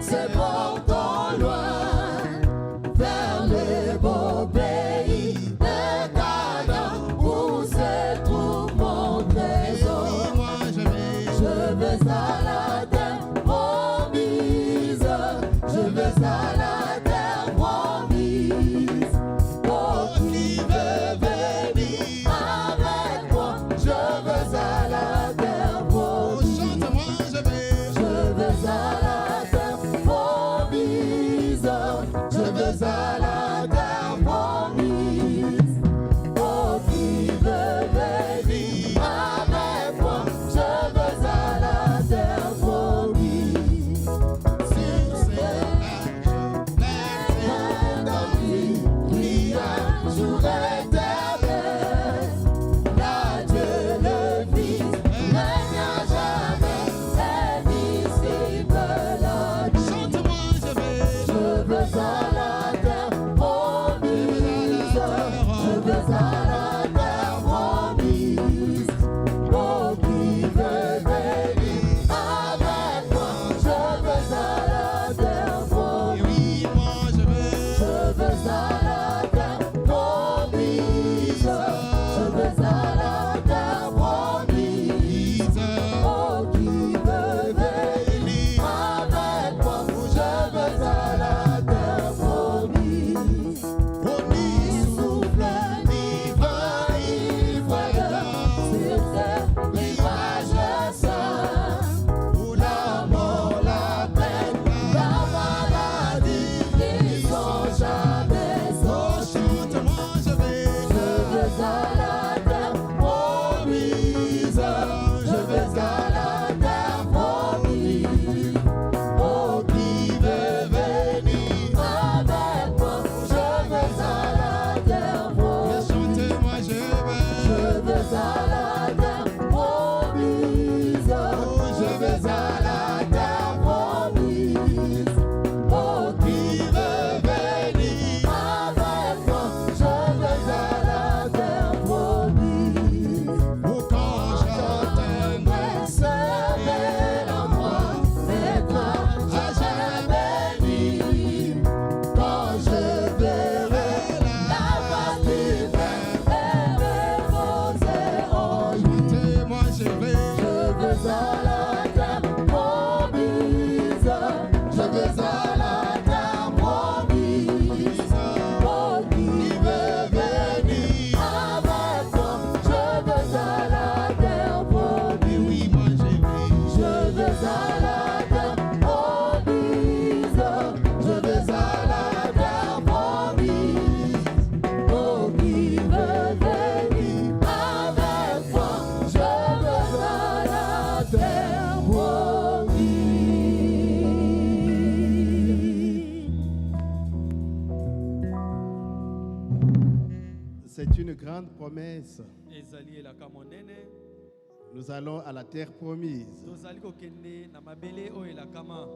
se portant loin vers le beau pays de Canaan où se trouve mon trésor. Je veux à la terre promise, je veux à la terre promise. Oh, qui veut venir avec moi? Je veux à la terre promise. Je veux à la terre promise. Je veux à la terre promise. Oh, qui veut venir avec moi? Je veux à la terre promise. Sur cette terre d'envie, qui a jour éternel. Là, Dieu le Fils règne à jamais, invisible là. Je veux à la terre promise. Je veux à la terre promise. Oh, qui veut venir avec moi? Je veux à la terre promise. Je veux à la terre promise. Je veux à la terre promise. Oh, qui veut venir avec moi? Je veux à la terre promise. Il souffle ivroyant sur ce rivage saint, où la mort, la peine, la maladie, ils sont jamais sortis. Je veux à la terre promise. Je veux à la terre promise. Oh, qui veut venir avec moi? Je veux à la terre promise. Je veux à la terre promise. Je veux à la terre promise. Oh, qui veut venir avec moi? Je veux à la terre promise. Quand j'entendrai ce bel endroit, être à jamais béni. Quand je verrai la face du Père et me poser en lui. Je veux à la terre promise. Je veux à la terre promise. Oh, qui veut venir avec moi? Je veux à la terre promise. Je veux à la terre promise. Je veux à la terre promise. Oh, qui veut venir avec moi? Je veux à la terre promise. C'est une grande promesse. ezali elaka monene Nous allons à la terre promise. tozali kokende na mabele oyo elakama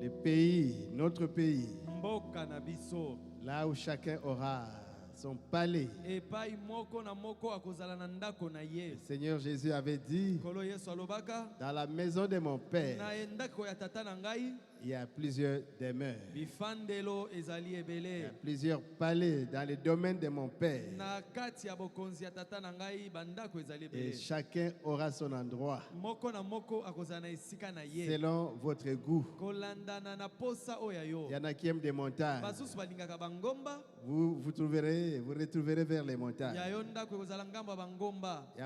Le pays, notre pays, mboka na biso là où chacun aura son palais. epai moko na moko akozala na ndako na Le ye. Seigneur Jésus avait dit, Nkolo Yesu alobaka dans la maison de mon Père, na ndako ya tata na ngai il y a plusieurs demeures. bifandelo ezali Il y a ebele. plusieurs palais dans le domaine de mon Père. Na kati ya bokonzi ya tata na ngai bandako ezali Et ebele. chacun aura son endroit Moko na moko akozala na esika na ye selon votre goût. kolandana na posa oyo ya Il yo. y en a qui aiment des montagnes. Basusu balingaka bangomba Vous retrouverez vers les montagnes. ya yo ndako ekozala ngambo ya bangomba. Il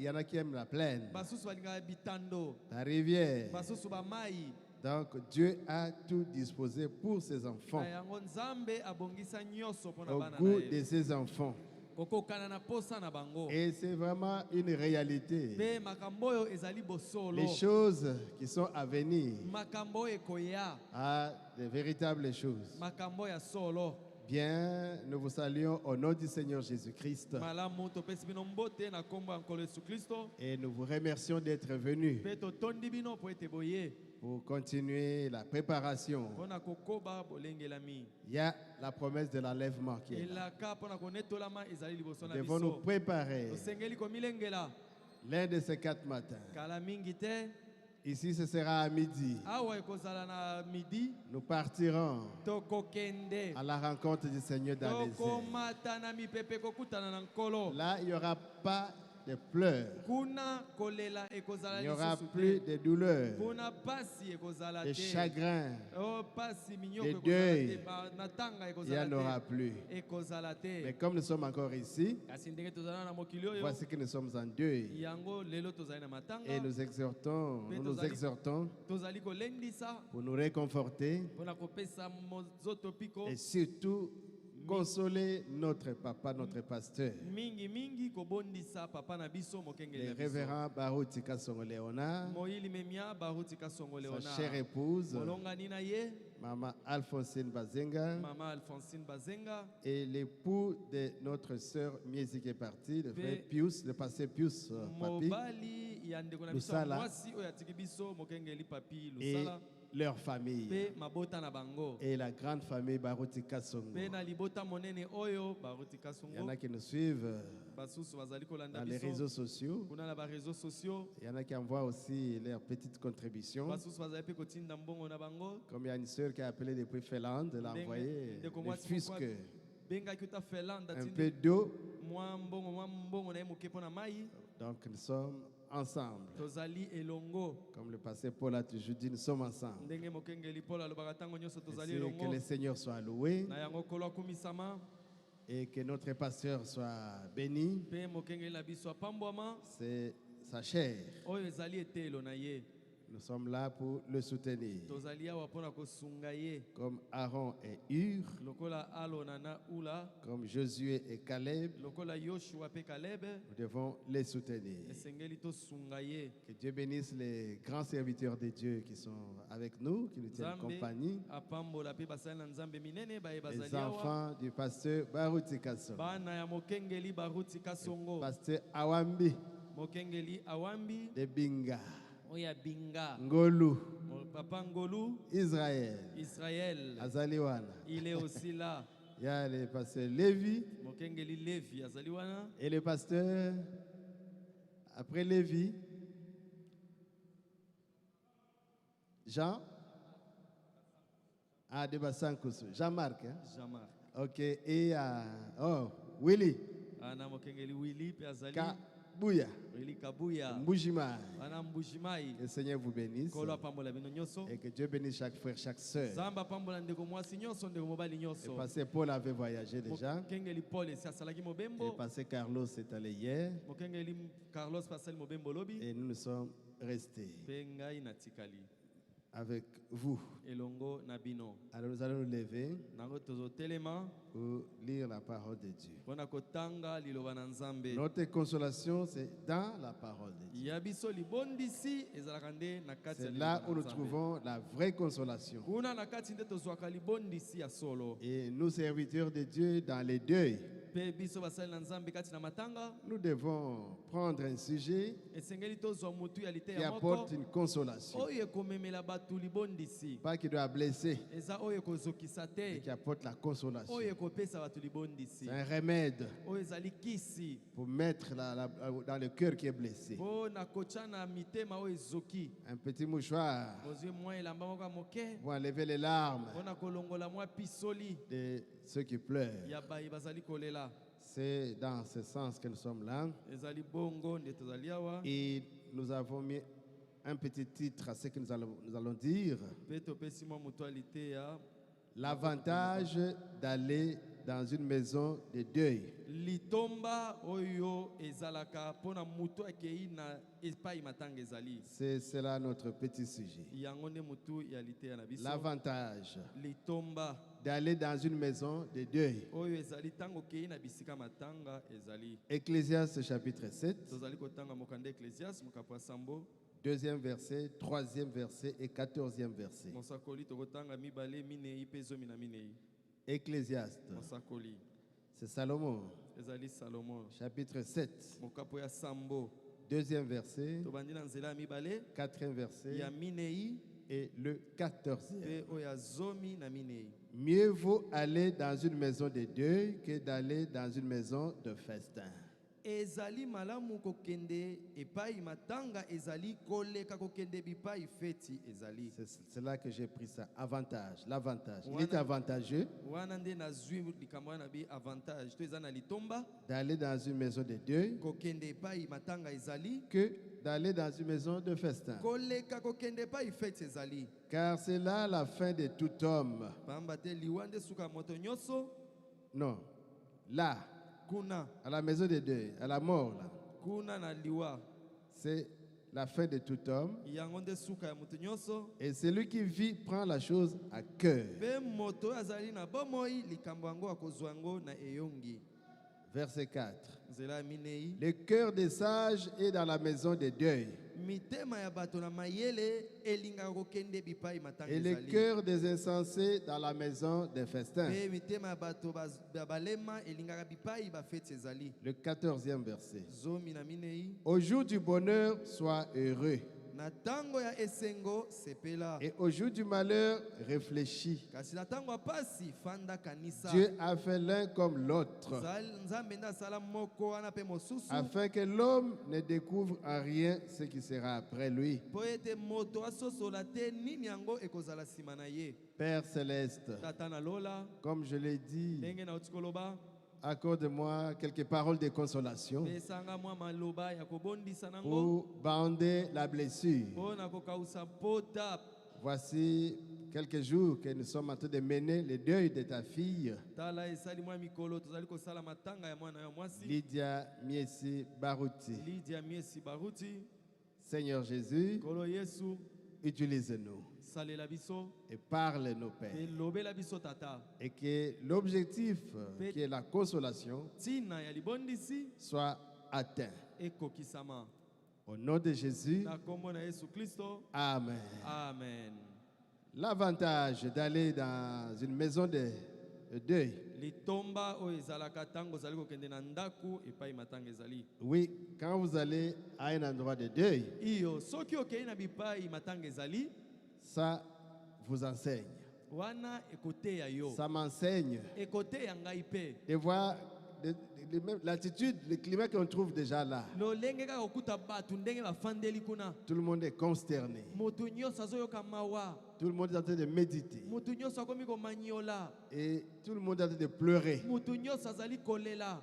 y en a qui aiment la plaine, Basusu balingaka bitando. la rivière. Basusu bamai. Donc Dieu a tout disposé pour ses enfants, Na yango nzambe abongisa nyonso mpona au bana goût na de ye. ses enfants. Kokokana na posa na bango. Et c'est vraiment une réalité. Pe makambo oyo ezali bosolo. Les choses qui sont à venir, Makambo ekoya. de véritables choses. Makambo ya solo. Bien, nous vous saluons au nom du Seigneur Jésus-Christ Malamu topesi bino mbote na kombo ya nkolo Yesu Kristo. et nous vous remercions d'être venus Pe totondi bino po ete boye. pour continuer la préparation. Mpona kokoba bolengelami. Il y a la promesse de l'enlèvement qui est là. Elaka mpona konetolama ezali liboso Nous na devons nous biso. préparer Tosengeli komilengela. l'un de ces 4 matins. Kala mingi te. Ici, ce sera à midi. awa ekozala na midi Nous partirons tokokende à la rencontre du Seigneur dans les airs. tokomata na mipepe kokutana na nkolo Là, il n'y aura pas de pleurs. kuna kolela ekozala Il n'y aura lisusu plus te de douleurs, kuna pasi ekozala de te chagrin. oh pasi de minyoko ekozala deuil. te na tanga Il n'y ekozala en aura te plus. ekozala te Mais comme nous sommes encore ici, kasi ndenge tozala na mokili oyo voici que nous sommes en deuil. yango lelo tozali na matanga Et nous exhortons tozali kolendisa pour nous réconforter mpona kopesa mozoto piko et surtout consoler notre papa, notre pasteur, mingi kobondisa papa na biso mokengeli le na biso révérend Baruti Kassongo Léonard, moyili memia baruti kasongo sa leona chère épouse, molongani na ye Maman Alphonsine Bazenga, mama alphonsine bazenga et l'époux de notre sœur Miesi qui est parti, le frère Pe- Pius, le pasteur Pius, papi, mobali ya ndeko na biso ya Lusala. mwasi oyo atiki biso mokengeli papi et lusala leur famille, mpe mabota na bango et la grande famille Baruti Kassongo. mpe na libota monene oyo baruti Il y en kasongo a qui nous suivent basusu bazali kolanda dans les biso réseaux sociaux. kuna na bareseau sociaux Il y en a qui envoient aussi leurs petites contributions. basusu bazali mpe kotinda mbongo na bango Comme il y a une sœur qui a appelé depuis Finlande, elle a envoyé ndeko ne mwasi fût-ce moko que bengaki uta felanda un tindi peu d'eau. mwa mbongo na ye moke mpo na mai Donc nous sommes ensemble. tozali elongo Comme le pasteur Paul a toujours dit, nous sommes ensemble. ndenge mokengeli polo alobaka ntango nyonso Et tozali c'est que elongo le Seigneur soit loué na yango kolo akumisama et que notre pasteur soit béni. mpe mokengeli na biso apambwama C'est sa chair. oyo ezali etelo na ye Nous sommes là pour le soutenir. tozali awa mpona kosunga ye Comme Aaron et Hur, lokola alona na ula comme Josué et Caleb, lokola yoshua mpe kalebe nous devons les soutenir. esengeli tosunga ye Que Dieu bénisse les grands serviteurs de Dieu qui sont avec nous, qui nous tiennent nzambe compagnie. apambola mpe basali na nzambe minene baye Les bazali awa enfants du pasteur Baruti Kassongo. bana ya mokengeli baruti kasongo Pasteur Awambi mokengeli awambi de Binga. oyo ya binga Ngolu, papa ngolu Israël, israel Azaliwana. il est aussi là Il y a le pasteur Lévi mokengeli levi azali wana et le pasteur, après Lévi, Jean. Ah, de Bassankousou. Jean-Marc. Hein? jean-marc Ok. Et Willy ana mokengeli wili mpe azali Kabuya. wili kabuya Mbujimai. wana mbujimai Que le Seigneur vous bénisse kolo apambola bino nyonso et que Dieu bénisse chaque frère, chaque sœur. nzambe apambola ndeko mwasi nyonso ndeko mobali Le nyonso pasteur Paul avait voyagé déjà. mokengeli paul esi asalaki Le mobembo pasteur Carlos est allé hier mokengeli carlos mpe asali mobembo lobi et nous nous sommes restés mpe ngai natikali avec vous. elongo na bino Alors nous allons nous lever nango tozotelema pour lire la parole de Dieu. mpona kotanga liloba na nzambe Notre consolation, c'est dans la parole de Dieu. ya biso libondisi ezalaka nde na kati ya C'est liloba là na où nous Nzambe. trouvons la vraie consolation. kuna na kati nde tozwaka libondisi ya solo Et nous, serviteurs de Dieu, dans les deuils, mpe biso basali na nzambe kati na matanga nous devons prendre un sujet esengeli tozwa motu ya qui liteya moko apporte une consolation. oyo ekomemela bato libondisi Pas qui doit blesser, eza oyo ekozokisa mais te qui apporte la consolation. oyo ekopesa bato libondisi C'est un remède oyo ezali kisi pour mettre dans le cœur qui est blessé. mpo na kotya na mitema oyo ezoki Un petit mouchoir ozwi mwa elamba moko ya moke pour enlever les larmes mpo na kolongola mwa pisoli de ceux qui pleurent. ya bayi bazali kolela C'est dans ce sens que nous sommes là. ezali bongo nde tozali awa Et nous avons mis un petit titre à ce que nous allons dire. mpe topesi mwa moto aliteya L'avantage d'aller dans une maison de deuil. litomba oyo ezalaka mpo na motu akei na epai matanga ezali C'est cela notre petit sujet. yango nde motu ya liteya na biso L'avantage litomba d'aller dans une maison de deuil. oyo ezali ntango okei na bisika matanga ezali Ecclésiaste chapitre 7, tozali kotanga mokanda ecclésiaste mokapo ya sambo 2e verset, 3e verset et 14e verset. mosakoli tokotanga mibale minei mpe zomi na minei Ecclésiaste, mosakoli c'est Salomon, ezali salomo chapitre 7, mokapo ya sambo 2e verset, tobandi na nzela ya mibale 4e verset ya minei et le 14e. mpe oyo ya zomi na minei Mieux vaut aller dans une maison de deuil que d'aller dans une maison de festin. ezali malamu kokende epai matanga ezali koleka kokende bipai feti ezali. C'est là que j'ai pris ça. Avantage, l'avantage. Il est avantageux wana nde nazwi likambo wana bi avantage to eza na litomba d'aller dans une maison de deuil kokende epai matanga ezali que d'aller dans une maison de festin. koleka kokende epai feti ezali. Car c'est là la fin de tout homme. pamba te liwa nde suka moto nyonso. Non, là, kuna à la maison de deuil, à la mort, là, kuna na liwa c'est la fin de tout homme. yango nde suka ya moto nyonso. Et celui qui vit prend la chose à cœur. Pe moto azali na bomoi likambo yango akozwa yango na eyongi. Verset 4. Nzela ya minei. Le cœur des sages est dans la maison de deuil. Mitema ya bato na mayele elingaka kokende bipai matanga Et le ezali. cœur des insensés dans la maison des festins. Pe mitema ya bato ya balema elingaka bipai bafeti ezali. Le 14e verset. Zomi na minei. Au jour du bonheur, sois heureux. Na tango ya esengo sepela. Et au jour du malheur, réfléchis. Kasi na tango ya pasi fanda kanisa. Dieu a fait l'un comme l'autre, Nzambe nde asala moko wana pe mosusu. afin que l'homme ne découvre en rien ce qui sera après lui. Po ete moto asosola te nini yango ekozala nsima na ye. Père céleste, Tata na lola. comme je l'ai dit, Ndenge na utikoloba. accorde-moi quelques paroles de consolation Pesanga mwa maloba ya kobondisa nango. pour bander la blessure. Pona kokausa pota. Voici quelques jours que nous sommes en train de mener le deuil de ta fille, Tala esali mwa mikolo tozali kosala matanga ya mwana ya mwasi. Lydia Miesi Baruti. Lydia Miesi Baruti. Seigneur Jésus, Kolo Yesu utilise-nous salela biso. et parle-nous, Père. Pe lobela biso tata. Et que l'objectif, qui est la consolation, Tina ya libondisi soit atteint. ekokisama. Au nom de Jésus, Na kombo na Yesu Kristo. Amen. Amen. L'avantage d'aller dans une maison de deuil, Litomba o ezalaka tango zali kokende na ndaku epai matanga ezali. oui, quand vous allez à un endroit de deuil, Iyo soki okei na bipai matanga ezali ça vous enseigne. wana ekote ya yo. Ça m'enseigne Ekote ya ngai pe. de voir l'attitude, le climat qu'on trouve déjà là. Lolenge kaka okuta batu ndenge bafandeli kuna. Tout le monde est consterné. Moto nyonso azoyoka mawa. Tout le monde est en train de méditer. Moto nyonso akomi komanyola. Et tout le monde est en train de pleurer. Moto nyonso azali kolela.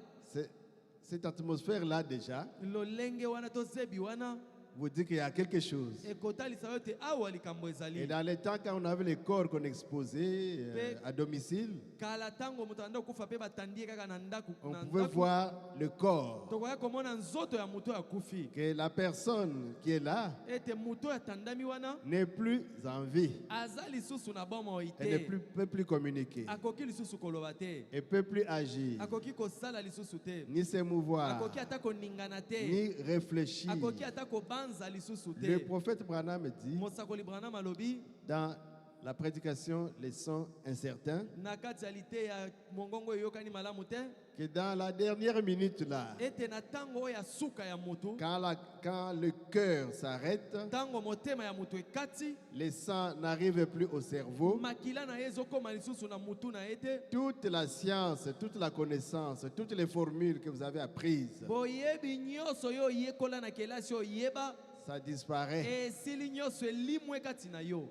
Cette atmosphère-là déjà Lolenge wana to zebi wana. vous dit qu'il y a quelque chose. Ekotalisa yo te awa likambo ezali. Et dans les temps quand on avait les corps qu'on exposait à domicile, Kala tango moto anda kufa pe batandie kaka na ndaku on na pouvait ndaku. voir le corps. Tokoya komona nzoto ya moto ya kufi. Que la personne qui est là Ete moto ya tandami wana n'est plus en vie. azali lisusu na bomo Elle ne ite. peut plus communiquer. Akoki lisusu koloba te. Elle ne peut plus agir, Akoki kosala lisusu te. ni s'émouvoir, Akoki ata koningana te. ni réfléchir. Akoki ata kobanza lisusu Le te. prophète Branham dit Mosakoli Branham alobi dans la prédication Les sons incertains na kati ya lite ya mongongo eyokani malamu te. que dans la dernière minute là, Ete na tango oyo ya suka ya moto. quand le cœur s'arrête, Tango motema ya moto ekati. le sang n'arrive plus au cerveau. Makila na ye ezokoma lisusu na mutu na ete. Toute la science, toute la connaissance, toutes les formules que vous avez apprises, Boyebi nyonso yo yekola na kelasi oyo yeba. ça disparaît. Esili nyonso elimwe kati na yo.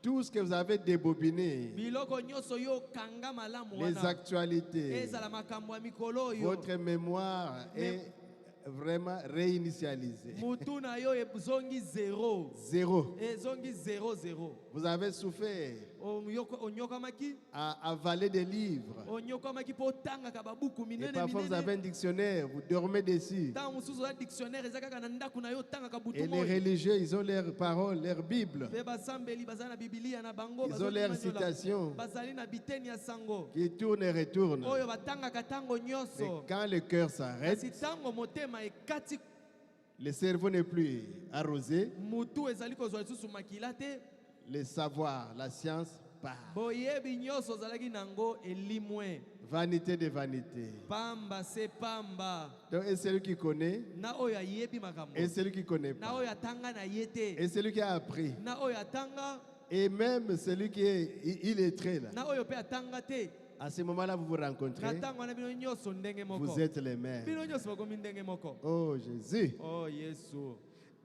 Tout ce que vous avez débobiné, Biloko nyonso yo kanga malamu les wana. actualités, Ezala makambo ya mikolo oyo. votre mémoire est vraiment réinitialisée. Mutu na yo ezongi zero. Zéro. Ezongi 0-0. Vous avez souffert Onyokamaki. à avaler des livres. Onyokamaki po tanga ka babuku Et minene parfois vous avez un minene. dictionnaire, vous dormez dessus. Tango mususu ya dictionnaire ezaka na ndaku na yo tanga ka butu Et les moi. religieux, ils ont leurs paroles, leur Bible. Pe basambeli bazana Biblia na bango Ils ont leurs bazali manyola. citations Bazali na biteni ya sango. qui tournent et retournent. Oyo batanga ka tango Mais nyonso. quand le cœur s'arrête, Kasi tango motema ekati le cerveau n'est plus arrosé, mutu ezali kozwa lisusu makila te. le savoir, la science part. Boyebi nyonso ozalaki nango elimwe. Vanité de vanité. Pamba se pamba. Donc, et celui qui connaît, Na oyo ayebi makambo. et celui qui ne connaît Na pas, oyo atanga na ye te. et celui qui a appris, Na oyo atanga. et même celui qui est illettré là, Na oyo pe atanga te. À ce moment-là, vous vous rencontrez. na ntango wana bino nyonso ndenge moko Vous êtes les mêmes. bino nyonso bakomi ndenge moko. Oh Jésus. Oh Yesu.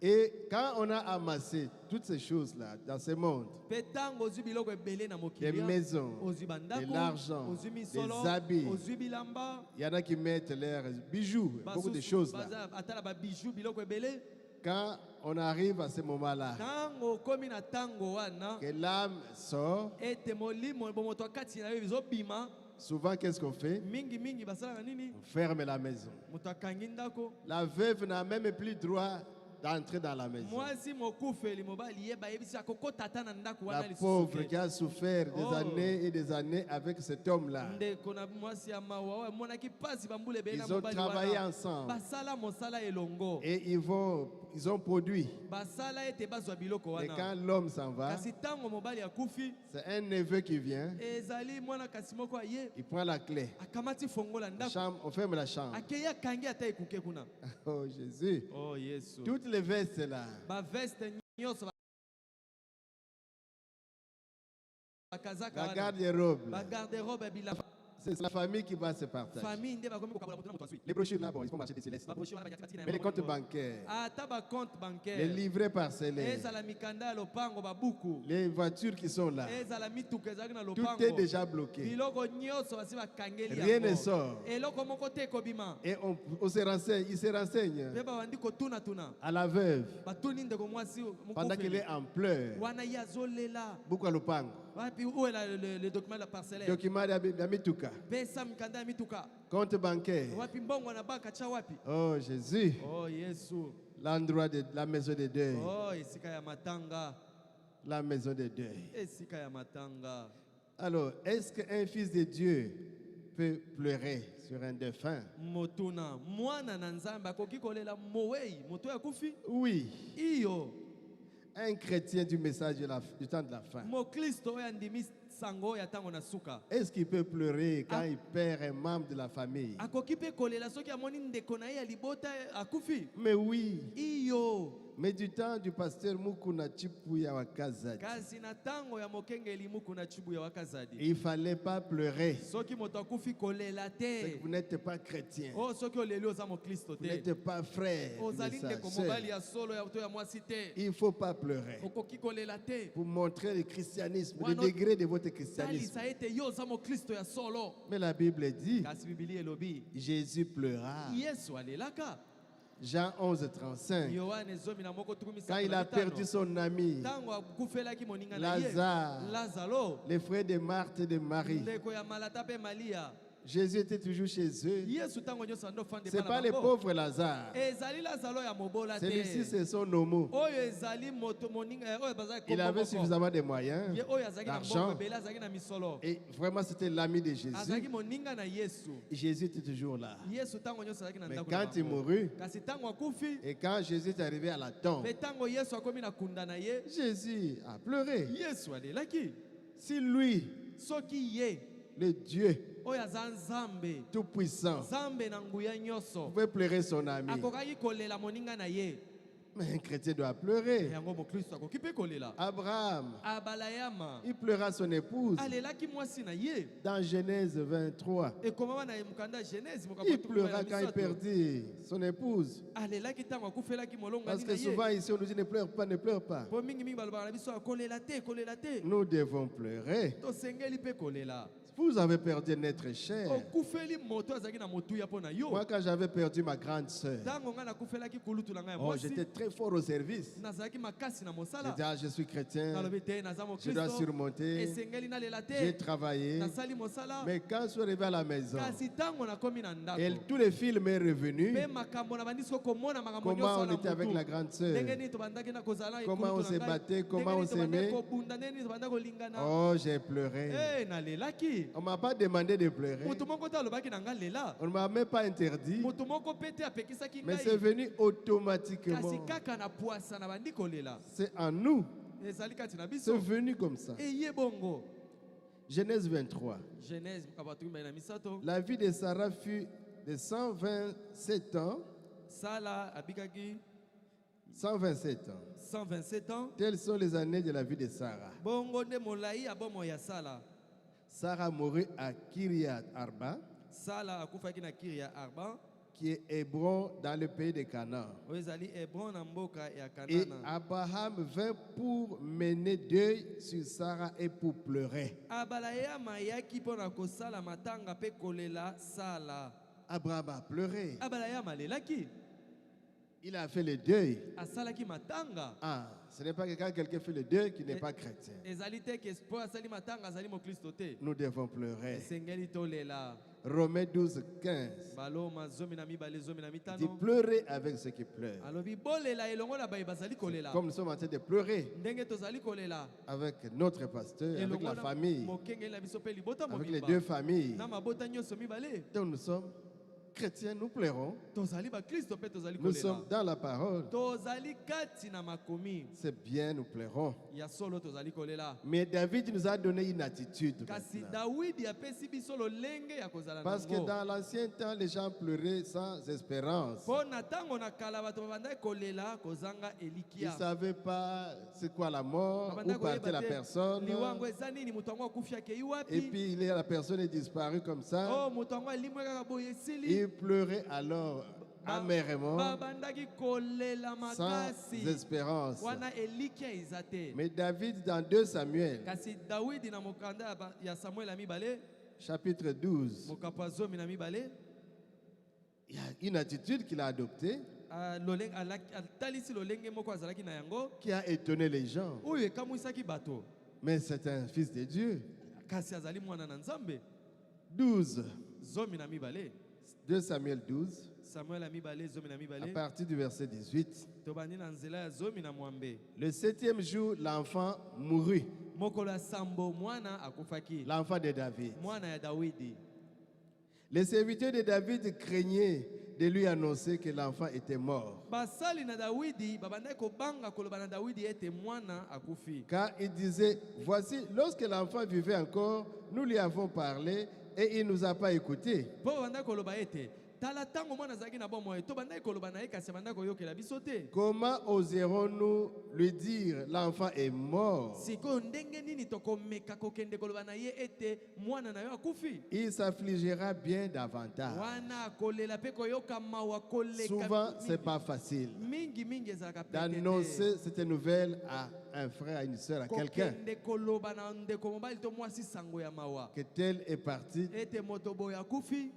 Et quand on a amassé toutes ces choses-là dans ce monde, Mpe ntango ozwi biloko ebele na des mokili maisons, ozwi de bandako l'argent, ozwi des misolo habits, ozwi bilamba il y en a qui mettent leurs bijoux, beaucoup de choses là. atala babiju biloko ebele. Quand on arrive à ce moment-là, Ntango okomi na ntango wana que l'âme sort, ete molimo bomoto akati na yo ezobima souvent qu'est-ce qu'on fait? mingi basalaka nini? On ferme la maison. Moto akangi ndako. La veuve n'a même plus droit d'entrer dans la maison. Mwasi mokufeli mobali ye bayebisi akokota ata na ndako La wana lisusu pauvre te. qui a souffert des Oh. années et des années avec cet homme-là. Ndeko na mwasi ya mawa oyo emonaki mpasi bambula ebele na Ils ont mobali travaillé wana ensemble basala mosala elongo et ils ont produit. basala ete bazwa biloko Et wana. quand l'homme s'en va, Kasi ntango mobali akufi c'est un neveu qui vient, ezali mwana kasi moko aye il prend la clé. akamati fongola La ndako chambre, on ferme la chambre. akei akangi ata ekuke kuna. Oh Jésus. Oh Yesu. Toutes les vestes là, Baveste nyonso bakazaka la wana garde-robe, là, bagarde-robe ya bilamba c'est la famille qui va se partager. famille nde bakomi kokabola moto na moto azwi. Les brochures là, bon, ils vont marcher des célestes. Babrochure wana batiaki na Mais les bango comptes nyonso. bancaires, Ata bacompte les bancaire livrets parcellés, ezala mikanda ya lopango babuku les voitures qui sont là, ezala mituka ezalaki na tout est lopango déjà bloqué. biloko nyonso basi bakangeli Rien ne yango. sort. Eloko moko te ekobima Et on se renseigne, il se renseigne mpe babandi kotunatuna à la veuve batuni ndeko mwasi pendant qu'il mokufeli est en pleurs. wana ye azolela Beaucoup à l'opango. wapi où est le document de la parcellaire Document d'Amituka. pesa mikanda ya mituka Compte bancaire. wapi mbongo na banka tia wapi. Oh Jésus. Oh Yesu. L'endroit de la maison de deuil. Oh esika ya matanga. La maison de deuil. Esika ya matanga. Alors, est-ce qu'un fils de Dieu peut pleurer sur un défunt? Motuna mwana na nzambe akoki kolela mowei moto ya kufi. Oui. Iyo Un chrétien du message du temps de la fin. mo Kristo oyo andimi sango ya tango na suka. Est-ce qu'il peut pleurer quand il perd un membre de la famille? Akoki pe kolela soki amoni ndeko na ye ya libota akufi. Mais oui. Iyo Mais du temps du pasteur Mukuna Chipuya Wakazadi, kasi na tango ya mokengeli muku na chibu ya wakazadi. il ne fallait pas pleurer. Soki moto akufi kolela C'est que te. vous n'êtes pas chrétien. Oh soki oleli oza mo Kristo Vous te. n'êtes pas frère. Ozali de sa ndeko sœur. mobali ya solo ya to ya mwasi te. Il ne faut pas pleurer. Okoki kolela te. Pour montrer le christianisme, le Wano- degré de votre christianisme. Talisa ete yo oza mo Kristo ya solo. Mais la Bible dit, Kasi Biblia elobi Jésus pleura. Yesu alelaka. Jean 11, 35. Yohane zomi na moko tukumi Quand il a perdu son ami, tango akufelaki moninga na ye Lazare, Lazaro les frères de Marthe et de Marie, ndeko ya Malata pe Malia. Jésus était toujours chez eux. Yesu tango nyonso andofanda Ce n'est pas le pauvre Lazare. ezali Lazaro ya mobola te. Celui-ci, c'est son homo. Oyo ezali moto moninga oyo bazali Il avait suffisamment de moyens, ye oyo azalaki na mbongo d'argent. ebele azalaki na misolo Et vraiment, c'était l'ami de azalaki Jésus. moninga na Yesu. Jésus était toujours là. Yesu tango nyonso azalaki na Mais ndako na quand il bango. mourut, Kasi tango akufi et quand Jésus est arrivé à la tombe, pe tango Yesu akomi na kunda na ye Jésus a pleuré. Yesu alelaki. Si lui, Soki ye le Dieu oyo aza nzambe tout-puissant, nzambe na nguya nyonso pouvait pleurer son ami, akokaki kolela moninga na ye mais un chrétien doit pleurer. yango mokristo akoki mpe kolela. Abraham, Abalayama il pleura son épouse. alelaki mwasi na ye Dans Genèse 23, ekomama na mokanda ya Genèse il pleura quand il perdit son épouse. alelaki ntango akufelaki molongani Parce na que ye souvent ici on nous dit ne pleure pas, ne pleure pas. po mingimingi balobaka na biso kolela te kolela te Nous devons pleurer. tosengeli mpe kolela. Vous avez perdu un être cher. okufeli moto azalaki na motuya mpo na yo Moi, quand j'avais perdu ma grande sœur, ntango ngai nakufelaki kulutu na ngai ya oh, mwasi j'étais très fort au service. nazalaki makasi na J'ai mosala dit, ah, je suis chrétien, nalobi te naza je dois mokristo surmonter, esengeli nalela j'ai te travaillé. nasali mosala. Mais quand je suis arrivé à la maison, Kasi ntango nakomi na et ndako tous les films est revenu, mpe makambo na bandisi komona makambo comment nyonso on na était avec la mutu grande sœur, ndenge nini tobandaki na kozala na comment on ekulutu se na ngai, battait, ndenge comment on nini tobandaki s'aimait. kobunda ndenge nini tobandaki kolingana. Oh, j'ai pleuré. Nalelaki On ne m'a pas demandé de pleurer. moto moko te alobaki na ngai lela On ne m'a même pas interdit. moto moko mpe te apekisaki Mais ngai c'est venu automatiquement. kasi kaka na pwasa na bandi kolela C'est en nous. ezali kati na C'est biso venu comme ça. eye bongo. Genèse 23. Genèse makambo ya tukimbai na misato La vie de Sarah fut de 127 ans. sala abikaki 127 ans. 127 ans Telles sont les années de la vie de Sarah. bongo nde molai ya bomoi ya sala. Sarah mourut à Kiriat Arba, Sala akufaki na Kiria Arba, qui est Hébron dans le pays de Canaan. oyo ezali Hebron na mboka ya Et Kanana. Abraham vint pour mener deuil sur Sarah et pour pleurer. Abalayama yaki mpo na kosala matanga mpe kolela Sala. Abraham a pleuré. Abalayama alelaki, Il a fait le deuil. asalaki matanga. Ah, ce n'est pas que quand quelqu'un fait le deuil qui n'est pas chrétien. Ezali te ke mpo asali matanga azali mokristo te. Nous devons pleurer. Esengeli tolela. Romains 12, 15. Baloma zomi na mibale zomi na Dit mitano. pleurer avec ceux qui pleurent. Alobi bolela elongo na baye bazali kolela. Comme nous sommes en train de pleurer Ndenge tozali kolela. avec notre pasteur, avec Elongo la na famille, mokengeli na biso mpe libota avec les mobimba. deux familles. Na mabota nyonso mibale. Donc nous sommes chrétiens, nous pleurons. Tozali ba Kristo mpe tozali Nous sommes kolela. dans la parole. Tozali kati na makomi. C'est bien, nous pleurons. Ya solo tozali kolela. Mais David nous a donné une attitude. Kasi maintenant. Dawidi apesi biso lolenge ya kozala Parce que nango. dans l'ancien temps, les gens pleuraient sans espérance. Mpo na ntango na kala bato babandaki kolela kozanga Ils ne elikia. savaient pas c'est quoi la mort, où Babandaki partait la koyeba te personne. liwango eza nini, moto yango akufi akei Et wapi. puis la personne est disparue comme ça. Oh, moto yango alimwe kaka boye esili. Ils pleuraient alors amèrement, Babandaki kolela sans makasi. espérance. Wana elikia eza te. Mais David, dans 2 Samuel, Kasi Dawidi na mokanda ya Samuel ya mibale, chapitre 12, mokapo ya zomi na mibale, il y a une attitude qu'il a adoptée atalisi lolenge moko azalaki na yango, qui a étonné les gens. oyo ekamwisaki bato. Mais c'est un fils de Dieu. Kasi azali mwana na Nzambe. 12, Zomi na mibale. 2 Samuel 12, Samuel ya mibale, zomi na à mibale. partir du verset 18. Tobandi na nzela ya zomi na mwambe. Le 7e jour, l'enfant mourut, Mokolo ya sambo mwana akufaki. l'enfant de David. Mwana ya Dawidi. Les serviteurs de David craignaient de lui annoncer que l'enfant était mort. Basali na Dawidi babandaki kobanga koloba na Dawidi ete mwana akufi. Car il disait, voici, lorsque l'enfant vivait encore, nous lui avons parlé et il ne nous a pas écoutés. Po babandaki koloba ete tala tango mwana azalaki na bomoi tobandaki koloba na ye kasi abandaki koyokela biso te. Comment oserons-nous lui dire, l'enfant est mort? Sikoyo ndenge nini tokomeka kokende koloba na ye ete mwana na yo akufi? Il s'affligera bien davantage. Wana kolela pe koyoka mawa koleka. Souvent, ce n'est mingi. pas facile Mingi mingi ezalaka pete te. d'annoncer cette nouvelle à un frère, à une soeur, à quelqu'un, kokende koloba na ndeko mobali to mwasi sango ya mawa que tel est parti, ete moto boye akufi,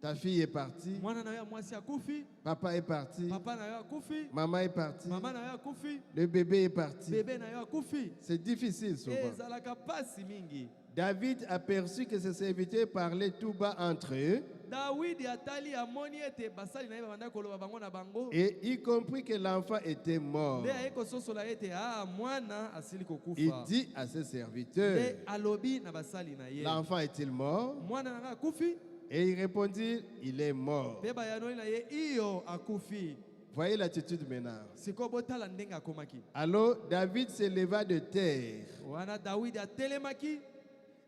ta fille est partie, mwana na yo ya mwasi akufi, papa est parti, papa na yo akufi, maman est partie, mama na yo akufi, le bébé est parti. bebe na yo akufi. C'est difficile souvent. Ezalaka pasi mingi. David aperçut que ses serviteurs parlaient tout bas entre eux Dawidi atali amoni ete basali na ye babandaki koloba bango na bango. et y compris que l'enfant était mort. Nde aye kososola ete mwana asili Il kokufa. dit à ses serviteurs, Nde alobi na basali na ye. l'enfant est-il mort? Mwana na nga akufi? Et ils répondirent, il est mort. Mpe bayanoli na ye iyo akufi. Voyez l'attitude maintenant. Sikoyo botala ndenge akomaki. Alors David se leva de terre. Wana Dawidi atelemaki,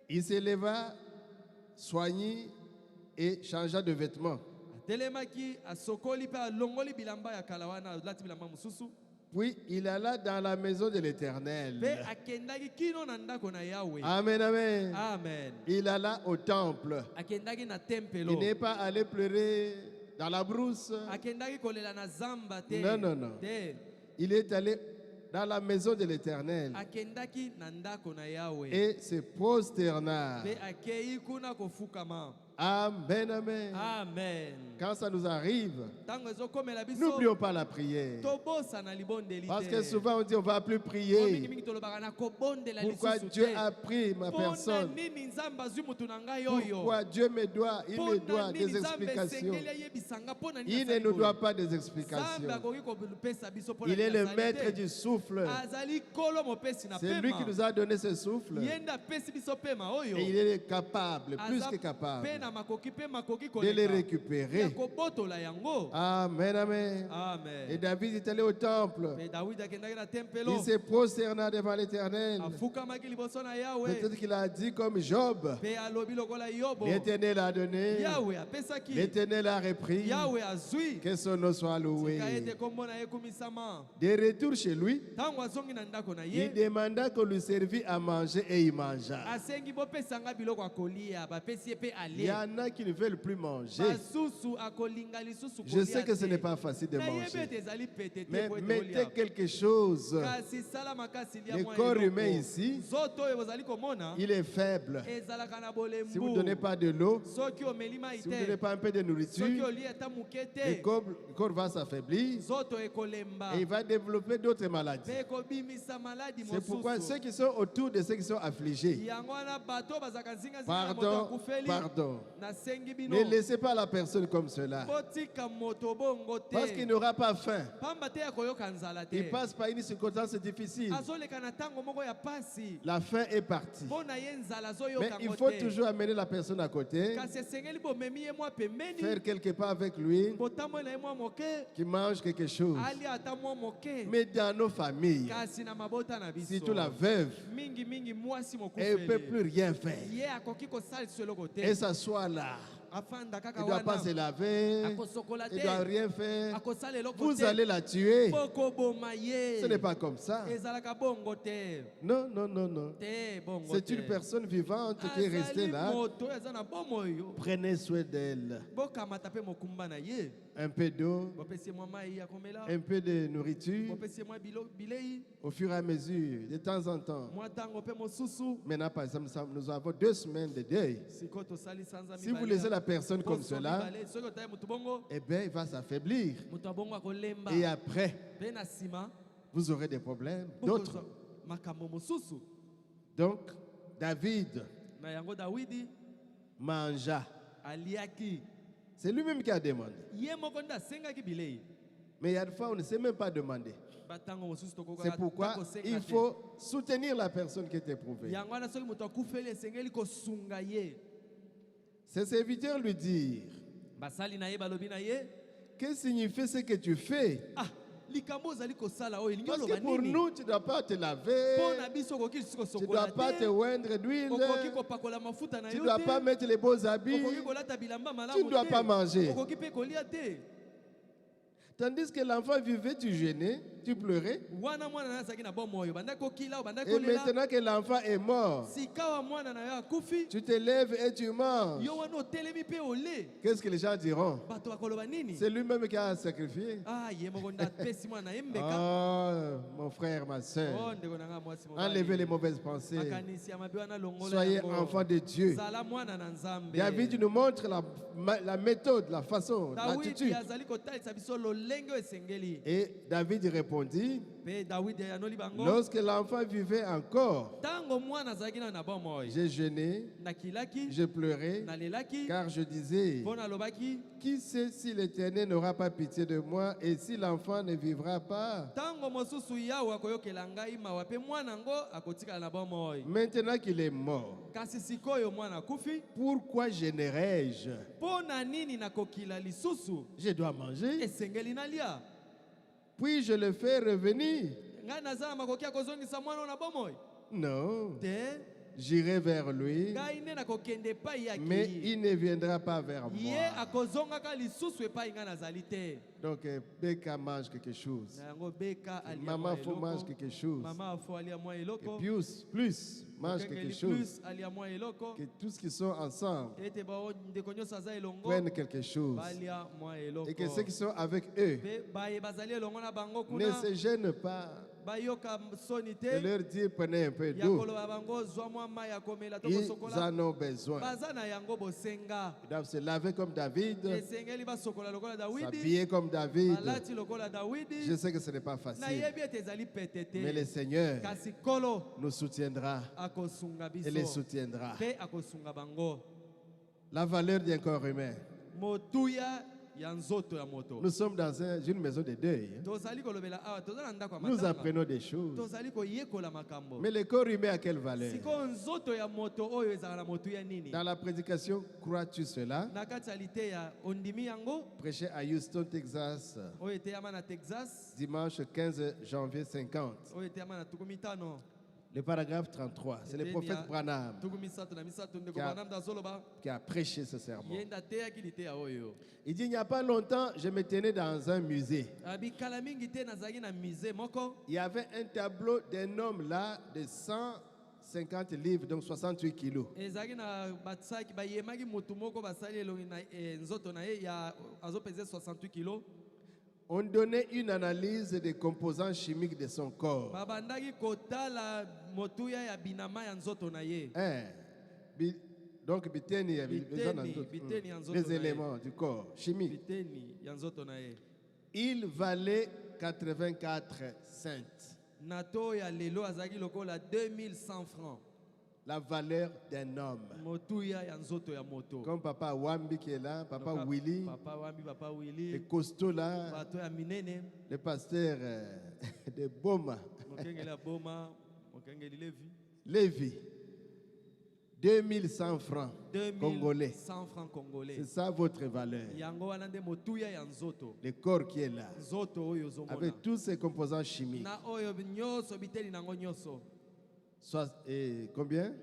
Il se leva, soignit et changea de vêtements. atelemaki asokoli mpe alongoli bilamba ya kala wana alati bilamba mosusu. Puis il alla dans la maison de l'Éternel. Mpe akendaki kino na ndako na Yawe. Amen, amen. Amen. Il alla au temple. Akendaki na Il tempelo. n'est pas allé pleurer dans la brousse. Akendaki kolela na zamba te. Non, non, non. Te. Il est allé dans la maison de l'Éternel Akendaki na ndako na Yawe. et se prosterna. Mpe akei kuna kofukama. Amen, amen. Amen. Quand ça nous arrive, Tango ezokomela biso. n'oublions pas la prière. Tobosa na libondeli te. Parce que souvent on dit on va plus Po prier. mingi mingi tolobaka na kobondela Pourquoi lisusu Dieu te. a pris ma Mpona personne? nini Nzambe azwi mutu na ngai oyo? Pourquoi Dieu me doit, il me Mpona doit nini des Nzambe explications. esengeli ayebisanga mpona nini Il ne asali nous boye? doit pas des Nzambe explications. akoki kopesa biso mpona Il est nini le asali maître te. du souffle. Azali kolo mopesi na C'est lui qui pema. nous a donné ce souffle. Ye nde apesi biso pema oyo. Et il est capable, plus Aza que capable. pe na makoki pe makoki de les koleka. Ya récupérer. kobotola yango. Amen, amen. Amen. Et David est allé au temple. Pe David akendaki na Il tempelo. s'est prosterné devant l'Éternel. Afukamaki liboso na Yahweh. Peut-être qu'il a dit comme Job. Pe alobi lokola Yobo. L'Éternel a donné. Yahweh apesaki. L'Éternel a repris. Yahweh azwi. Que son nom soit loué. Tika ete kombo na ye kumisama. De retour chez lui, Tango azongi na ndako na il ye. demanda qu'on lui servît à manger et il mangea. Asengi bopesanga biloko akolia. Bapesi ye pe Il y ale. en a qui ne veulent plus manger. Basusu akolinga lisusu Je sais que ce n'est pas facile de na manger. yebe ete ezali pete te Mais po ete mettez olia. quelque chose. Kasi sala makasi lia Le mwa corps eloko. humain ici, Zoto oyo bozali komona il est faible. ezalaka na Si vous ne bolembu. donnez pas de l'eau, Soki omeli mai si vous ne donnez te, pas un peu de soki nourriture, olia ata muke le te, corps va s'affaiblir zoto ekolemba et il va développer d'autres maladies. mpe ekobimisa maladi C'est pourquoi ceux mosusu. qui sont autour de ceux qui sont affligés, Yango wana bato bazalaka zingazinga na moto pardon, akufeli. pardon. Nasengi bino Ne laissez pas la personne comme cela. botika moto bongo Parce qu'il te n'aura pas faim. pamba te akoyoka nzala te Il passe par une circonstance difficile. azoleka na ntango moko ya pasi La faim est partie. mpo na ye nzala Mais azoyoka il ngo faut te toujours amener la personne à côté, kasi esengeli bomemi ye mwa pembeni faire quelque part avec lui, botambola na ye mwa moke qui mange quelque chose. alia ata mwa moke Mais dans nos familles, kasi na mabota na biso surtout la veuve, mingi mwasi elle ne peut mokufeli plus rien faire. ye akoki kosalisa eloko te Elle s'assoit là. afanda Elle kaka ne doit pas se wana laver. akosokola Elle ne doit te rien faire. akosala eloko Vous te allez la tuer. bokoboma ye Ce n'est pas comme ça. ezalaka bongo te Non, non, non, non. te bongo C'est te une personne vivante qui est restée azali là. moto oyo aza na bomoyo Prenez soin d'elle. bokamata mpe mokumba na ye Un peu d'eau, bopesi ye mwa mai ya komela un peu de nourriture, bopesi ye mwa bilei au fur et à mesure, de temps en temps. mwa ntango mpe mosusu Maintenant, par exemple, nous avons 2 semaines de deuil. sikoyo tosali sanza Si vous laissez la personne comme poso cela, mibale. Soki otaye motu bongo eh bien, il va s'affaiblir. moto abongo akolemba Et après, mpe na nsima vous aurez des problèmes, bokozwa d'autres. makambo mosusu Donc, David na yango dawidi mangea. aliaki C'est lui-même qui a demandé. ye moko nde asengaki bilei Mais il y a des fois, on ne sait même pas demander. batango mosusu C'est tokokaka pourquoi kosenga il te. faut soutenir la personne qui est éprouvée. yango wana soki moto akufeli esengeli kosunga ye Ses serviteurs lui dirent, basali na ye balobi na ye que signifie ce que tu fais? ah likambo ozali kosala oyo elingi Parce que oloba pour nini nous, tu ne dois pas te mpo laver, na biso okoki lisusu tu ne kosokola dois pas te te oindre d'huile, okoki kopakola mafuta na tu ne yo dois pas te mettre les beaux habits, okoki kolata bilamba tu malamu ne dois pas te manger. okoki mpe kolia te Tandis que l'enfant vivait, tu gênais, tu pleurais. wana mwana na ye azalaki na bomoyo bandaki kokila bandaki Et kolela maintenant que l'enfant est mort, sika wa mwana na yo akufi tu te lèves et tu manges. yo wana otelemi mpe ole Qu'est-ce que les gens diront? bato bakoloba nini C'est lui-même qui a sacrifié. ah ye moko nde apesi mwana na ye mbeka Oh, mon frère, ma oh soeur, ndeko na nga mwasi enlevez les mauvaises pensées. makanisi ya mabe wana longola Soyez yango. enfants de Dieu. zala mwana na nzambe David nous montre la méthode, la façon, dawidi l'attitude. azali kotalisa biso lolenge oyo esengeli Et David répondit, mpe dawidi yanoli bango lorsque l'enfant vivait encore, ntango mwana azalaki nano na bomoi j'ai jeûné, nakilaki j'ai pleuré, nalelaki car je disais, mpo nalobaki qui sait si l'Éternel n'aura pas pitié de moi et si l'enfant ne vivra pas? ntango mosusu yawe akoyokela ngai mawa mpe mwana yango akotikala na bomoi Maintenant qu'il est mort, kasi sikoyo mwana akufi pourquoi gênerais-je? mpo na nini nakokila lisusu Je dois manger. esengeli nalia Puis je le fais revenir. ngai naza na makoki ya kozongisa mwana oyo na bomoi Non, te j'irai vers lui, ngai nde nakokende epai mais yaki il ne viendra pas vers ye moi. akozongaka lisusu epai ngai nazali te Donc, Beka mange quelque chose. na yango beka alia Maman mwa faut mange eloko quelque chose. mama afo alia mwa Et eloko plus mange quelque okengeli chose. plus alia mwa eloko Que tous qui sont ensemble ete ndeko nyonso aza elongo prennent quelque chose. balia mwa eloko Et que ceux qui sont avec eux mpe baye bazali elongo na bango ne kuna se gênent pas bayoka soni de te leur dire prenez un peu ya d'eau. koloba bango zwa mwa mai ya komela to Ils kosokola en ont besoin. baza na yango bosenga Ils doivent se laver comme David, esengeli basokola lokola dawidi s'habiller comme David. balati lokola dawidi Je sais que ce n'est pas facile, nayebi ete ezali pete mais le te Seigneur kasi kolo nous soutiendra akosunga et les biso soutiendra. mpe akosunga bango La valeur d'un corps humain. motuya ya nzoto ya moto. Nous sommes dans une maison de deuil. Tozali kolobela awa tozala ndako ya Nous matanga. apprenons des choses. Tozali koyekola makambo. Mais le corps humain a quelle valeur? Siko nzoto ya moto oyo ezala na motu ya nini? Dans la prédication, crois-tu cela? Na kati ya liteya ondimi yango Prêché à Houston, Texas, oyo eteyama na Texas, dimanche 15 janvier 50. oyo eteyama na tuku mitano. Le paragraphe 33, c'est le prophète Branham Tuku misato na misato ndeko Kia- Branham azoloba qui a prêché ce sermon. yenda teyaki liteya oyo. Il dit, il n'y a pas longtemps, je me tenais dans un musée. Bikala mingi te nazalaki na musée moko. Il y avait un tableau d'un homme là de 150 livres, donc 68 kilos. Ezalaki na batsaki bayemaki motu moko basali elongi na nzoto na ye ya azopesa 68 kilos. On donnait une analyse des composants chimiques de son corps. Babandaki kotala motuya ya binama ya nzoto na ye. Donc, biteni, biteni ya nzoto les na ye. éléments du corps chimique. Biteni ya nzoto na ye. Il valait 84 cents. Nato ya lelo azalaki lokola 2100 francs. La valeur d'un homme. Motuya ya nzoto ya moto. Comme Papa Wambi qui est là, Papa Loka- Willy, Papa Wambi, Papa les Willy. costauds là, Bato ya minene. le pasteur de Boma, Mokengeli ya Boma. Mokengeli Levi. Lévi. 2100 francs congolais. 2100 francs congolais. C'est ça votre valeur. Yango wana nde motuya ya nzoto. Le corps qui est là, Nzoto oyo ozomona. avec tous ses composants chimiques. Na oyo nyonso biteli nango nyonso. Combien?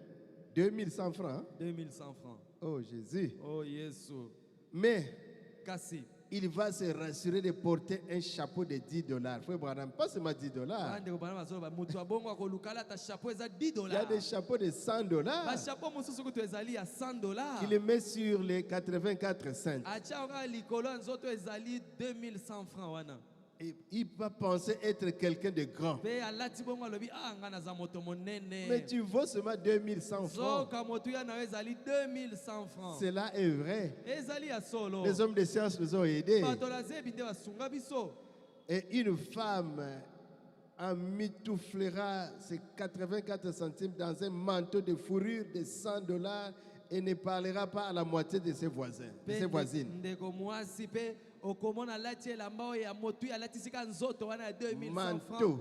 2100 francs. Hein? 2100 francs. Oh Jésus. Oh Yesu. Mais Kasi. il va se rassurer de porter un chapeau de 10 $. Frère Branham, pas seulement 10 $. Ande ko bana bazolo ba mutu abongo akolukala ta chapeau eza 10 Il y a dollars. des chapeaux de 100 Ba $. chapeau mosusu kutu ezali ya 100 dollars. Qu'il met sur les 84 cents. Acha nga likolo ya nzoto ezali 2100 francs wana. Et il va penser être quelqu'un de grand. Pe alati bongo alobi ah nga naza moto monene. Mais tu vaux seulement 2100 francs. Zoka motuya na ezali 2100 francs. Cela est vrai. Ezali ya solo. Les hommes de science nous ont aidés. Bato la zebi te basunga biso. Et une femme emmitouflera ses 84 centimes dans un manteau de fourrure de 100 $ et ne parlera pas à la moitié de ses voisins, de ses voisines. Ndeko mwasi pe okomona lati elamba oyo ya motu alatisika nzoto wana ya 2100 Manteau. francs.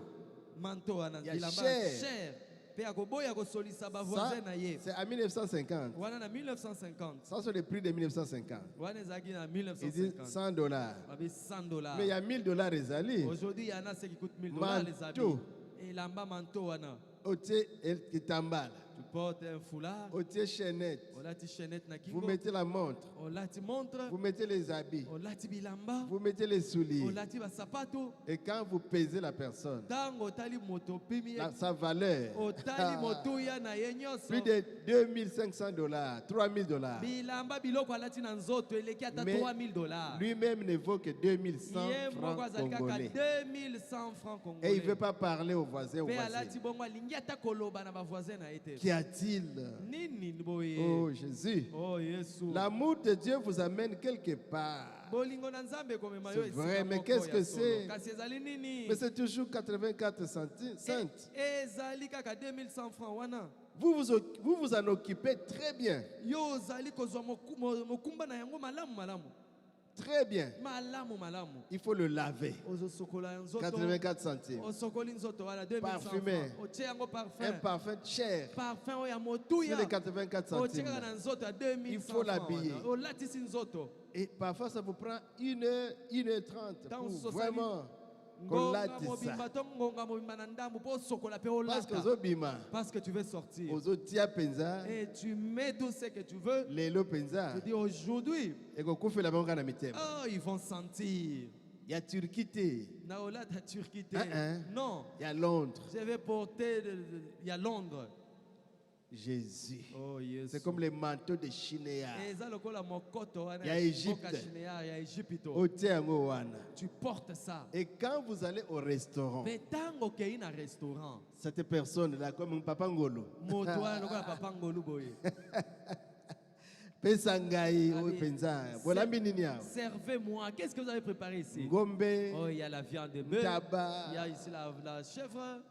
Manteau wana Ya bilamba cher. cher. Pe akoboya kosolisa Ça, bavoisin na ye. c'est en 1950. Wana na 1950. Ça, c'est le prix de 1950. Wana ezalaki na Il dit 1950. 100 $. Babi 100 dollars. Mais il y a 1000 $ les Aujourd'hui, il y en a ceux qui coûtent 1000 dollars les habits. Manteau. Et lamba manteau wana. Otier el kitambala. Tu portes un foulard. Otier chaînette. Olati chaînette na Vous kingo. mettez la montre. Olati montre. Vous mettez les habits. Olati bilamba. Vous mettez les souliers. Olati basapato. Et quand vous pesez la personne, Tango otali moto pimi. sa valeur, Otali motuya na ye nyonso. plus de 2500 $, 3000 $. Bilamba biloko alati na nzoto eleki ata Mais 3000 dollars. lui-même ne vaut que 2100 Ye moko francs azali kaka congolais. 2100 francs Et il congolais. ne veut pas parler aux voisins, aux Pe voisines. alati bongo alingi ata koloba na bavoisin na ye te. Qu'y a-t-il? Nini boye? Oh Jésus. Oh Yesu. L'amour de Dieu vous amène quelque part. Bolingo na Nzambe komema yo C'est esika vrai, mais moko qu'est-ce ya que solo. c'est? Kasi ezali nini? Mais c'est toujours 84 cents. Ezali kaka 2100 francs wana. Vous vous en occupez très bien. Yo ozali kozwa mokumba na yango malamu malamu. Très bien. Malamu malamu. Il faut le laver. Ozosokola nzoto. 84 centimes. Osokoli nzoto wana 2100 Parfumé. francs. Otie yango parfum. Un parfum cher. Parfum oyo ya Sur motuya. les 84 Otie centimes. kaka na nzoto ya 2100 Il faut l'habiller. wana. Olatisi nzoto. Et parfois, ça vous prend 1h30 Dans pour ce vraiment qu'on Ngonga late ça. mobimba to ngonga mobimba na ndambu po sokola pe Parce que olata. Zobima, Parce que tu veux sortir. Ozotia Penza, Et tu mets tout ce que tu veux. Lelo Penza, Je dis aujourd'hui, et qu'on fait la banque à la mitème. oh, ils vont sentir. Il y a Turquie, Naola ta Turquie. Non, il y a Londres. je vais porter. Il y a Londres. Jésus. Oh, yes. C'est comme les manteaux de Chinéa. Et ça, le col à Mokoto, Il y a Égypte. Il y a Égypte. Otiango wana. Tu portes ça. Et quand vous allez au restaurant, Mais tant qu'il y a un restaurant, cette personne-là, comme Papa Ngolo, Motoa, le gars, papa Ngolu boy. Pesangai, Penza, voilà mininia. Servez-moi. Qu'est-ce que vous avez préparé ici? Gombe, Oh, il y a la viande de bœuf. tabac, Il y a ici la chèvre.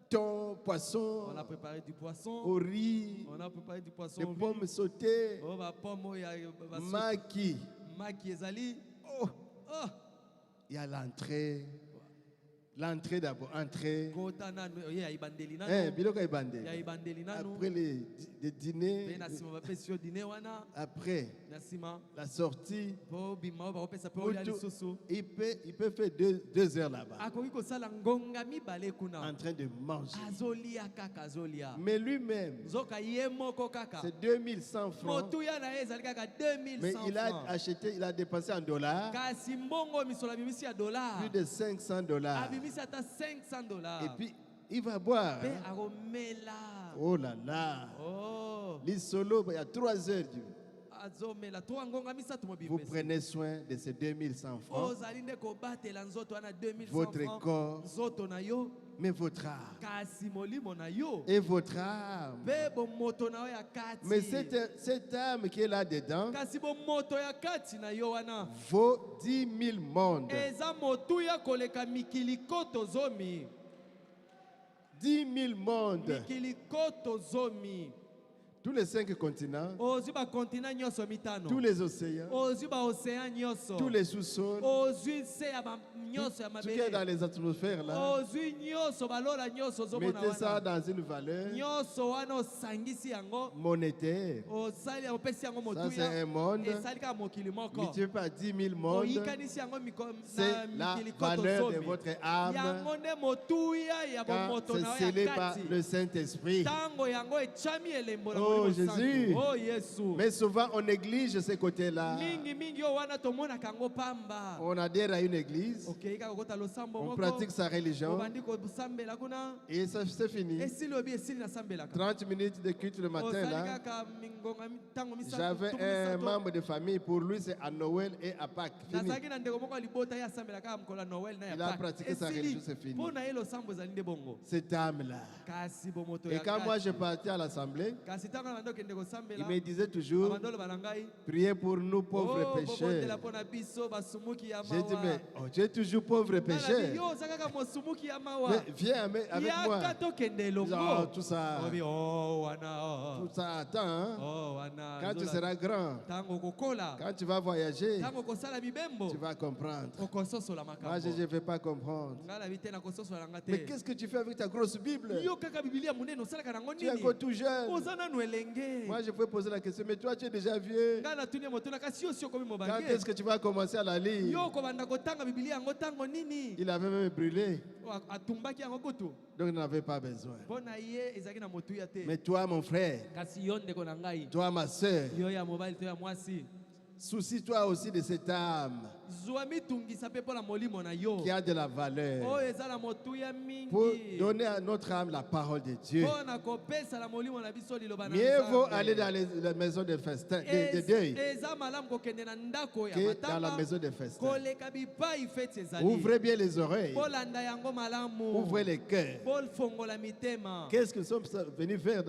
thon, poisson, On a préparé du poisson. au riz, On a préparé du poisson. des au riz. pommes sautées, Oh, bah, pomme, il y a maki, maki ezali. Oh. Il y a l'entrée. L'entrée d'abord, entrée. Kota nanu ye ibandeli nanu. Biloko ebande. Ya ibandeli nanu. Après les dîners, Pe na sima ba pesi yo dîner wana. après Na sima la sortie, po bima ba pesa pe ya lisusu. il peut faire 2 heures là-bas Akoki kosala ngonga mibale kuna. en train de manger. Azolia kaka azolia. Mais lui-même, Zoka ye moko kaka. c'est 2100 francs. Motuya na ye ezali kaka 2100 Mais il a francs. acheté, il a dépensé en dollars Kasi mbongo misola bimisi ya dollar. plus de 500 dollars. Abimisi ata 500 dollars. Et puis, il va boire. Pe hein. aromela. Oh là là. Oh. Les solos, il y a 3 heures. Azomela to ngonga misatu mo Vous bimisi. prenez soin de ces 2100 francs. Ozali nde kobatela nzoto wana 2100 Votre francs. corps, Nzoto na yo. mais votre âme. Kasi molimo na yo. Et votre âme. Pe bomoto na yo ya kati. Mais cette âme qui est là-dedans Kasi bomoto ya kati na yo wana. vaut 10 000 mondes. Eza motuya koleka mikili koto zomi. 10 000 mondes. Mikili koto zomi. Tous les 5 continents, Ozwi ba kontina nyonso mitano. tous les océans, Ozwi ba océan nyonso. tous les sous-sols, Ozwi se ya nyonso ya ce qui est dans mabele. les atmosphères là. Ozwi nyonso balola nyonso zomona Mettez ça wana. dans une valeur Nyonso wana osangisi yango. monétaire. Osali opesi yango Ça, c'est motuya. un monde Esali kaka mokili moko. multiplié par 10 000 mondes. Oyikanisi yango C'est na la mikili koto valeur de zomi. votre âme Yango nde motuya ya quand bomoto c'est na yo scellé ya par kati. le Saint-Esprit. Tango yango echami elembo na Oh, Molimo Jésus. Santu. Oh Yesu. Mais souvent, on néglige ces côtés-là. Mingi mingi yo wana tomonaka yango pamba. On adhère à une église, Okei kaka kokota losambo on moko. pratique sa religion Obandi kosambela kuna. et ça c'est fini. Esili obi esili nasambelaka. 30 minutes de culte le matin Osali là. kaka mingonga tango misato. J'avais tuku un misato. membre de famille, pour lui c'est à Noël et à Pâques. Fini. Nazalaki na ndeko moko ya libota ye asambelaka ya mokolo ya Noel na ya Il a Pâques. pratiqué sa Esili, religion, c'est fini. mpo na ye losambo ezali nde bongo. Cette âme-là. Kasi bomoto Et ya quand moi kati. je partais à l'assemblée, Kasi ntango na bando okende il kosambela. me disait toujours, Abandolo balangai. priez pour nous pauvres Oh, pécheurs. bobotela mpo na biso basumuki ya J'ai dit, mawa. mais oh, tu es toujours pauvre Nalobi, pécheur. yo oza kaka mosumuki ya mawa. Mais viens avec moi. Yaka tokende Oh, elongo. tout ça, Obi, oh, wana. tout ça attend. Hein? Oh, wana. Quand tu Nzola- seras grand, Tango kokola. quand tu vas voyager, Tango kosala mibembo. tu vas comprendre. Okososola Moi, makambo. je ne vais pas comprendre. Nga labi te na kososola nga te. Mais qu'est-ce que tu fais avec ta grosse Bible? Yo kaka bibilia monene osalaka nango Tu es nini? encore tout jeune. Oza nanu elenge. Moi, je peux poser la question, mais toi, tu es déjà vieux. Nga natuni motuna kasi yo si okomi Quand mobange. est-ce que tu vas commencer à la lire? Yo kobanda kotanga bibilia yango tango nini? Il avait même brûlé, Atumbaki yango kutu. donc il n'avait pas besoin. Mpo na ye ezalaki na motuya te. Mais toi, mon frère, Kasi yo ndeko na ngai. toi, ma soeur, Yo ya mobali to ya mwasi. soucie-toi aussi de cette âme Zwa mitungisa mpe mpo na molimo na yo. qui a de la valeur Oyo eza na motuya pour mingi. donner à notre âme la parole de Dieu. Mpo na kopesa na molimo na biso liloba na Mieux vaut Nzambe. aller dans les maisons de festin, de deuil, Eza malamu kokende na ndako ya que dans la matanga. maison de festin. Koleka bipai feti ezali. Ouvrez bien les oreilles, Bolanda yango malamu. ouvrez les cœurs. Bolfongola mitema. Qu'est-ce que nous sommes venus faire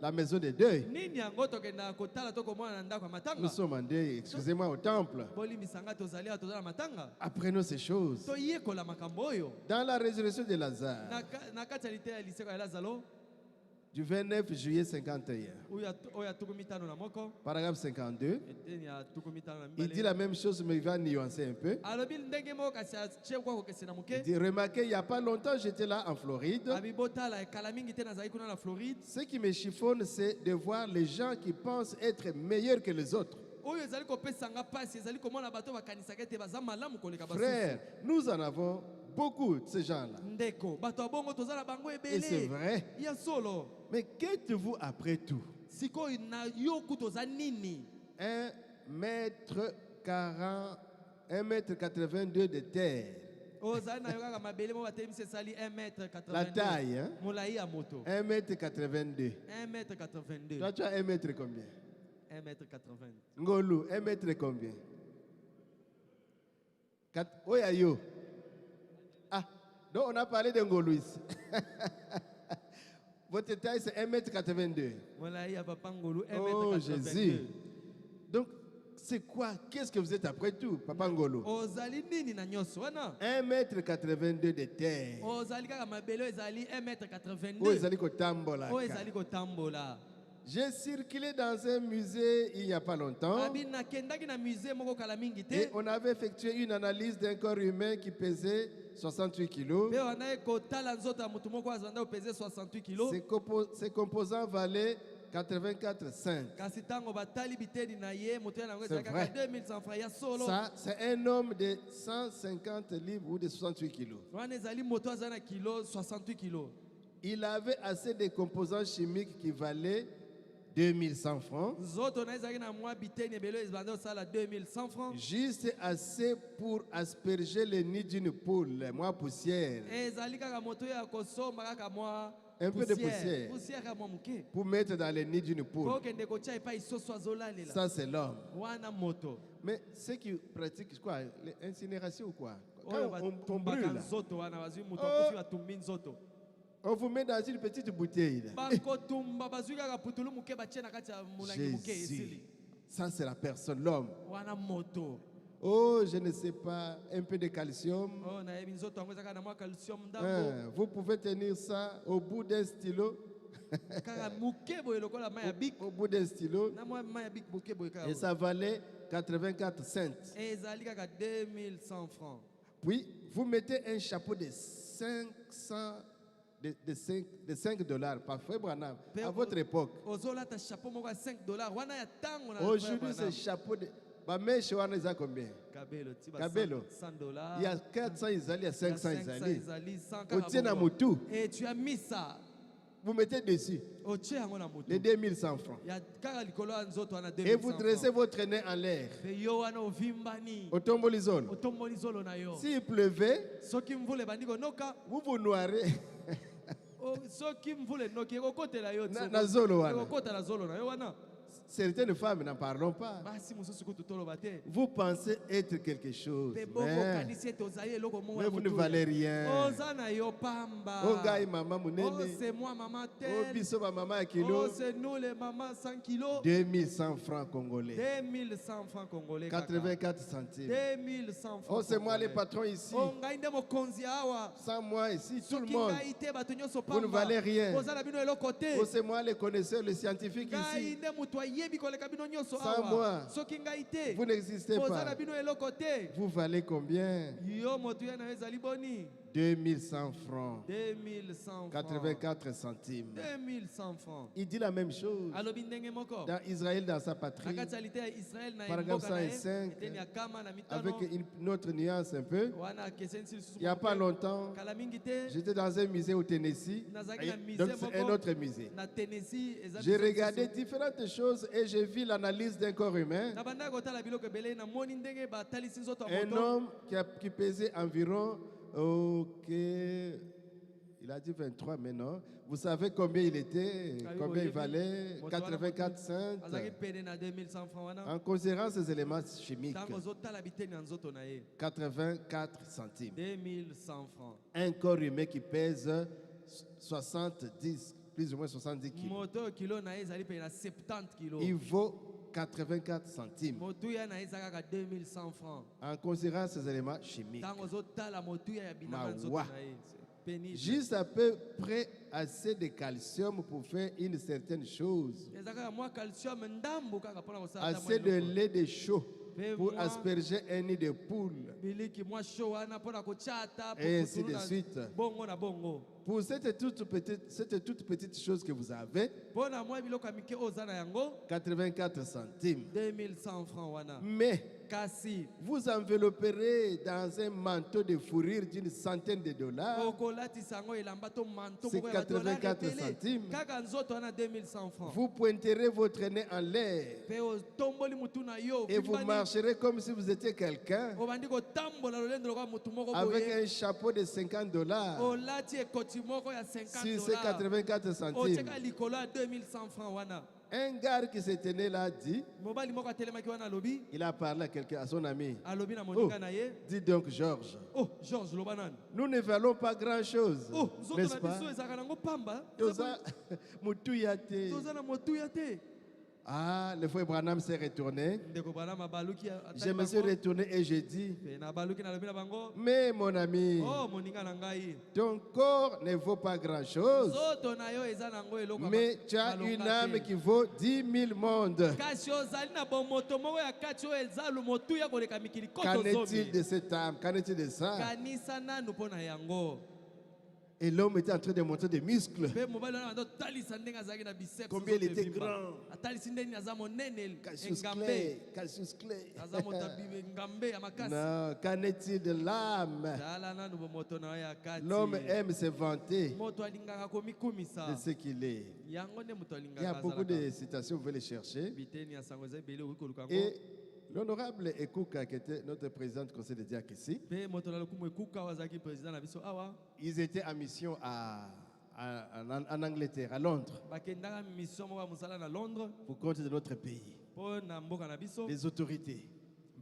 la maison de deuil? Nini yango tokenda kotala tokomona na ndako ya Nous matanga. sommes en deuil, excusez-moi, au temple. Bolimisanga tozali awa toza na matanga. Apprenons ces choses. Toyekola makambo oyo. Dans la résurrection de Lazare, Na kati ya liteya ya liseko ya Lazaro. du 29 juillet 51, Oyo ya tuku mitano na moko. paragraphe 52, Eteni ya tuku mitano na il dit mibale. la même chose, mais il va nuancer un peu. Alobi ndenge moko kasi atie kwa kokese na Il moke. dit, remarquez, il n'y a pas longtemps, j'étais là en Floride. Abi botala ekala mingi te nazali kuna na Floride. Ce qui me chiffonne, c'est de voir les gens qui pensent être meilleurs que les autres. Oyo ezali kopesa nga pasi ezali komona bato bakanisaka ete baza malamu koleka basusu. Frère, nous en avons beaucoup de ces gens-là. Ndeko bato ya bongo toza na bango Et c'est ebele. vrai. Ya solo. Mais qu'êtes-vous après tout? Sikoyo na yoku toza nini? 1m82 de terre. Ozali na yo kaka mabele mo batemisi esali 1m82. La taille, hein? Molai ya moto. 1m82. 1m82. Toi, tu as 1 mètre combien? 1m80. Ngolu, 1 mètre combien? Oyayo. Ah, donc on a parlé de Ngolu ici. Votre taille, c'est 1m82. Molai ya papa Ngolu Oh, 1m82. Jésus. Donc, c'est quoi? Qu'est-ce que vous êtes après tout, Papa Ngolo? Ozali nini na nyonso wana? 1m82 de terre. Ozali kaka mabele ezali 1m82. Oh, ils allaient kotambola. Oyo ezali kotambola. J'ai circulé dans un musée il n'y a pas longtemps abi nakendaki na musée moko kala mingi te et on avait effectué une analyse d'un corps humain qui pesait 68 kilos. pe wana kotala nzoto ya mutu moko azanda kopeze 68 kilo Ses composants valaient 84,5. kasi ntango batali biteni na ye moto ya nango C'est ezalaki kaka vrai. 2100 francs ya solo Ça, c'est un homme de 150 livres ou de 68 kilos. wana ezali moto aza na kilo 68 kilo Il avait assez de composants chimiques qui valaient 2100 francs, nzoto na ezalaki na mwa biteni ebele ezbanda kosala 2100 francs juste assez pour asperger le nid d'une poule, moi poussière, ezali kaka moto ya kosomba kaka mwa Un peu de poussière. poussière ya mwa moke pour mettre dans le nid d'une po poule. okende kotia epai soso azolalela Ça, c'est l'homme. wana moto Mais ceux qui pratiquent quoi, l'incinération ou quoi? oyo Quand on batumbaka brûle, nzoto wana bazwi moto Oh. akufi batumbi nzoto on vous met dans une petite bouteille. là. bakotumba bazwi kaka putulu moke batie na kati ya molangi moke Jésus. esili Ça, c'est la personne, l'homme. wana moto Oh, je ne sais pas, un peu de calcium. oyo nayebi nzoto yango ezaka na mwa calcium ndambo Hein, vous pouvez tenir ça au bout d'un stylo. kaka moke boye lokola mai ya bik Au bout d'un stylo. na mwa mai ya bik moke boye kaka Et ça valait 84 cents. ezali kaka 2100 francs Puis, vous mettez un chapeau de 500, de 5 dollars, parfait, Branham, à votre époque. ozolata chapeau moko ya 5 dollars wana ya ntango na Aujourd'hui, ce chapeau de. Bamèche, on est à combien? kabelo tiba Kabelo. 100 dollars Il y a 400 Isali, il y a 500 Isali. ezali 100 Au tien à Moutou, et tu as mis ça vous mettez dessus otie yango na motu les 2100 francs. ya kaka likolo ya nzoto wana Et vous 2100 dressez votre nez en l'air. pe yo wana ovimbani Au tombolizone. otomboli zolo na yo S'il pleuvait, soki mvula ebandi konoka vous vous noirez. soki mvula enoki ekokotela yo Na zolo wana. ekokota na zolo na yo wana Certaines femmes, n'en parlons pas. basi mosusu kutu toloba te Vous pensez être quelque chose. mpe Mais, bokokanisi ete ozali eloko moko mais ya vous ne motu valez rien. oza na yo pamba Oh, gars, maman, oh mounene. c'est moi maman Oh, tel biso, maman, à oh kilo. c'est nous les mamans 100 kilos 2100 francs congolais. 2100 francs congolais kaka. 84 centimes. 2100 francs Oh, c'est moi le congolais. patron ici. Oh, ngai nde mokonzi awa Sans moi ici, tout le soki monde. ngai te bato nyonso Vous ne valez rien. oza na bino eloko te Oh, c'est moi le connaisseur, le scientifique ngai ici. nde moto ayebi koleka bino nyonso Sans moi. awa soki ngai te Vous n'existez oza pas. na bino eloko te Vous valez combien? yo moto ya na yo ezali boni 2100 francs. 2100 francs 84 centimes. 2100 francs Il dit la même chose. alobi ndenge moko Dans Israël, dans sa na patrie, kati ya lite ya israel na Paragraphe mboka na ye 105, eteni ya kama na mitano avec une autre nuance un peu. wana kesenisi lisusu Il n'y a moko pas te. longtemps, kala mingi te j'étais dans un musée au Tennessee. nazalaki na musée Donc c'est un moko autre musée. na Tennessee eza J'ai biso regardé lisusu. différentes choses et j'ai vu l'analyse d'un corps humain. na bandaki kotala biloko ebele namoni ndenge batalisi nzoto ya Un moto homme qui pesait environ, ok, il a dit 23, mais non. Vous savez combien il était, Ah oui, combien oui, il valait? moto wana 84 moto cents. azalaki pene na 2100 francs wana En considérant ces éléments chimiques, ntango ozotala biteni ya nzoto na ye 84 centimes. 2100 francs Un corps humain qui pèse 70, plus ou moins 70 kilos. moto oyo kilo na ye ezali pene na 70 kilo Il vaut 84 centimes. motuya na ye eza kaka 2100 francs En considérant ces éléments chimiques. ntango ozotala motuya ya bilanga ya nzoto Mawa. na ye pénible Juste à peu près assez de calcium pour faire une certaine chose. eza kaka mwa calcium ndambu kaka mpona kosala ata mwa Assez de eloko. lait de chaud Pe pour moi- asperger un nid de poule. biliki mwa show wana mpona kotia ata Et ainsi putulu de na suite. bongo na bongo Pour cette toute petite chose que vous avez, mpona mwa biloko ya mike oyo oza na yango 84 centimes. 2100 francs wana Mais kasi vous envelopperez dans un manteau de fourrure d'une centaine de dollars. okolatisa yango elamba to manto C'est moko ya badolari 84 ebele centimes. kaka nzoto wana 2100 francs Vous pointerez votre nez en l'air mpe otomboli mutu na yo et vous ofimbani, marcherez comme si vous étiez quelqu'un obandi kotambola lolendo lokola mutu moko avec boye un chapeau de 50 dollars olati ekoti moko ya 50 sur ces dollars 84 centimes. otieka likolo ya 2100 francs wana Un gars qui se tenait là dit, mobali moko atelemaki wana alobi il a parlé à quelqu'un, à son ami. alobi na moninga na ye Dis donc, Georges, oh george loba nani nous ne valons pas grand-chose, oh nzoto n'est-ce na pas? biso ezalaka nango pamba Toza mutu ya te. toza na motuya te Ah, le frère Branham s'est retourné. ndeko Branham abaluki Je me suis retourné et j'ai dit, pe na baluki na lobi na bango mais mon ami, oh moninga na ngai ton corps ne vaut pas grand-chose, nzoto na yo eza nango eloko mais tu as une âme qui vaut 10 000 mondes. kasi ozali na bomoto moko ya kati oyo eza motu ya koleka mikili Qu'en koto est-il zomi de cette âme? Qu'en est-il de ça? kanisa nanu mpo na yango Et l'homme était en train de montrer des muscles. mpe mobali wana bando talisa ndenge azalaki na biceps Combien il nzoto était evimba. grand. atalisi ndenge aza monene Cassius engambe Clay, Cassius Clay. aza moto engambe ya makasi Non, qu'en est-il de l'âme? tala nanu bomoto na yo ya kati L'homme aime se vanter moto alingaka komikumisa de ce qu'il est. yango nde moto Il y a alingaka beaucoup azalaka de citations, vous pouvez les chercher. biteni ya sango eza ebele okoki koluka yango Et l'honorable Ekouka, qui était notre président du conseil de diacre ici, mpe moto na lokumu ekuka oyo azalaki président na biso awa ils étaient en mission en Angleterre, à Londres, bakendaka mission moko ya mosala na Londres pour compte de notre pays. mpo na mboka na biso Les autorités.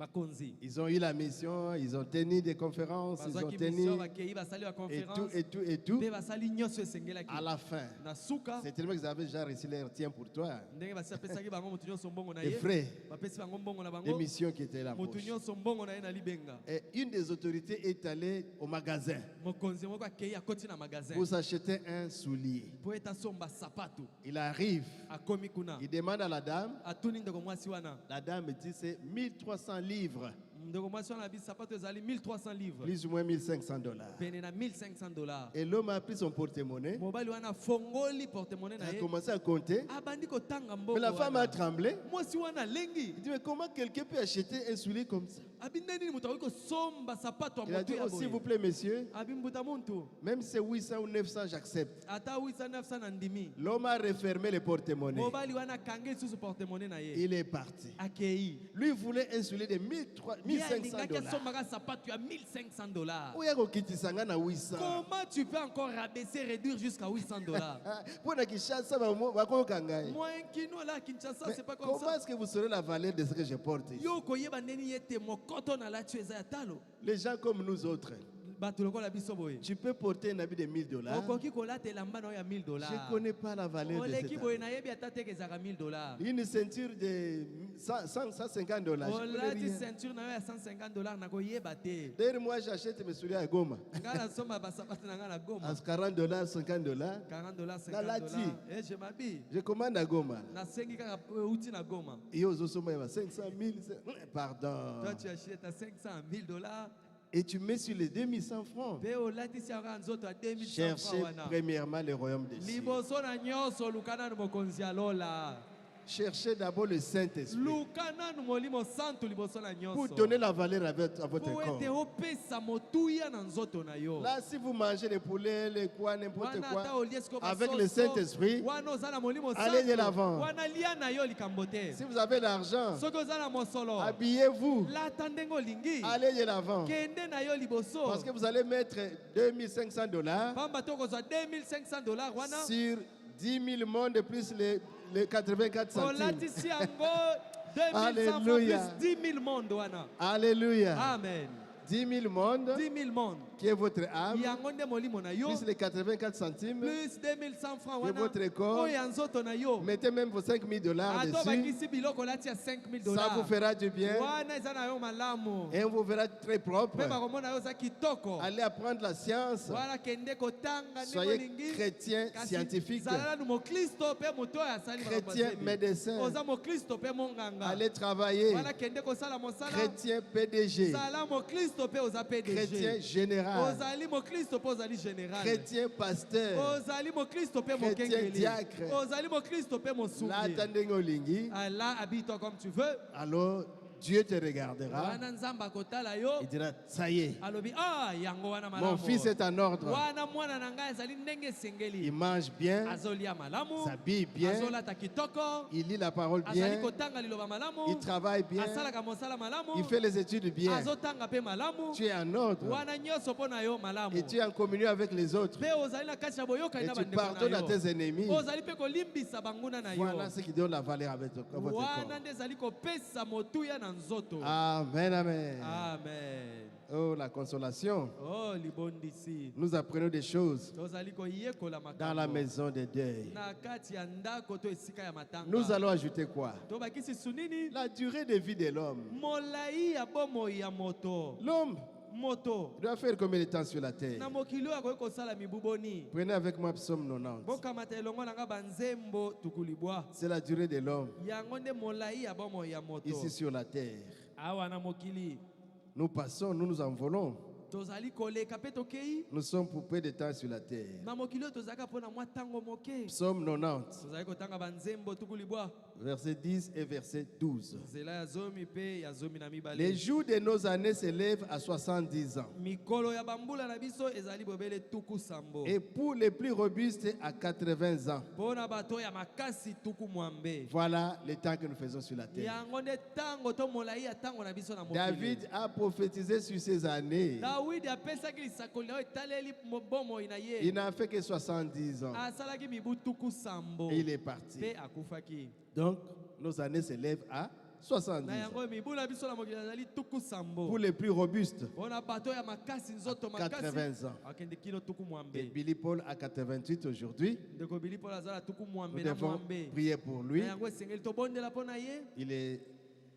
bakonzi Ils ont eu la mission, ils ont tenu des conférences, ils ont bazwaki tenu mission bakei basali et tout, baconférence et tout, et tout. mpe basali nyonso esengelaki À la fin, na suka c'est tellement qu'ils avaient déjà reçu leur tiens pour toi. ndenge basi apesaki bango motu nyonso mbongo na Les ye frères, bapesi bango mbongo na des bango missions qui étaient là. motu nyonso mbongo na ye na libenga Et une des autorités est allée au magasin mokonzi moko akei akoti na magasin pour s'acheter un soulier. mpo ete asomba sapato Il arrive, akomi kuna il demande à la dame. atuni ndeko mwasi wana La dame dit c'est 1300 livres, ndeko mwasi wana abi sapato ezali 1300 livres plus ou moins 1500 dollars. pene na 1500 dollars Et l'homme a pris son porte-monnaie, mobali wana afongoli portemone il na a ye commencé à compter. abandi kotanga Mais mbongo la femme a wana tremblé. mwasi wana alengi Il dit, mais comment quelqu'un peut acheter un soulier comme ça? abi nde nini moto akoki kosomba sapato ya Il a motu dit, ya oh, s'il vous boye plaît, monsieur, abi mbuta muntu même si c'est 800 ou 900, j'accepte. ata 800 900 na ndimi L'homme a refermé le porte-monnaie. mobali wana akangi lisusu portemone na ye Il est parti. akei Lui voulait un soulier de ye 1500 alingaki dollars. asombaka sapato ya 1500 dollars Où est-ce qu'il s'en a 800? comment tu peux encore rabaisser réduire jusqu'à 800 dollars Pour la Kinshasa, mais moi kino la Kinshasa c'est pas comme comment ça est-ce que vous saurez la valeur de ce que je porte ici? yo koyeba ndeni yete mokoto na lati eza ya talo Les gens comme nous autres, bato lokola biso boye tu peux porter un habit de 1000 dollars. okoki kolata elamba na oyo ya 1000 Je ne dollars connais pas la valeur de oleki cet boye habit. nayebi ata teke ezalaka 1000 dollars Une ceinture de 150 dollars. Je connais olati rien. ceinture na yo ya 150 dollars nakoyeba te D'ailleurs, moi, j'achète mes souliers à Goma. ngai nasomba basapato na ngai na À goma 40 dollars, 50 dollars. 40 dollars Na 50 lati. dollars e je mabi Je commande à Goma. nasengi kaka euti na goma Et aux autres, 500 000. Pardon. toi tu achètes à 500 1000 dollars Et tu mets sur les 2100 francs. mpe olatisi yango ya nzoto ya 2100 francs Cherchez wana premièrement le royaume des cieux. liboso na nyonso luka nanu mokonzi ya lola Cherchez d'abord le Saint-Esprit luka nanu molimo santu liboso na pour nyonso donner la valeur à votre po ete corps. opesa motuya na nzoto na yo Là, si vous mangez les poulets, les quoi, n'importe wana ata quoi, olie siko avec le Saint-Esprit, wana oza na molimo allez de santu l'avant. wana lia na yo likambo te Si vous avez l'argent, soki oza na mosolo habillez-vous, lata ndenge olingi allez de l'avant. kende na yo liboso Parce que vous allez mettre 2500 dollars pamba to kozwa 2500 dollars wana sur 10 000 mondes plus les 84 centimes. olatisi yango 2100 francs Alléluia. plus 10 000 monde wana Alléluia. amen 10 000 mondes 10 000 monde qui est votre âme, yango nde molimo na yo plus les 84 centimes, plus 2100 francs qui est wana votre corps. oyo ya nzoto na yo Mettez même vos 5 000 dollars ato dessus. bakisi biloko olati ya 5 000 Ça dollars vous fera du bien wana eza na yo malamu et on vous verra très propre. mpe bakomona yo oza kitoko Allez apprendre la science. wana kende kotanga ndenge Soyez olingi chrétien kasi scientifique, zala nanu moklisto mpe moto oyo asali makambo chrétien azebi. médecin. oza moklisto mpe monganga Allez travailler. wana kende kosala mosala Chrétien PDG. zala moklisto mpe oza Chrétien pdg général. ozali moklisto mpe ozali général Chrétien pasteur. ozali moklisto mpe Chrétien mokengeli diacre. ozali moklisto mpe Là, mosungi attendez Olingi. là habille-toi comme tu veux Alors, Dieu te regardera. wana nzambe akotala yo Il dira, ça y est, alobi yango wana mon malamu fils est en ordre. wana mwana na ngai azali ndenge Il esengeli mange bien, azolia malamu s'habille bien, azolata kitoko il lit la parole azali bien, kotanga liloba malamu il travaille bien, asalaka mosala malamu il fait les études bien. azotanga mpe malamu Tu es en ordre wana nyonso mpo na yo malamu et tu es en communion avec les autres. mpe ozali na kati ya boyokani Et na tu bandeko pardonnes à na tes yo ennemis. ozali mpe kolimbisa banguna na yo Voilà ce qui donne la valeur à votre corps. wana nde ezali kopesa motuya na na nzoto. Amen, amen. Amen. Oh, la consolation. Oh, libondisi. Nous apprenons des choses Tozali koyekola makambo. dans la maison des deuils. Na kati ya ndako to esika ya matanga. Nous allons ajouter quoi? Tobakisi sunini? La durée de vie de l'homme. Molai ya bomoi ya moto. L'homme Moto. doit faire combien de temps sur la terre? Na mokili akoki kosala mibuboni. Prenez avec moi Psaume 90. Bokamata elongo nanga banzembo tukulibwa. C'est la durée de l'homme Yango nde molai ya bomoi ya moto. ici sur la terre. Awa na mokili. Nous passons, nous nous envolons. Tozali koleka pe tokei. Nous sommes pour peu de temps sur la terre. Na mokili oyo tozalaka mpo na mwa ntango moke. Psaume 90, Tozali kotanga banzembo tukulibwa. verset 10 et verset 12. Nzela ya zomi pe ya zomi na mibale. Les jours de nos années s'élèvent à 70 ans. Mikolo ya bambula na biso ezali bobele tuku sambo. Et pour les plus robustes, à 80 ans. Pona bato ya makasi tuku mwambe. Voilà le temps que nous faisons sur la terre. Yango nde tango to molai ya tango na biso na mokili. David a prophétisé sur ces années. Dawidi apesaki lisakoli oyo etaleli bomoi na ye. Il n'a fait que 70 ans. Asalaki mibu tuku sambo. Et il est parti. Pe akufaki. Donc, nos années s'élèvent à 70 Na ans. yango mibu na biso na mokili ezali tuku sambo. Pour les plus robustes, Pona bato ya makasi nzoto makasi. 80 ans. Akende kilo tuku Et mwambe. Billy Paul a 88 aujourd'hui. Ndeko Billy Paul azala tuku Nous mwambe na devons mwambe. prier pour lui. Na yango esengeli tobondela pona ye. Il est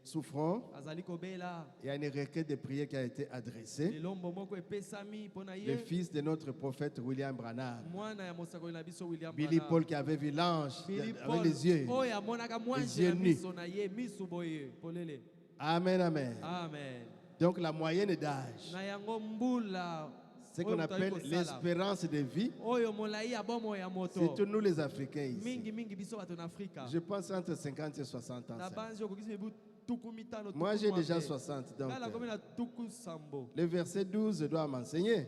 souffrant. Azali kobela. Il y a une requête de prière qui a été adressée. Lelombo moko epesami pona Le ye. fils de notre prophète William Branham. Mwana ya mosakoli na biso William Billy Branham. Paul qui avait vu l'ange Billy avec Paul les yeux. oyo amonaka Les mwanje yeux na nus. miso na ye misu boye polele. Amen, amen. Amen. Donc la moyenne d'âge, Na yango mbula ce qu'on oyo appelle tozali kosala. l'espérance de vie, Oyo molai ya bomo ya moto. surtout nous les Africains ici. Mingi mingi biso bato na Afrika. Je pense entre 50 et 60 ans. Na ça. banzi okokisi mibu tuku mitano tuku Moi j'ai déjà mwambe. 60, donc Kala komi na tuku sambo. le verset 12 doit m'enseigner.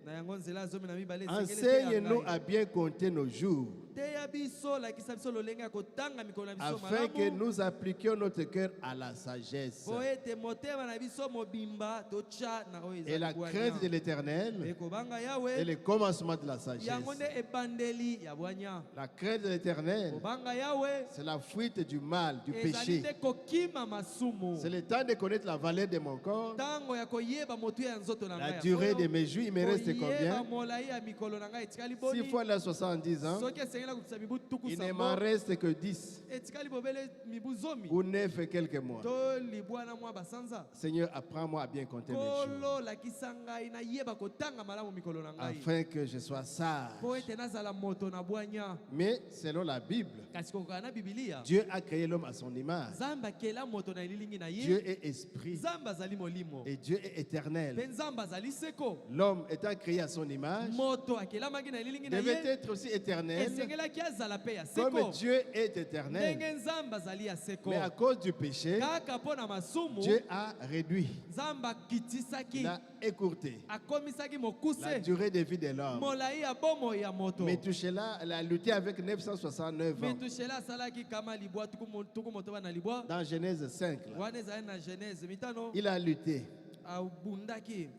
Na yango nzela zomi na mibale esengeli te ya Enseigne-nous ngai. à bien compter nos jours, Teya biso lakisa biso lolenge ya kotanga mikolo na biso afin que malamu. nous appliquions notre cœur à la sagesse. Po ete motema na biso mobimba totya na oyo Et la ezali crainte de bwanya. l'Éternel Ekobanga est Yawe. le commencement de la sagesse. Yango nde ebandeli ya bwanya. La crainte de l'Éternel, Kobanga Yawe. c'est la fuite du mal, du Ezali péché. nde kokima masumu. C'est le temps de connaître la valeur de mon corps, Tango ya koyeba motu ya nzoto na la ngai. durée de mes jours. Il me reste Koyeba combien? molai ya mikolo na ngai etikali 6 boni. fois les 70 ans, Soki esengeli akokisa mibu tuku il ne sambo. m'en reste que 10 Etikali bobele mibu zomi. ou 9 et quelques mois. To libwa na mwa basanza. Seigneur, apprends-moi à bien compter mes jours, Kolo lakisa ngai na yeba kotanga malamu mikolo na ngai. afin que je sois sage. Po ete nazala moto na bwanya. Mais selon la Bible, Kasi kokoka na Biblia. Dieu a créé l'homme à son image. Nzambe akela moto na elilingi na Dieu ye. est esprit Nzambe azali molimo. et Dieu est Pe éternel. Nzambe azali seko. L'homme étant créé à son image Moto akelamaki na elilingi na devait ye. être aussi éternel, Esengelaki azala pe ya comme seko. Dieu est éternel. Ndenge Nzambe azali ya seko. Mais à cause du péché, Kaka mpo na masumu. Dieu a réduit, Nzambe akitisaki. il a écourté Akomisaki la mokuse. durée de vie de l'homme. Molai ya bomo ya moto. Methuselah, elle a lutté avec 969 ans. Metushela asalaki kama libwa tuku moto bana libwa. Dans Genèse 5, là, Wana ezali na Genèse mitano. il a lutté. Abundaki.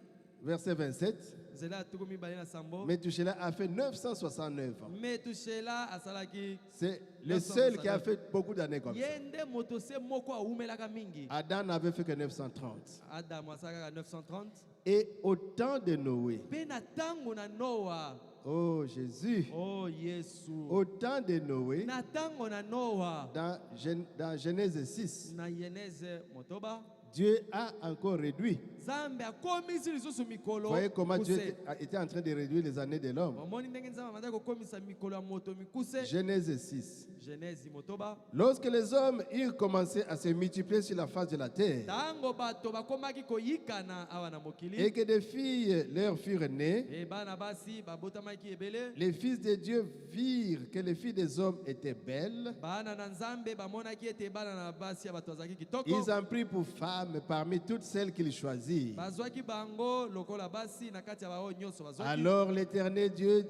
Verset 27, Nzela tuku mibale na sambo. Methuselah a fait 969 ans. Metushela asalaki. C'est le seul qui a fait beaucoup d'années comme ça. Yende moto se moko awumelaka mingi. Adam n'avait fait que 930. Adam asalaka 930. Et au temps de Noé, Pe na tango na Noa. oh Jésus, Oh Yesu. au temps de Noé, Na tango na Noa. dans Genèse 6, Na Genèse motoba. Dieu a encore réduit. Nzambe akomisi lisusu mikolo. Vous voyez comment Dieu mikuse. était en train de réduire les années de l'homme. Omoni ndenge Nzambe amanda kokomisa mikolo ya moto mikuse. Genèse 6. Genèse motoba. Lorsque les hommes eurent commencé à se multiplier sur la face de la terre, Tango bato bakomaki koyikana awa na mokili. et que des filles leur furent nées, E bana basi babotamaki ebele. les fils de Dieu virent que les filles des hommes étaient belles. Bana na Nzambe bamonaki ete bana na basi ya bato bazalaki kitoko. Ils en prirent pour femmes parmi toutes celles qu'ils choisirent. Bazwaki bango lokola basi na kati ya bao nyonso bazwaki. Alors l'Éternel Dieu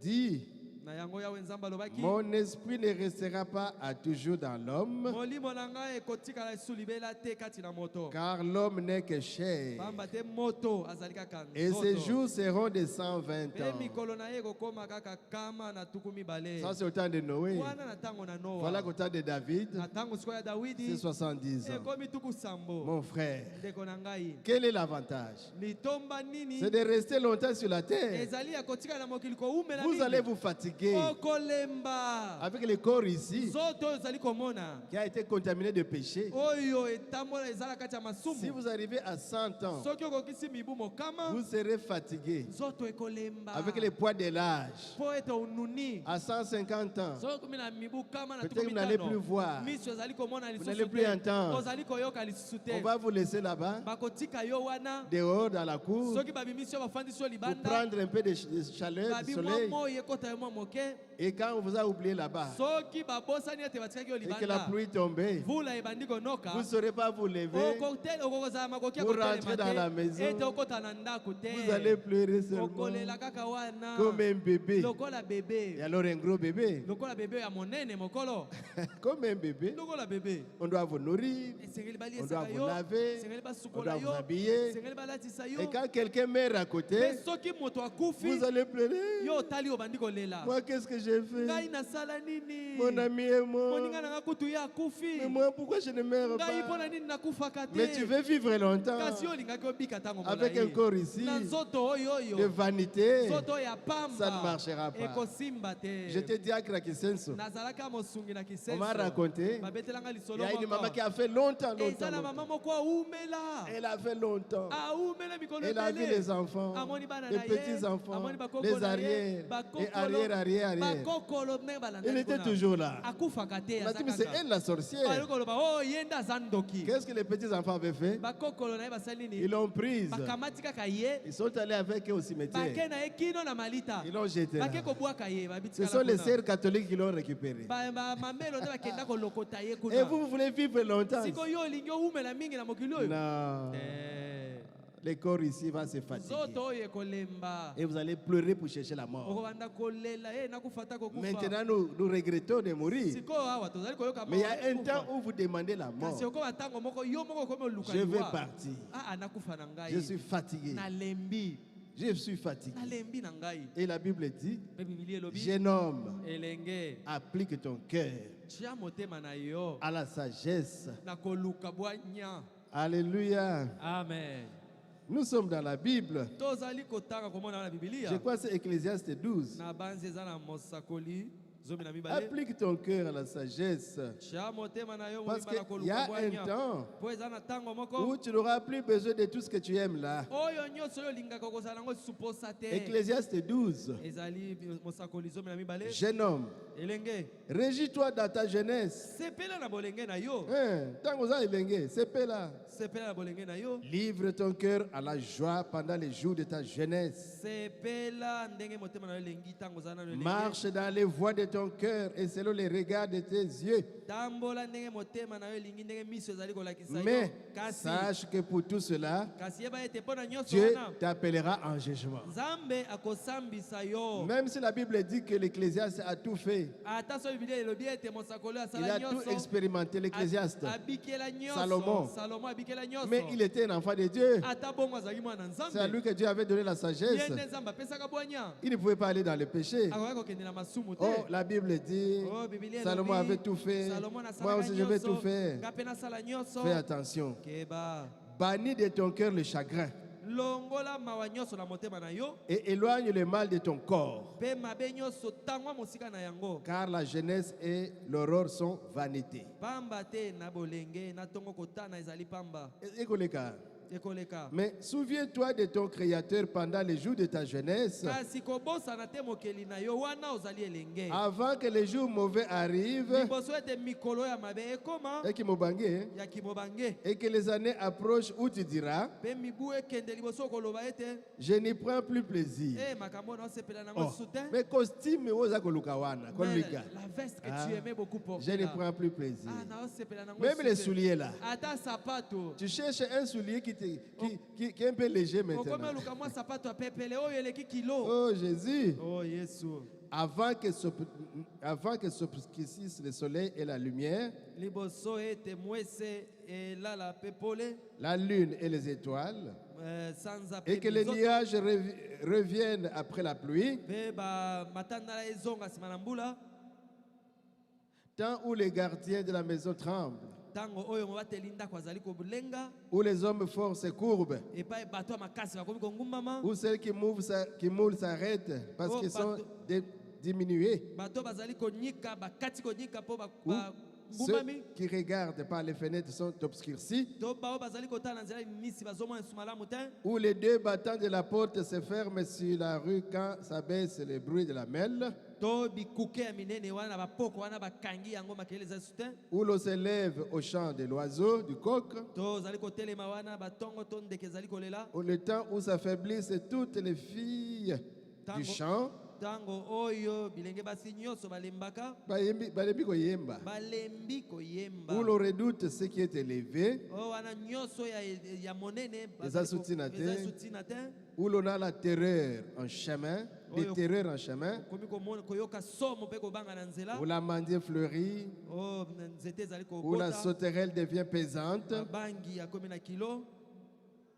dit, Na yango Yawe Nzambe alobaki, mon esprit ne restera pas à toujours dans l'homme, molimo na ngai ekotikala esu libela te kati na moto. car l'homme n'est que chair. Pamba te moto azali kaka Et nzoto. ses jours seront de 120 Pe ans. mikolo na ye ekokoma kaka kama na tuku mibale. Ça, c'est au temps de Noé. Wana na tango na Noa. Voilà qu'au temps de David, Na tango sikoyo ya c'est Dawidi 70 ans. ekomi tuku sambo. Mon frère, Ndeko na ngai. quel est l'avantage? Litomba nini? C'est de rester longtemps sur la terre. Ezali ya kotika na mokili koumela Vous mingi. allez vous fatiguer Okolemba. avec le corps ici Zoto ezali komona. qui a été contaminé de péché. Oyo etambola ezala kati ya masumu. Si vous arrivez à 100 ans, Soki okokisi mibu mokama. vous serez fatigué Zoto ekolemba. avec le poids de l'âge. Po ete ununi. À 150 ans, Soki okomi na mibu kama na peut-être tuku vous n'allez mitano. plus voir. Miso ezali komona Vous lisusu n'allez plus te. entendre. Ozali koyoka lisusu te. On va vous laisser là-bas, Bakotika yo wana. dehors dans la cour, Soki babimisi yo bafandisi yo pour libanda. prendre un peu de chaleur, du Babi mwa soleil. moyi ekota yo mwa moke. Et quand on vous a oublié là-bas, Soki babosani ete batikaki yo et que la libanda. pluie tombait, Vula ebandi konoka. vous ne saurez pas vous lever. okokozala makoki ya Vous kotelema rentrez dans la maison. ete okota na ndako te. Vous allez pleurer seulement okolela kaka wana comme un bébé. lokola Et bebe alors un gros bébé, lokola bebe ya monene mokolo comme un bébé, lokola bebe on doit vous nourrir, esengeli on doit baliesaka vous yo laver, esengeli on doit basukola vous yo habiller. esengeli balatisa yo Et quand quelqu'un meurt à côté, mpe soki moto akufi vous allez pleurer. yo otali obandi kolela Moi, qu'est-ce que j'ai fait? ngai nasala nini Mon ami est mort. moninga nanga kutu ye akufi Mais moi, pourquoi je ne meurs ngai mpo na pas? nini nakufaka Mais tu te veux vivre longtemps kasi olingaki obika ntango avec un corps ici na nzoto oyo de oyo vanité. nzoto ya Ça ne marchera pamba pas. ekosimba te Je te dis à Krakisenso, nazalaki ya mosungi na on m'a raconté, babetelanga il lisolo y a une maman moko qui a fait longtemps, eza na longtemps. mama moko aumela Elle a fait longtemps. aumela mikolo Elle a vu les enfants, amoni bana les na ye petits-enfants, amoni bakoko les na ye, arrières, bakokolo, et arrière, arrière, arrière. bakokolo ndenge balanda Elle était likolo. toujours là. akufaka te On a dit, mais c'est elle la sorcière. Baluki koloba oh ye nde aza ndoki Qu'est-ce que les petits-enfants avaient fait? bakokolo na ye basali Ils nini l'ont prise. bakamati kaka ye Ils sont allés avec eux au bake cimetière. na ye kino na malita Ils l'ont jeté là. bake kobwaka ye Ce sont les babitikala sœurs catholiques qui l'ont récupéré. mamelo nde bakenda kolokota ye Et kuna vous voulez vivre longtemps? siko yo olingi oumela mingi na mokili oyo Non. Le corps ici va se fatiguer. nzoto oyo ekolemba Et vous allez pleurer pour chercher la mort. okobanda kolela nakufata kokufa Maintenant, nous regrettons de mourir. sikoyo awa tozali koyoka Mais il y a un temps où vous demandez la mort. kasi okoba ntango moko yo moko okomi oluka Je vais liwa partir. nakufa na Je ngai suis fatigué. nalembi Je suis fatigué. nalembi na ngai Et la Bible dit, mpe bibili elobi jeune homme, elenge applique ton cœur tia motema na yo à la sagesse. na koluka bwanya Alléluia. amen Nous sommes dans la Bible. tozali kotanga komona na Je bibilia crois que c'est Ecclésiaste 12. na banzi eza na mosakoli zomi na mibale Applique ton cœur à la sagesse. tia motema na yo Parce mobimba na qu'il y a koluka un bwanya temps po eza na ntango où moko tu n'auras plus besoin de tout ce que tu aimes là. oyo nyonso oyo olingaka kozala yango lisusu posa te Ecclésiaste 12. ezali mosakoli zomi na mibale Jeune homme, elenge régis-toi dans ta jeunesse. sepela na bolenge na yo Tant que ça est c'est là. sepela na bolenge na yo Livre ton cœur à la joie pendant les jours de ta jeunesse. sepela ndenge motema na yo elengi ntango oza nano elenge Marche dans les voies de ton cœur et selon les regards de tes yeux. tambola ndenge motema na yo elingi ndenge miso ezali kolakisa Mais yo kasi sache que pour tout cela, kasi yeba ete mpo na nyonso Dieu wana t'appellera en jugement. nzambe akosambisa yo Même si la Bible dit que l'Ecclésiaste a tout fait, ata so bibilia elobi ete mosakoli oyo il asala a tout nyonso expérimenté, l'Ecclésiaste. abikela nyonso Salomon. salomo abikela nyonso Mais il était un enfant de Dieu. ata bongo azalaki mwana C'est à lui nzambe que Dieu avait donné la ye sagesse. nde nzambe apesaka bwanya Il ne pouvait pas aller dans le péché. akokaki kokende na masumu te Oh, la Bible dit, Oh, Bibilia Salomon elobi, avait tout fait. Salomon Moi asalaka aussi, je vais nyonso, tout faire. nga mpe nasala nyonso Fais attention. keba Bannis de ton cœur le chagrin longola mawa nyonso na motema na yo et éloigne le mal de ton corps. mpe mabe nyonso tangwa mosika na yango Car la jeunesse et l'aurore sont vanité. pamba te na bolenge na ntongo kotana ezali pamba Écoleka. ekoleka Mais souviens-toi de ton Créateur pendant les jours de ta jeunesse, kasi kobosana te mokeli na yo wana ozali elenge avant que les jours mauvais arrivent liboso ete mikolo ya mabe ekoma et ya kimobange et que les années approchent où tu diras, mpe mibu ekende liboso okoloba ete je n'y prends plus plaisir. makambo na osepela nango Oh, susu te mais costume oza koluka wana, Mais kolika. la veste que Ah, tu aimais beaucoup porter Je ne là. prends plus plaisir. naosepela nango Même susu les te. souliers là. ata sapato Tu cherches un soulier qui est un peu léger okomi maintenant. oluka mwa sapato ya pepele oyo eleki kilo Oh Jésus, oh yesu avant que s'obscurcisse le soleil et la lumière, liboso ete mwese elala pe pole la lune et les étoiles, sanza et pe que les bizoto, nuages reviennent après la pluie, pe matandala ezonga nsima na mbula, temps où les gardiens de la maison tremblent, ntango oyo mobateli ndako azali kobulenga, où les hommes forts se courbent, epai bato ya makasi bakomi kongumbama, où ceux qui moulent s'arrêtent parce Oh, qu'ils sont bateau. diminués. bato bazali konyika bakati konyika mpo Ceux bangumbami, qui regardent par les fenêtres sont obscurcis, to bao bazali kotala na nzela nisi bazomona esu malamu te, où les deux battants de la porte se ferment sur la rue quand s'abaisse le bruit de la mêle, to bikuke ya minene wana na bapoko wana bakangi yango makelele eza esu te, où l'on se lève au chant de l'oiseau, du coq, to ozali kotelema wana batongo to ndeke ezali kolela, au le temps où s'affaiblissent toutes les filles Tango. du chant, ntango oyo bilenge basi nyonso balembaka balembi koyemba, balembi koyemba, où l'on redoute ce qui est élevé, oyo wana nyonso ya monene Eza sutina te. eza sutina te, où l'on a la terreur en chemin, les Oyo. terreurs en chemin, komi koyoka somo mpe kobanga na nzela, où la mandier fleurit, oyo nzete ezali où la kobota, sauterelle devient pesante, bangi akomi na kilo,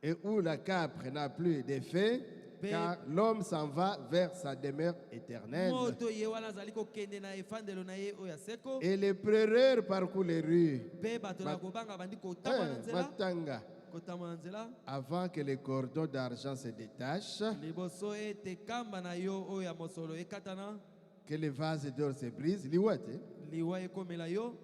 et où la capre n'a plus d'effet, Pe- car l'homme s'en va vers sa demeure éternelle. moto ye wana azali kokende na efandelo na ye oyo ya seko, Et les prêreurs parcourent les rues. mpe bato na kobanga bandi kotamwa na nzela, Matanga, kotamwa na nzela, avant que les cordons d'argent se détachent, liboso ete kamba na yo oyo ya mosolo ekatana, que les vases d'or se brisent, liwate, liwa ekomela yo,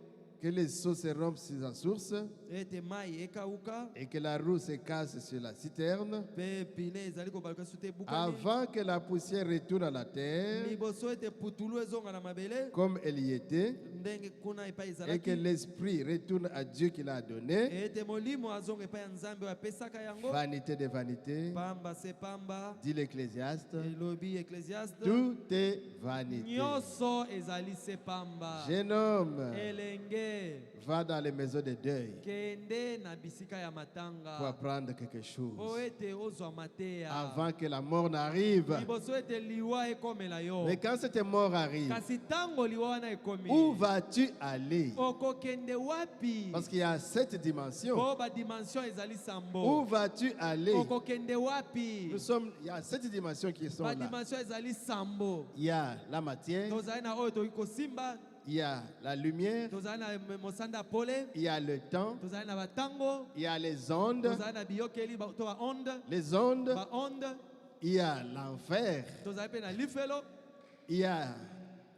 que les seaux se rompent sur la source, ete mai ekauka, et que la roue se casse sur la citerne, mpe pine ezali kobaluka su te ebukani, avant que la poussière retourne à la terre, liboso ete putulu ezonga na mabele comme elle y était, ndenge kuna epai et que ezalaki, l'esprit retourne à Dieu qui l'a donné. ete molimo azonga epai ya nzambe oyo apesaka yango, Vanité de vanité, pamba se pamba, dit l'Ecclésiaste, elobi ecclésiaste, tout est vanité. nyonso ezali se pamba, Jeune homme, elenge va dans les maisons de deuil kende na bisika ya matanga pour apprendre quelque chose. po ete ozwa mateya Avant que la mort n'arrive. liboso ete liwa ekomela yo, Mais quand cette mort arrive, kasi ntango liwa wana ekomi, où vas-tu aller? okokende wapi? Parce qu'il y a 7 dimensions. Po badimension ezali Où sambo, vas-tu aller? okokende wapi? Il y a 7 dimensions qui sont là. Badimension ezali sambo, Il y a la matière, tozali na oyo tokoki kosimba, il y a la lumière, tozali na mosanda ya pole, il y a le temps, tozali na batango, il y a les ondes, tozali na biyokeli to baonde, les ondes, baonde, il y a l'enfer, tozali mpe na lifelo, il y a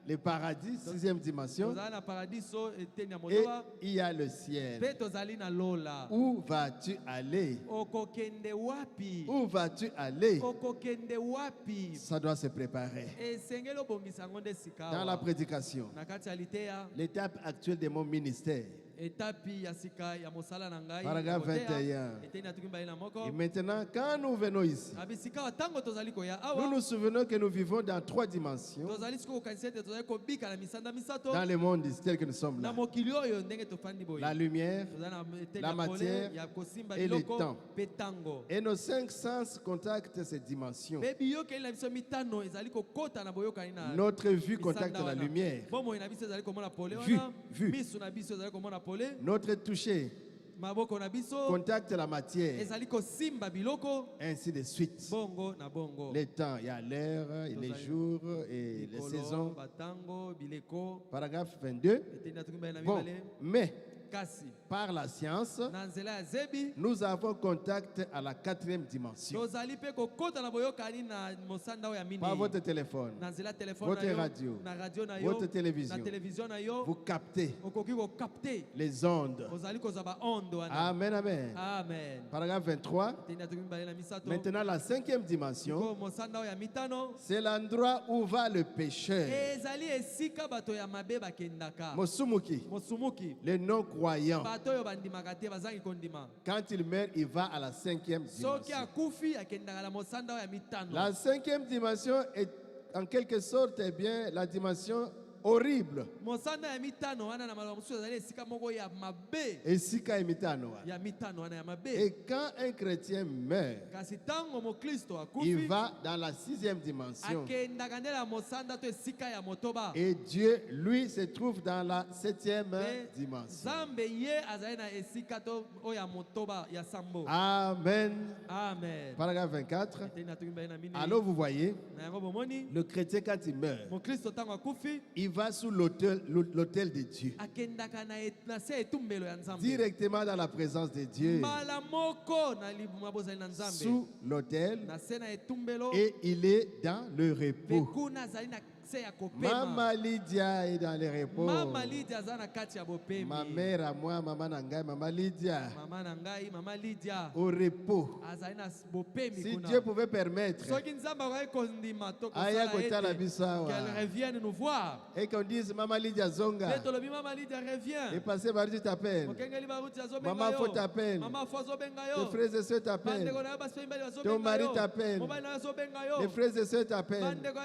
le paradis, 6e dimension, tozali na paradiso eteni ya et motoba, il y a le ciel. mpe tozali na lola. Où vas-tu aller? Okokende wapi? Où vas-tu aller? Okokende wapi? Ça doit se préparer. Esengeli obongisa yango nde sika Dans awa. la prédication, Na kati ya liteya, l'étape actuelle de mon ministère. etapi ya sika ya mosala na ngai, Paragraphe koteya, 21. eteni atuki mbali na moko. Et maintenant, quand nous venons ici, Na bisika wa ntango tozali koya nous awa, nous souvenons que nous vivons dans 3 dimensions tozali sikoyo kokanisa ete tozali kobika na misanda misato, dans le monde tel que nous sommes na là. mokili oyo ndenge tofandi boye. La lumière Tozali na eteni la ya pole, matière ya kosimba et le biloko, temps. mpe ntango. et nos 5 sens contactent ces dimensions. Mpe biyokeli na biso mitano ezali kokota na boyokani na Notre vue misanda contacte la wana. lumière, Bomoi na biso ezali komona pole Vue, wana, vue. miso na biso ezali komona pole, notre toucher maboko na biso contacte la matière, ezali kosimba biloko, ainsi de suite. bongo na bongo. Les temps, il y a l'heure, et les jours et les Likolo, saisons. batango, bileko, Paragraphe 22. eteni atuki mbali na Bon, mibale. mais Kasi par la science, na nzela ya zebi nous avons contact à la 4e dimension. tozali mpe kokota na boyokani na mosanda oyo ya Par minei, votre téléphone, na nzela ya telefone votre na yo, radio, na radio na yo, votre télévision. na televizio na yo, vous captez okoki kokapte, les ondes. ozali kozwa baondo wana. Amen, amen. Amen. Paragraphe 23. Eteni atuki mibale na misato. Maintenant, la 5e dimension, Ko mosanda oyo ya mitano c'est l'endroit où va le pécheur. ezali esika bato ya mabe bakendaka, Mosumuki, mosumuki, les non-croyants. bato oyo bandimaka te bazangi kondima, Quand il meurt, il va à la 5e soki dimension. akufi akendaka na mosanda oyo ya mitano. La 5e dimension est en quelque sorte eh bien, la dimension horrible. mosanda ya mitano wana na maloba mosusu ezali esika moko ya mabe Esika emitano wana. ya mitano wana ya mabe. Et quand un chrétien meurt, Kasi ntango mokristo il akufi va dans la 6e dimension. akendaka nde na mosanda to esika ya motoba. Et Dieu, lui, se trouve dans la 7e Mpe dimension. nzambe ye azali na esika to oyo ya motoba ya sambo. Amen. Amen. Paragraphe 24. Eteni na tokimba ye na minei. Alors vous voyez, Na yango bomoni le chrétien quand il meurt, mokristo ntango akufi il va sous l'autel de Dieu. akendaka na se etumbelo ya nzambe. Directement dans la présence de Dieu. mbala moko na libuma bozali na nzambe. Sous l'autel. Na se na etumbelo. Et il est dans le Mpe repos. kuna azali na se ya kopema. Maman Lydia est dans le repos. Mama Lydia aza na kati ya bopemi. Ma mère à moi, maman Nangai, maman Lydia, Mama na ngai mama Lydia au repos. azali na bopemi Si kuna. Dieu pouvait permettre Soki nzambe akoki kondima to Aya kosala kotala ete biso awa. qu'elle revienne nous voir. et qu'on dise maman Lydia Zonga, Nde tolobi mama Lydia et revient. passer par tu t'appelles. Mokengeli baruti azobenga Maman yo. faut t'appelle. Mama fo azobenga Tes yo. frères et sœurs t'appellent. Bandeko na yo basi mibali Ton bazobenga mari yo. t'appelle. Mobali na yo azobenga yo. Les frères et sœurs t'appellent. Bandeko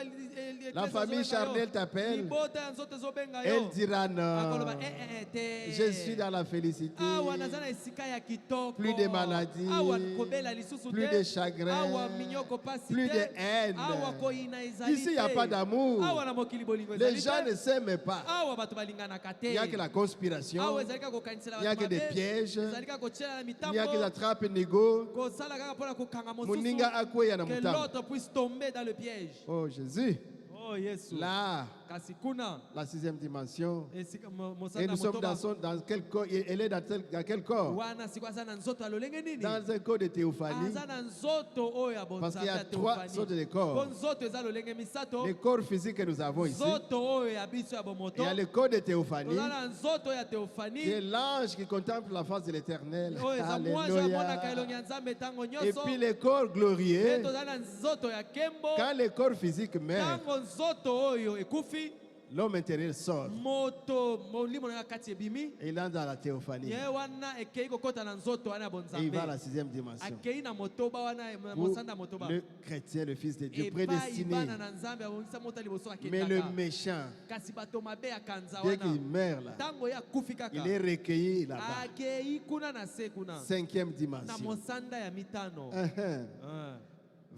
La famille Charnel t'appelle. Libota ya nzoto ezobenga yo. Elle dira Akoloba non. te. Je suis dans la félicité. Awa naza na esika ya kitoko. Plus de maladies. Awa kobela lisusu Plus te. de chagrin. Awa minyoko pasi Plus te. de haine. Awa koina ezali Ici, il n'y a te. pas d'amour. Awa na mokili bolingo Les ezali gens te. ne s'aiment pas. Awa bato balinganaka te. Il n'y a que la conspiration. Awa ezali kaka kokanisela Il n'y a bato que des mabe. pièges. Ezali kaka kotiela na Il n'y a que mitambo. la trappe négo. Kosala kaka mpona kokanga mosusu. Moninga akweya na Que mutambo. l'autre puisse tomber dans le piège. Oh Jésus. Oh Yesu. Là, Kasi kuna la 6e dimension. esika Et mosanda nous sommes motoba. dans quel corps? Elle est dans quel corps? Wana siku aza na nzoto ya lolenge nini? Dans un corps de théophanie. Aza na nzoto oyo ya Parce qu'il y bonzambe a ya 3 teofani. sortes de Po corps. nzoto eza lolenge misato. Le corps physique que nous avons ici. Nzoto oyo ya biso ya Il bomoto. y a le corps de théophanie. Toza na nzoto ya Qui est teofani. l'ange qui contemple la face de l'éternel. Oyo eza mwanzo amonaka Alléluia. elongi ya nzambe ntango Et nyonso. puis le corps Pe glorieux. toza na nzoto ya nkembo. Quand le corps physique meurt, Ntango nzoto oyo ekufi. l'homme intérieur sort. Moto molimo na kati ebimi. Et il entre dans la théophanie. Ye wana ekei kokota na nzoto wana ya Et il va à la bonzambe. 6e dimension. Akei na motoba wana na Pour mosanda motoba. le chrétien, le fils de Dieu, Epai prédestiné. bana na nzambe abongisa mota liboso Mais le akendaka. méchant, Kasi bato mabe ya kanza dès qu'il wana. meurt là, Ntango ye akufi kaka. il est recueilli là-bas. Akei kuna na se kuna. 5e Na dimension. mosanda ya mitano.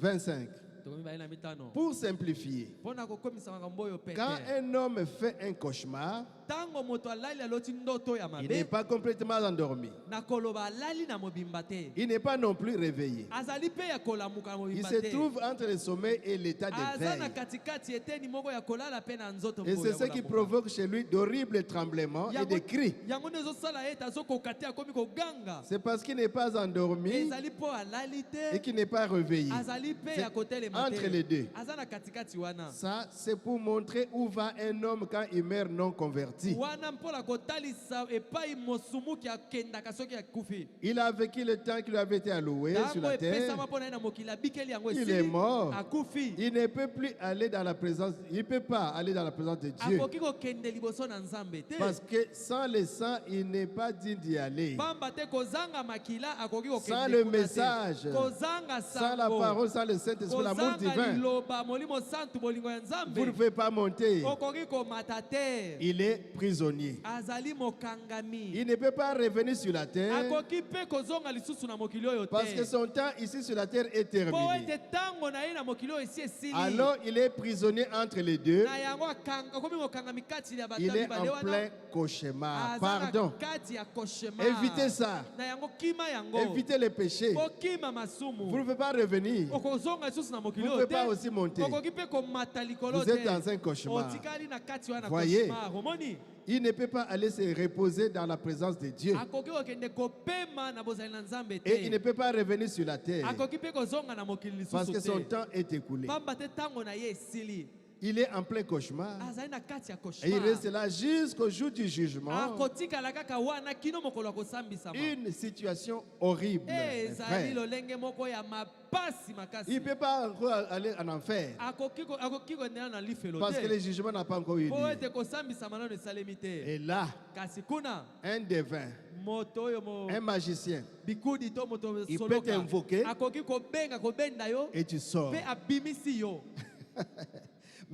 25. Tokomi baye na mitano. Pour simplifier, Mpona kokomisa makambo oyo pete. quand un homme fait un cauchemar, Ntango moto alali aloti ndoto ya il n'est mabe. pas complètement endormi. Na koloba alali na mobimba te. Il n'est pas non plus réveillé. Azali pe ya kolamuka na Il mobimba se te. trouve entre le sommeil et l'état de Aza na veille. katikati eteni moko ya kolala pe na nzoto Et moko c'est ya ce qui kolamuka. provoque chez lui d'horribles tremblements et des cris. Yango nde ezosala ete azokoka te akomi koganga. C'est parce qu'il n'est pas endormi Ezali po alali et te. qu'il n'est pas réveillé. Azali pe C'est ya kotelema te. entre les deux. Aza na katikati wana. Ça, c'est pour montrer où va un homme quand il meurt non converti. Wana mpona kotalisa epai mosumuki akendaka soki akufi. Il a vécu le temps qui lui avait été alloué sur Ntango la terre. epesama mpona ye na mokili abikeli yango Il est esili. mort. Akufi. Il ne peut plus aller dans la présence. Il ne peut pas aller dans la présence de Dieu. Akoki kokende liboso na nzambe te. Parce que sans le sang, il n'est pas digne d'y aller. Pamba te kozanga makila akoki Sans kokende le kuna te. message, Kozanga sans la sango. parole, sans le Saint-Esprit, l'amour Kozanga divin, liloba molimo santu bolingo ya vous ne nzambe. pouvez pas monter. Okoki komata te. Il est prisonnier. Azali mokangami. Il ne peut pas revenir sur la terre Akoki pe kozonga lisusu na mokili oyo parce que te. son temps ici sur la terre est Po terminé. ete tango na ye na mokili oyo esi esili. Alors il est prisonnier entre les deux. Na yango akomi mokangami kati ya bato Il est mibale en wana. plein cauchemar. Aza na Pardon. kati ya cauchemar. Évitez ça. Na yango kima yango. Évitez les péchés. Kokima Vous ne masumu. pouvez pas revenir. Okozonga lisusu na Vous mokili ne oyo pouvez pas te. aussi monter. Okoki pe komata likolo Vous te. êtes dans un cauchemar. Otikali na kati wana Voyez. cauchemar. Omoni? Il ne peut pas aller se reposer dans la présence de Dieu. Akoki kokende kopema na bozali na nzambe Et il ne te. peut pas revenir sur la terre Akoki pe kozonga na mokili parce que lisusu son te. temps est écoulé. Pamba te tango na ye esili. Il est en plein cauchemar. Azali na kati ya Et il reste cauchemar. là jusqu'au jour du jugement. Akotikala kaka wana kino mokolo ya kosambisama. Une situation horrible. mes Ezali frères. lolenge moko ya mapasi Il makasi. ne peut pas encore aller en enfer Akoki kondela na lifelo parce que te. le jugement n'a pas encore eu Po lieu. ete kosambisama nano esalemi te. Et là, Kasi kuna un devin, moto oyo mo un magicien, bikudi to moto il peut soloka t'invoquer akoki kobenga kobenda yo et tu sors. pe abimisi yo.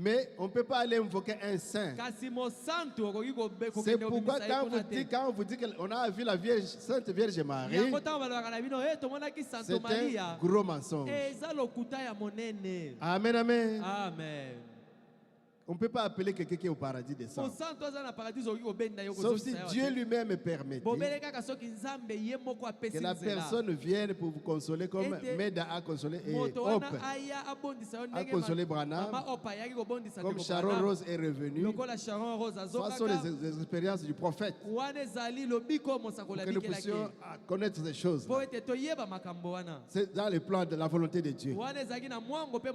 Mais on ne peut pas aller invoquer un saint. kasi mosantu okoki C'est pourquoi quand vous dites qu'on a vu la Vierge, Sainte Vierge Marie, yango ntango balobaka na bino tomonaki santo c'est un maria gros mensonge. eza lokuta ya monene. Amen, amen. Amen. On ne peut pas appeler quelqu'un qui est au paradis de ça. mosantu aza na paradis okoki kobenda yo Sauf si Dieu lui-même permet bobele kaka soki nzambe ye moko apesi que la nzela personne vienne pour vous consoler comme Ete- Meda a consolé et moto Hope wana aya abondisa yo a ndenge consolé Branham, mama opa ayaki kobondisa comme ndeko Sharon Branham. Rose est revenue. lokola Sharon Rose Ce sont azokaka les expériences du prophète. wana ezali lobiko Pour mosakoli que nous abikelaki puissions connaître ces choses. po ete toyeba makambo wana C'est dans le plan de la volonté de Dieu. wana ezalaki na mwango mpe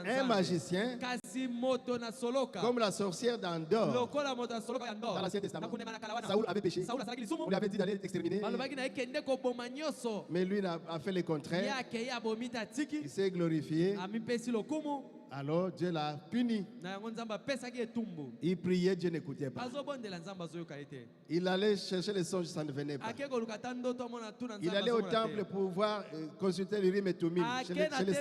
Un magicien, kasi moto na soloka comme la sorcière d'Andorre, lokola moto asoloka ya dans l'Ancien Testament, nakundema na kala wana Saoul avait péché. Saul asalaki lisumu On lui avait dit d'aller exterminer. balobaki na ye kende koboma nyonso Mais lui a fait le ye contraire. akei abomi te atiki Il s'est glorifié. amipesi lokumu Alors Dieu l'a puni. na yango nzambe apesaki etumbu Il priait, Dieu n'écoutait pas. azobondela nzambe azoyoka ye te Il allait chercher les songes, ça ne venait pas. ake koluka ata ndoto amona tuna Il nzambe allait au azomona te. temple pour voir, consulter le Urim et Thummim ake chez na les tempelo po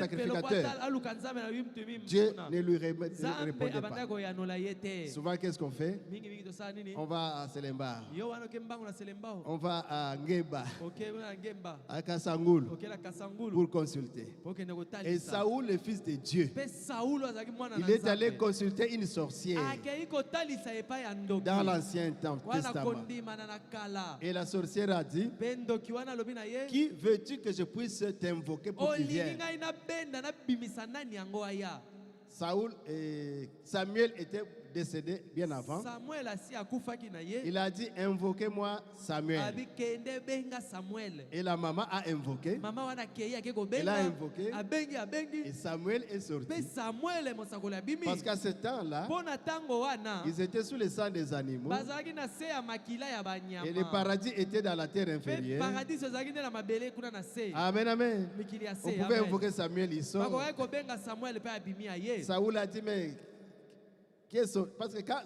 sacrificateurs. aluka nzambe na yimtumi Dieu mtuna ne lui nzambe répondait abandaki pas. koyanola ye te Souvent, qu'est-ce qu'on fait? mingimingi tosala nini On va à Selembar, yo wana oke mbango na selembao on va à Ngeba, oke na ngemba à Kassangoul okela kasangulu pour consulter. po okende Et kotalisa Saoul, le fils de Dieu, mpe saulo azalaki mwana na il est allé nzambe consulter une sorcière akei kotalisa epai ya ndoki dans l'Ancien wana Testament. kondimana na kala Et la sorcière a dit, mpe ndoki wana alobi na ye qui veux-tu que je puisse t'invoquer pour qu'il olingi vienne? ngai nabenda nabimisa nani yango aya Saoul et Samuel étaient décédés bien avant. samuel asi akufaki na ye Il a dit, invoquez-moi Samuel. abi kende benga samuel Et la maman a invoqué. mama wana akei ake Elle a kobenga invoqué. abengi Et abengi Samuel est sorti. mpe samuel mosakoli abimi Parce qu'à ce temps-là, mpo na ntango wana ils étaient sous le sang des animaux. bazalaki na se ya makila ya Et le banyama paradis était dans la terre mpe inférieure. paradis ezalaki nde na mabele kuna na se Amen, amen. mikili ya On se pouvait amen. invoquer Samuel, il sort. bakokaki kobenga samuel mpe abimi ya ye Saoul a dit, mais qui est sorti? Parce que quand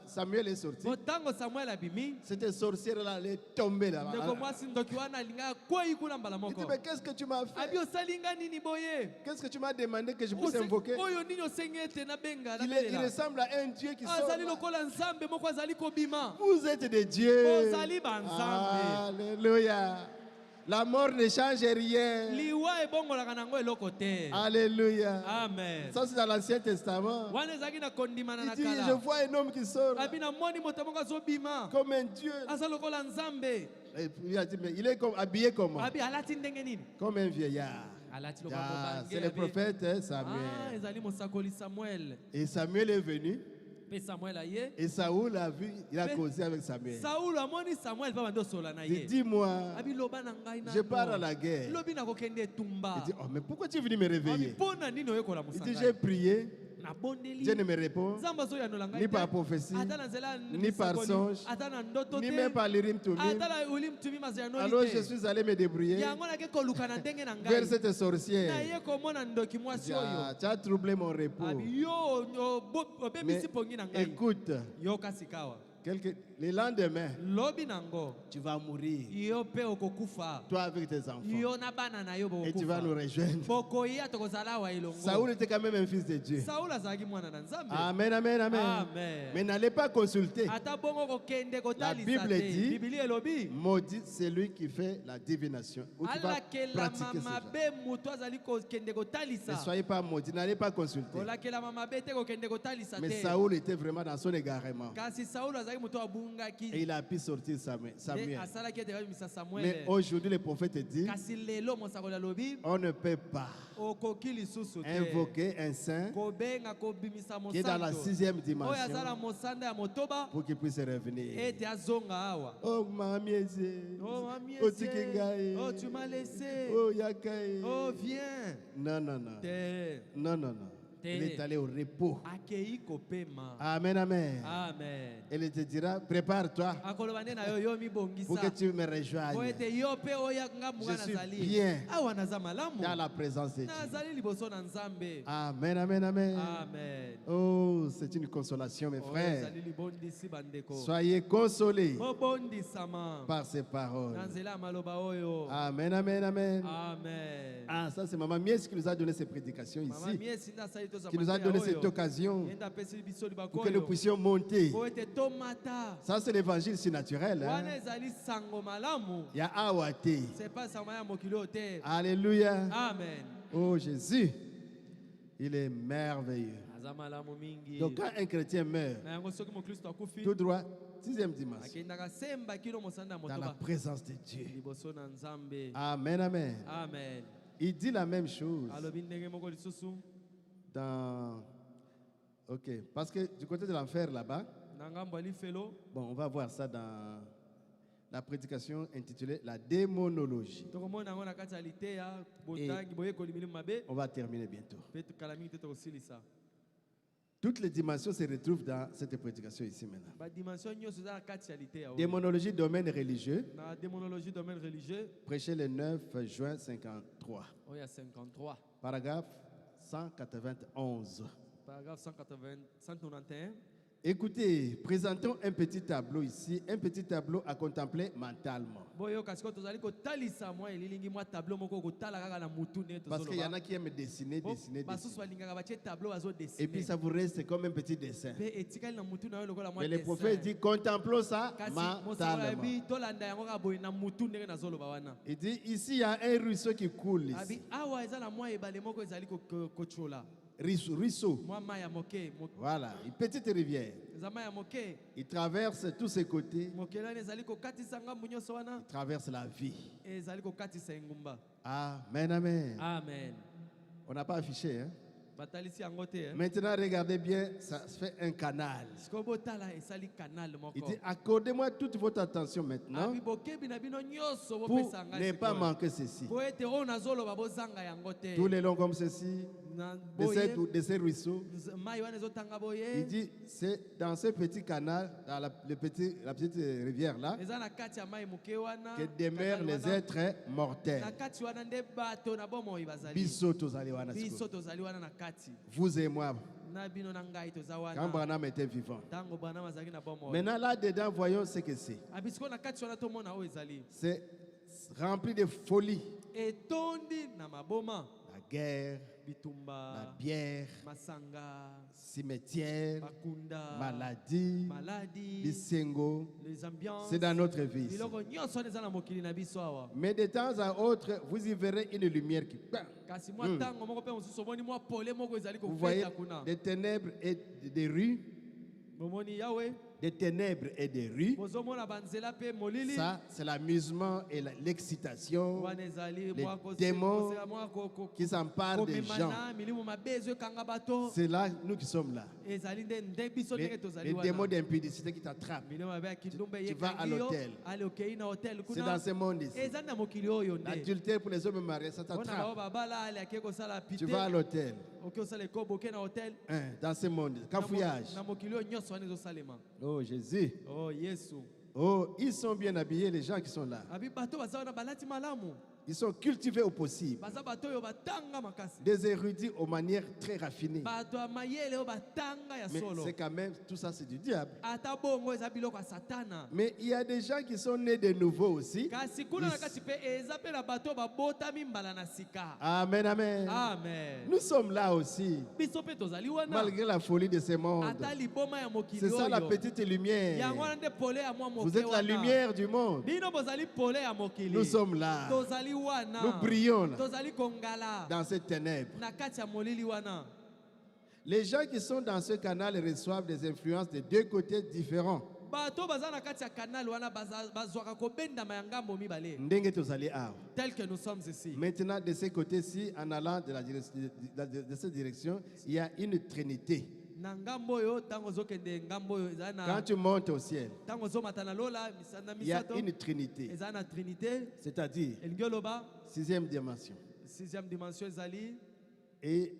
Samuel est sorti, mo ntango samuel abimi cette sorcière-là, elle est tombée là. ndeko mwasi ndoki wana alinga akwei kuna mbala Il dit, moko mais qu'est-ce que tu m'as abi fait? osali nga nini boye Qu'est-ce que tu m'as demandé que je puisse invoquer? oyo nini osengi ete nabenga Il nabelela ressemble à un Dieu qui sort. azali lokola nzambe moko azali kobima Vous êtes des dieux. bozali banzambe Alléluia. La mort ne change rien. liwa ebongolaka nango eloko te Alléluia. amen Ça, c'est dans l'Ancien Testament. wana ezalaki na kondimana Il na dit, je kala vois un homme qui sort là, abi namoni moto moko azobima comme un Dieu. aza lokola nzambe Et puis il a dit, mais il est habillé comment? abi alati ndenge nini Comme un vieillard. alati Ah, c'est lokola le prophète ah Samuel. ezali mosakoli samuel Et Samuel est venu. mpe samuel aye Et Saoul a vu, il a Mais- causé avec Samuel. saulo amoni samuel mpe bandi osola na Il dit, ye dis-moi, abi loba na ngai je pars à la guerre. lobi nakokende etumba Il dit, oh, mais pourquoi tu es venu me abi réveiller? mpo na nini oyekola Il dit, mosanga j'ai prié, nabondeli Dieu ne me répond, nzambe azoyanola ngai ni te par prophétie, ata na nzela ya ni par misakoli, songe, ata na ndoto ni te même par l'Urim Thummim. ata na ulim tumim Alors azoyanoli je te suis allé me débrouiller yango nake koluka na ndenge na vers ngai cette sorcière. naye komona ndoki mwasi Ah, oyo tu as troublé mon repos. abi yo Mais obebisi pongi na ngai écoute, yoka sikawa le lendemain, lobi nango tu vas mourir, yo mpe okokufa toi avec tes enfants, yo na bana na yo et tu vas nous bokokufa rejoindre. bokoya tokozala awa elongo Saoul était quand même un fils de Dieu. saulo azalaki mwana na nzambe Amen, amen, amen. Amen. Mais n'allez pas consulter. ata bongo kokende kotalisa Bible te dit- bibili elobi Maudit celui qui fait la divination. Ou qui va alakelama pratiquer ce genre. mabe moto azali kokende Ne kotalisa soyez pas maudits, n'allez pas consulter. kolakelama mabe te kokende kotalisa Mais te Saoul était vraiment dans son égarement. kasi saulo azalaki moto Et abungaki il a pu sortir Samuel. nde asalaki ete babimisa Mais samuele aujourd'hui, le prophète dit, kasi lelo mosakoli alobi on ne peut pas okoki lisusu te invoquer un saint kobenga kobimisa qui est dans la mosantu 6e oyo aza na dimension mosanda ya motoba pour qu'il puisse revenir. ete azonga awa Oh, mamieze. oh Oh, amiese tikingae. oh tu m'as laissé Oh, yakae. oh viens Non, non, non. te Non, non, non. Il est allé au repos. akei kopema. Amen, amen. Amen. Et il te dira, prépare-toi Akoloba nde na yo yo pour que mibongisa. tu me rejoignes Po ete yo pe oya ngambu Je suis nazali. bien Awa naza malamu. dans la présence de Dieu. Nazali liboso na Nzambe. Amen, amen, amen. Amen. Oh, c'est une consolation, mes Oyo frères. ezali libondisi bandeko. Soyez consolés Bobondisama. par ces paroles. Na nzela ya maloba oyo. Amen, amen, amen. Amen. Ah, ça c'est Maman Mies qui nous a donné ces prédications Mama ici, miesi nde asali toza qui nous a mateya donné cette oyo. occasion Yenda apesi biso libako pour que nous oyo. puissions monter. Po ete tomata. Ça c'est l'évangile surnaturel. Wana Hein? ezali sango malamu. Il y a Awate. C'est pas sango ya mokili oyo te. Alléluia. Amen. Oh Jésus, il est merveilleux. Aza malamu mingi. Donc quand un chrétien meurt, Na yango soki mokristo akufi. tout droit, sixième dimanche, Akendaka semba kilo mosanda dans la motoba. présence de Dieu. Liboso na Nzambe. Amen, amen. Amen. Il dit la même chose Alobi ndenge moko lisusu. dans... Ok, parce que du côté de l'enfer là-bas, Na ngambo ya lifelo. bon, on va voir ça dans la prédication intitulée La démonologie. Tokomona yango na kati ya liteya. Botangi boyekoli milimu mabe. On va terminer bientôt. Pe tukala mingi te tokosilisa. Toutes les dimensions se retrouvent dans cette prédication ici maintenant. Badimension nyonso eza na kati ya liteya oyo. Démonologie, domaine religieux, Na démonologie domaine religieux. prêché le 9 juin 53, Oya 53. paragraphe 191. Paragraphe 191. Écoutez, présentons un petit tableau ici, un petit tableau à contempler mentalement. Boyo kasi ko tozali kotalisa mwa elilingi mwa tableau moko kotala kaka na mutu ne Parce qu'il y en tozoloba. a qui aiment dessiner, dessiner, Basusu dessiner. balingaka batie tableau bazo Et puis dessiner. ça vous reste comme un petit dessin. Pe etikali na mutu na yo lokola mwa Mais le dessin. prophète dit, contemplons ça Kasi mosala mentalement. yabi tolanda yango kaka boye na mutu ndenge nazoloba wana. Il dit, ici il y a un ruisseau qui coule Abi ici. awa eza na mwa ebale moko ezali kochola. Ruisseau. Mwa mai ya moke. Voilà, une petite rivière. Eza mai ya moke. Il traverse tous ses côtés. Mokelani ezali kokatisa ngambu nyonso wana. Il traverse la vie. Ezali kokatisa engumba. Amen, amen. Amen. On n'a pas affiché. Hein? Batalisi yango te. Maintenant, regardez bien, ça fait un canal. Siko botala esali canal moko. Il dit, accordez-moi toute votre attention maintenant Abi bokebi na bino nyonso pour bopesa ngai ne pas sikoyo. manquer ceci. Po ete oyo nazoloba bozanga yango te. Tout le long comme ceci, Na de ces ruisseaux. mai wana ezotanga Il boye. dit, c'est dans ce petit canal, dans la petite rivière là, Eza na kati ya mai moke wana. que demeurent Canal les wana. êtres mortels. Na kati wana nde bato na bomoi bazali. Biso tozali wana Biso sikoyo. tozali wana na kati. Vous et moi, Na bino na ngai toza quand wana. Branham était vivant. Tango bana mazali na bomoi. Maintenant, là-dedans, voyons ce que c'est. Abisiko na kati wana tomona oyo ezali. C'est rempli de folie. Etondi na maboma. La guerre, la Bitumba. bière, Masanga. cimetière, Bakunda. maladie, Maladie. bisengo. Les ambiances. C'est dans notre vie ici. Biloko nyonso wana eza na mokili na biso awa. Mais de temps à autre, vous y verrez une lumière qui... Kasi mwa ntango moko mpe mosusu omoni mwa pole moko ezali Vous voyez kofeta kuna. des ténèbres et des rues, Bomoni yawe. des ténèbres et des rues. Bozomona banzela mpe molili. Ça, c'est l'amusement et l'excitation Wana ezali les mwa démons koseka mwa qui s'emparent des gens. komemana milimo mabe ezo ekanga bato. C'est là, nous qui sommes là. Ezali nde biso Les, ndenge tozali les démons wana. d'impudicité qui t'attrapent. Milimo mabe ya kindumba Tu vas à eyekangi yo. l'hôtel. Ale okei na hotel C'est dans kuna. ce monde ici. Ezali na mokili oyo nde. L'adultère pour les hommes mariés, ça Mpona bao t'attrape. babala ale ake kosala pite. Tu vas à l'hôtel. Oke osala ekobo oke na hotel. Hein, dans ce monde. Na Cafouillage. na mokili oyo nyonso wana ezosalema. Oh Jésus. Oh Yesu. Oh, ils sont bien habillés, les gens qui sont là. Abi bato baza wana balati malamu. Ils sont cultivés au possible. Baza bato oyo batanga makasi. Des érudits aux manières très raffinées. Bato ya mayele oyo batanga ya Mais solo. c'est quand même, tout ça c'est du diable. Ata bongo eza biloko ya satana. Mais il y a des gens qui sont nés de nouveau aussi. Kasi kuna na kati pe eza pe na bato babotami mbala na sika. Amen, amen. Amen. Nous sommes là aussi, Biso pe tozali wana. malgré la folie de ce monde. Ata liboma ya mokili C'est ça la oyo. petite lumière. Yango wana nde pole ya mwa moke Vous êtes la wana. lumière du monde. Bino bozali pole ya mokili. Nous sommes là. Tozali wana. Nous brillons là, Tozali kongala. dans ces ténèbres. Na kati ya molili wana. Les gens qui sont dans ce canal reçoivent des influences de deux côtés différents. Bato baza na kati ya kanal wana bazwaka kobendama ya ngambo mibale. Ndenge tozali awa. Tel que nous sommes ici. Maintenant, de ce côté-ci, en allant de cette direction, il y a une trinité. Na ngambo oyo tango ozokende ngambo oyo eza Quand na tu montes au ciel, tango ozomata na lola misana il y a misato une trinité, eza na trinité c'est-à-dire elingi oloba sixième dimension. 6e dimension ezali Et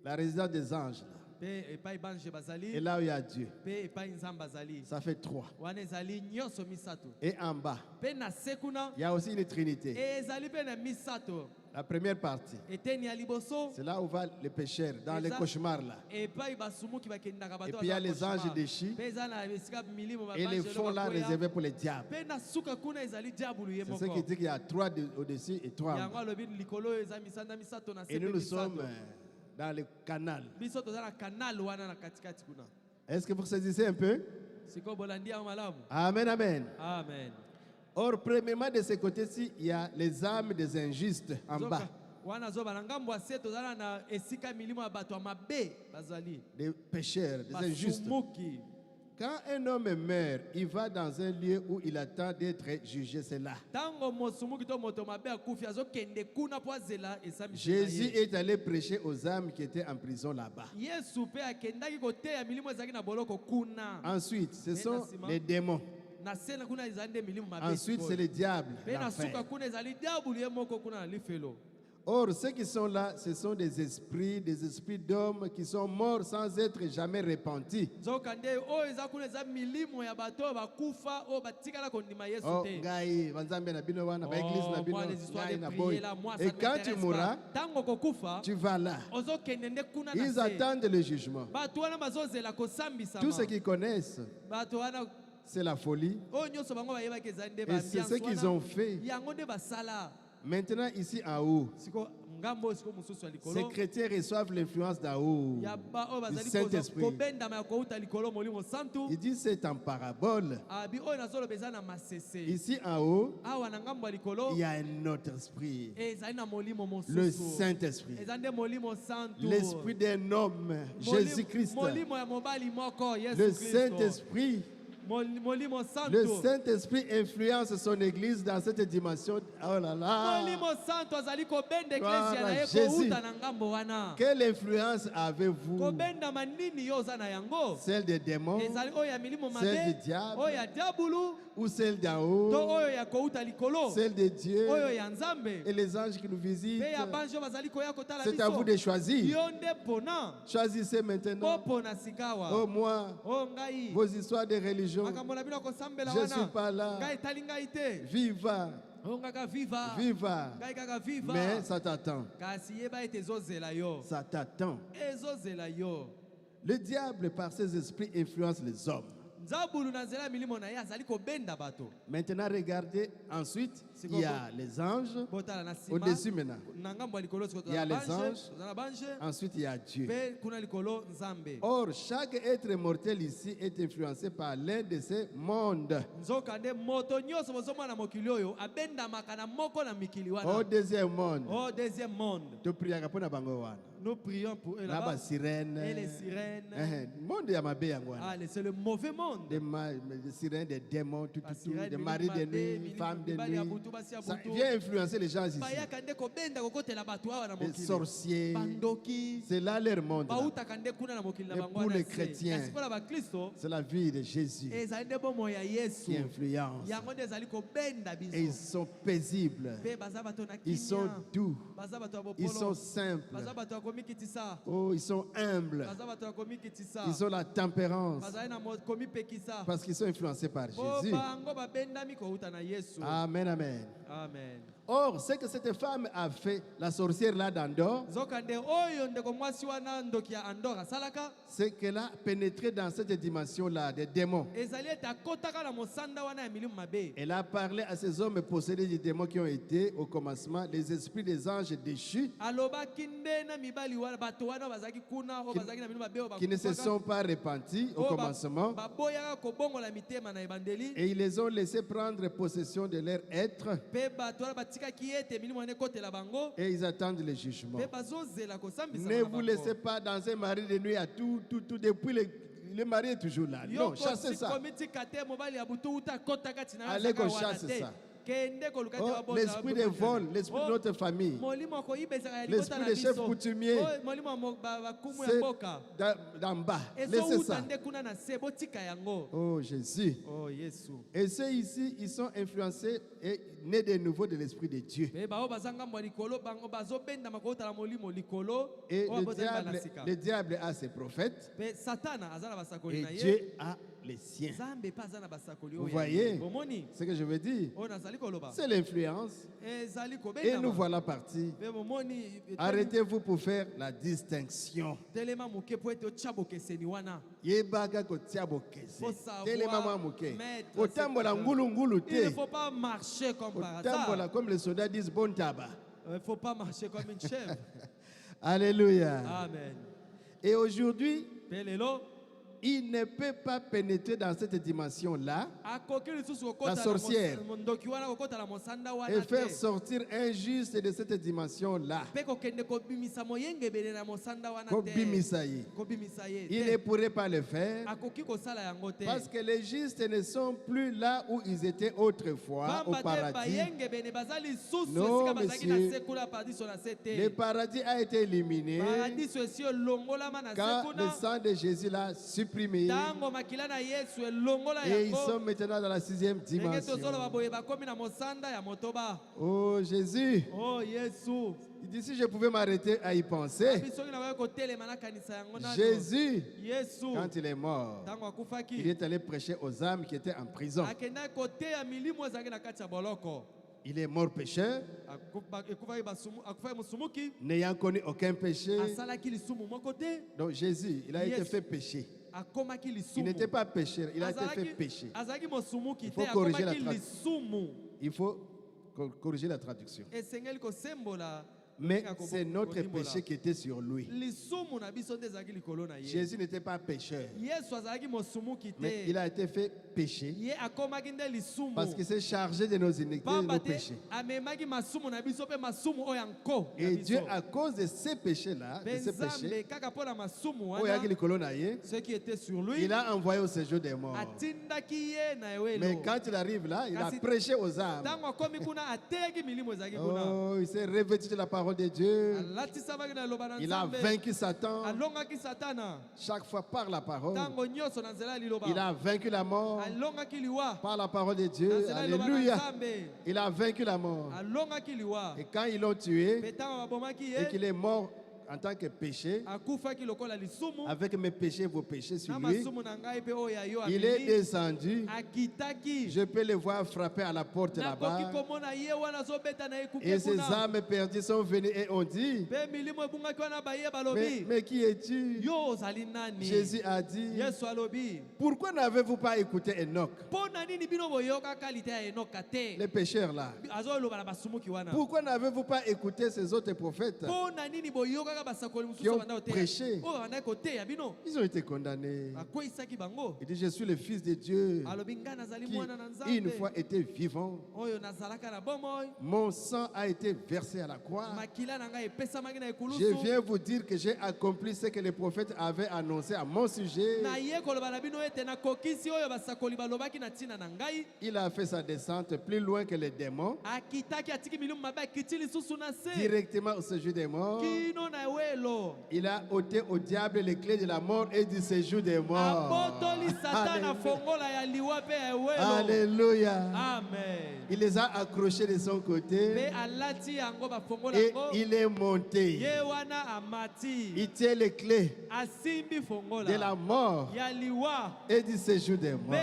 la résidence des anges. Là. Pe epai bange Et bazali. là où il y a Dieu. Pe epai nzambe bazali. Ça fait 3. Wana ezali nyonso misato. Et en bas, Pe na se kuna il y a aussi une trinité. ezali pe na misato. La première partie, Eteni ya liboso. c'est là où va les pécheurs, dans les Exact. cauchemars là. Epai basumuki bakendaka bato. Et puis il y a les anges déchus. Pe eza na esika milimo Et les fonds là réservés pour les diables. Pe na suka kuna ezali diabulu ye C'est moko. ce qui dit qu'il y a 3 au-dessus et 3 en Yango bas. alobi likolo eza misanda misato na se Et nous, pe nous sommes misato. dans le canal. Biso toza na canal wana na katikati kuna. Est-ce que vous saisissez un peu? Siko bolandi ya malamu. Amen, amen. Amen. Or, premièrement, de ce côté-ci, il y a les âmes des injustes en Zoka, bas, wana zoba na ngambo ya se tozala na esika milimo ya bato ya mabe bazali. des pécheurs, des injustes. Basumuki. Quand un homme meurt, il va dans un lieu où il attend d'être jugé. C'est là. Tango mosumuki to moto mabe akufi azokende kuna po azela esami. Jésus est allé prêcher aux âmes qui étaient en prison là-bas. Yesu pe akendaki koteya milimo ezalaki na boloko kuna. Ensuite, ce sont les démons. Na se na kuna ezali nde milimo mabe. Ensuite, c'est le diable. Pe na suka l'enfer. kuna ezali diabulu ye moko kuna na lifelo. Or, ceux qui sont là, ce sont des esprits d'hommes qui sont morts sans être jamais repentis. Nzokande oyo eza kuna eza milimo ya bato oyo bakufa oyo batikala kondima Yesu Oh, te. ngai, vanzambe na bino wana, ba église na bino, moi, les histoires ngai de na prier boy. là, moi, ça Et ne quand tu m'intéresse mourras, pas. Tango kokufa, tu vas là. ozokende nde kuna na Ils se. attendent le jugement. Bato wana bazozela kosambisama. Tous ceux qui connaissent, Bato wana c'est la folie. oyo nyonso bango bayebaki ezali nde Et c'est ce baambiance qu'ils wana. ont fait. Yango nde basala. Maintenant, ici en haut, Siko ngambo siko mosusu ya ces likolo. chrétiens reçoivent l'influence d'en haut, Ya ba oyo du bazali Saint-Esprit. kobendama ya kouta likolo molimo santu. Il dit c'est en parabole. Abi oyo nazoloba eza na masese. Ici en haut, Awa na ngambo ya likolo. il y a un autre esprit, Ezali na molimo mosusu. le Saint-Esprit. Eza nde molimo santu. L'esprit d'un homme, Jésus-Christ. Molimo ya mobali moko Yesu Le Kristo. Saint-Esprit. Molimo santu. Le Saint-Esprit influence son église dans cette dimension. Oh là là! Molimo santu azali kobenda Gloire eklesia na à ye Jésus. kouta na ngambo wana. Quelle influence avez-vous? Kobenda manini yo oza na yango. Celle des démons Ezali oyo ya milimo Celle mabe. du diable. Oyo ya diabulu. ou celle d'en To haut? oyo ya kouta likolo. Celle de Dieu Oyo ya nzambe. et les anges qui nous visitent? Pe ya banjo bazali koya kotala C'est à vous de choisir. Yo nde pona. Choisissez maintenant. Popona sikawa. Oh moi, Oh ngai. vos histoires de religion, Makambo na bino kosambela je wana. ne suis pas là. Ngai tali ngai te. Viva, Oh ngaka viva. viva. Ngai kaka viva. Mais ça t'attend. Kasi yeba ete ezozela yo. Ça t'attend. Ezozela yo. Le diable, par ses esprits, influence les hommes. Nzabulu na nzela milimo na ye azali kobenda bato. Maintenant, regardez, ensuite, il y a les anges. Botala na sima. Au-dessus maintenant. Na ngambo ya likolo siko Il y a tozala les banje. anges. Tozala banje. Ensuite, il y a Dieu. Pe kuna likolo nzambe. Or, chaque être mortel ici est influencé par l'un de ces mondes. Nzokande moto nyonso bozomona mokili oyo abendamaka na moko na mikili Au wana. deuxième monde, Au deuxième monde. tu prions pour na bango wana. Nous prions pour eux Na là-bas. ba sirène. Et les sirènes. Monde ya mabe yango wana. Allez, c'est le mauvais monde. Des sirènes, des démons, tout, Ba tout, tout, sirène, des milimu maris de mabe, nuit, milimu femmes de mibali ya nuit. butu, basi ya Ça butu. vient influencer les gens ici. Bayaka nde kobenda kokotela bato awa na Les mokili. sorciers, Bandoki. c'est là leur monde. là. Bautaka nde kuna na mokili na Mais bango pour wana les se. chrétiens, Kasi mpona bakristo C'est la vie de Jésus ezali nde bomoi ya yesu qui influence. yango nde ezali kobenda Et ils biso sont paisibles. mpe baza bato na Ils sont kimia doux. baza bato ya Ils sont bopolo simples. baza bato ya komikitisa Oh, ils sont humbles. baza bato ya komikitisa Ils ont la tempérance. bazali na komipekisa Parce qu'ils sont influencés par po Jésus. bango babendami kouta na yesu Amen, amen. amen Or, ce que cette femme a fait, la sorcière là d'Andorre, nzokande oyo ndeko mwasi wana ndoki ya andor asalaka c'est qu'elle a pénétré dans cette dimension-là des démons. ezali ete akotaka na mosanda wana ya milimu mabe Elle a parlé à ces hommes possédés des démons qui ont été, au commencement, les esprits des anges déchus, alobaki nde na mibali wana bato wana bazalaki kuna oyo bazalaki na milimu mabe oyo qui ne se bakufaka. sont pas repentis au Oyo commencement, baboyaka kobongola mitema na ebandeli et ils les ont laissés prendre possession de leur être, mpe bato wana batikaki ete milimo wana ekotela bango et ils attendent le jugement. mpe bazozela kosambisa Ne vous laissez pas dans un mari de nuit à tout, depuis le mari est toujours là. Non, chassez ça. komitika te mobali ya butu uta akota kati na yo Allez azalaka qu'on wana chasse te. ça. Oh, l'esprit de vol, l'esprit de notre famille, l'esprit des chefs coutumiers, c'est d'en bas. Laissez ça. Oh Jésus. Oh Yesu. Et ceux ici, ils sont influencés et nés de nouveau de l'esprit de Dieu. Et le diable a ses prophètes et Dieu a les siens. Vous voyez ce que je veux dire? C'est l'influence. Et nous voilà partis. Arrêtez-vous pour faire la distinction. Yebaga kotia bokese. Telema mwa muke. Otambola ngulu ngulu Il ne te. faut pas marcher comme par Otambola hasard. comme les soldats disent bon tabac. Il ne faut pas marcher comme une chèvre. Alléluia. Amen. Et aujourd'hui, Pelelo, il ne peut pas pénétrer dans cette dimension-là la sorcière et faire sortir un juste de cette dimension-là. Kobimisaye. Il ne pourrait pas le faire parce que les justes ne sont plus là où ils étaient autrefois au paradis. Non, monsieur. Le paradis a été éliminé quand le sang de Jésus l'a supprimé. Et ils sont maintenant dans la 6e dimension. Oh Jésus. Oh Yesu. Il dit si je pouvais m'arrêter à y penser. Jésus, Yesu. quand il est mort, il est allé prêcher aux âmes qui étaient en prison. Il est mort pécheur, n'ayant connu aucun péché. Donc Jésus, il a été fait péché. Il n'était pas pécheur, il a été fait péché. Il faut corriger la traduction. Il faut corriger la traduction. Mais c'est notre péché qui était sur lui. Jésus n'était pas pécheur, mais il a été fait péché parce qu'il s'est chargé de nos iniquités et de nos péchés. Et Dieu, à cause de ces péchés-là, de ces péchés, ce qui était sur lui, il a envoyé au séjour des morts. Mais quand il arrive là, il a prêché aux âmes. Oh, il s'est revêtu de la parole de Dieu. Il a vaincu Satan chaque fois par la parole. Il a vaincu la mort par la parole de Dieu. Alléluia. Il a vaincu la mort. Et quand ils l'ont tué et qu'il est mort en tant que péché, avec mes péchés, vos péchés sur lui, il est descendu. Je peux le voir frapper à la porte là-bas. Et ces âmes perdues sont venues et ont dit, mais qui es-tu? Jésus a dit, pourquoi n'avez-vous pas écouté Enoch? Les pécheurs là. Pourquoi n'avez-vous pas écouté ces autres prophètes qui ont prêché? Ils ont été condamnés. Il dit, je suis le Fils de Dieu qui une fois était vivant. Mon sang a été versé à la croix. Je viens vous dire que j'ai accompli ce que les prophètes avaient annoncé à mon sujet. Il a fait sa descente plus loin que les démons, directement au séjour des morts. Il a ôté au diable les clés de la mort et du séjour des morts. Alléluia. Amen. Il les a accrochés de son côté et il est monté. Il tient les clés de la mort et du séjour des morts.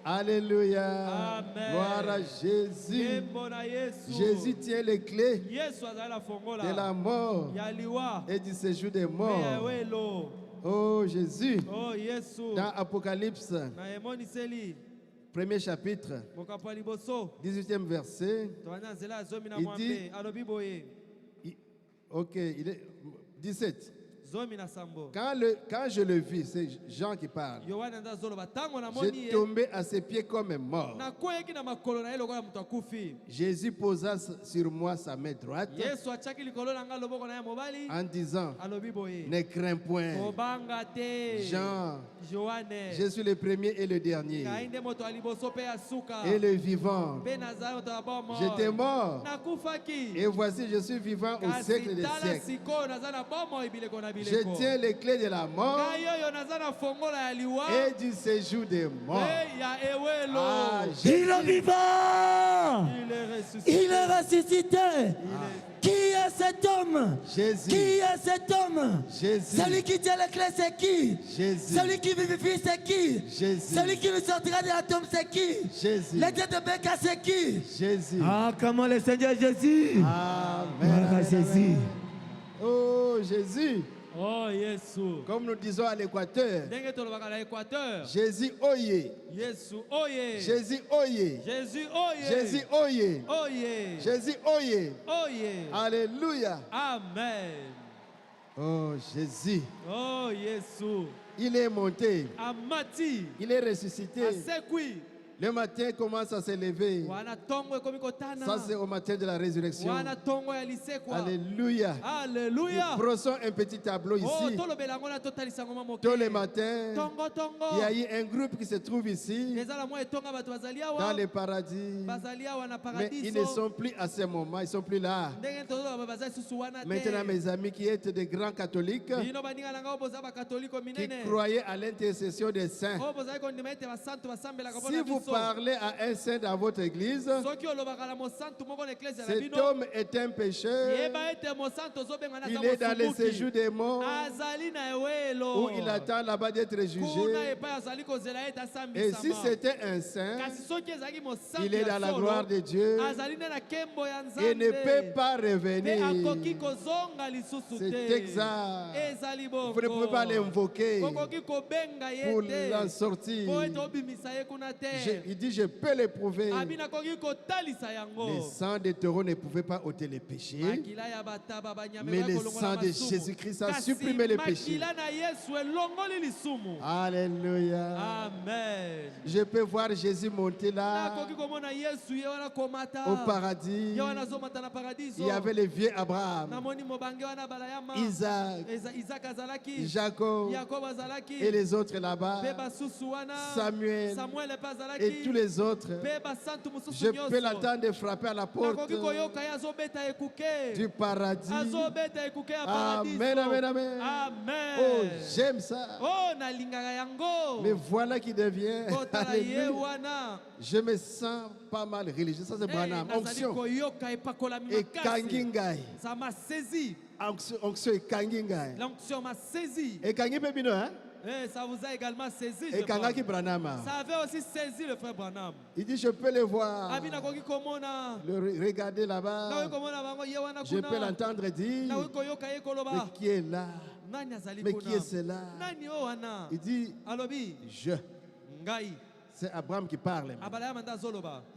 Alléluia. Amen. Gloire à Jésus. Jésus tient les clés de la mort et du séjour des morts. Oh Jésus. Oh Yesu. Dans Apocalypse, premier chapitre, 18e verset, il dit, ok, il est 17. Quand je le vis, c'est Jean qui parle. J'ai tombé à ses pieds comme un mort. Jésus posa sur moi sa main droite en disant, ne crains point. Jean, je suis le premier et le dernier et le vivant. J'étais mort et voici je suis vivant au siècle des siècles. Je tiens les clés de la mort et du séjour des morts. Ah, il est vivant. Il est ressuscité. Qui est cet homme? Jésus. Qui est cet homme? Jésus. Celui qui tient les clés, c'est qui? Jésus. Celui qui vivifie, c'est qui? Jésus. Celui qui nous sortira de la tombe, c'est qui? Jésus. Les dieux de Béka, c'est qui? Jésus. Ah, comment le Seigneur Jésus? Amen. Amen. Jésus. Oh, Jésus. Oh, Yesu. Comme nous disons à l'Équateur, Jésus oye. Yesu oye. Jésus oye. Jésus oye. Jésus oye. Oye. Jésus oye. Oye. Alléluia. Amen. Oh, Jésus. Oh, Yesu. Il est monté. Amati. Il est ressuscité. Asekui. Le matin commence à se lever. Ça, c'est au matin de la résurrection. Alléluia. Alléluia. Nous brossons un petit tableau ici. Tous les matins, il y a eu un groupe qui se trouve ici, dans le paradis. Mais ils ne sont plus à ce moment, ils ne sont plus là. Maintenant, mes amis qui êtes des grands catholiques, qui croyaient à l'intercession des saints, si vous parlez à un saint dans votre église, cet homme est un pécheur. Il est dans le séjour des morts où il attend là-bas d'être jugé. Et si c'était un saint, il est dans la gloire de Dieu et ne peut pas revenir. C'est exact. Vous ne pouvez pas l'invoquer pour l'en sortir. Il dit, je peux l'éprouver. Le sang des taureaux ne pouvait pas ôter les péchés, mais le sang de Jésus-Christ a supprimé les péchés. Alléluia. Amen. Je peux voir Jésus monter là au paradis. Il y avait le vieux Abraham, Isaac, Jacob et les autres là-bas, Samuel et tous les autres. Je peux l'attendre frapper à la porte du paradis. Amen, amen, amen. Oh, j'aime ça. Mais voilà qui devient. Je me sens pas mal religieux. Ça, c'est Branham. Onction. Et Kangingai. Onction et Kangingai. L'onction m'a saisi. Et Kangingai, hein? Ça vous a également saisi. Et Kangaki Branham. Ça avait aussi saisi le frère Branham. Il dit, je peux le voir. Le regarder là-bas. Je peux l'entendre dire. Mais qui est là? Mais qui est cela? Il dit, je. C'est Abraham qui parle.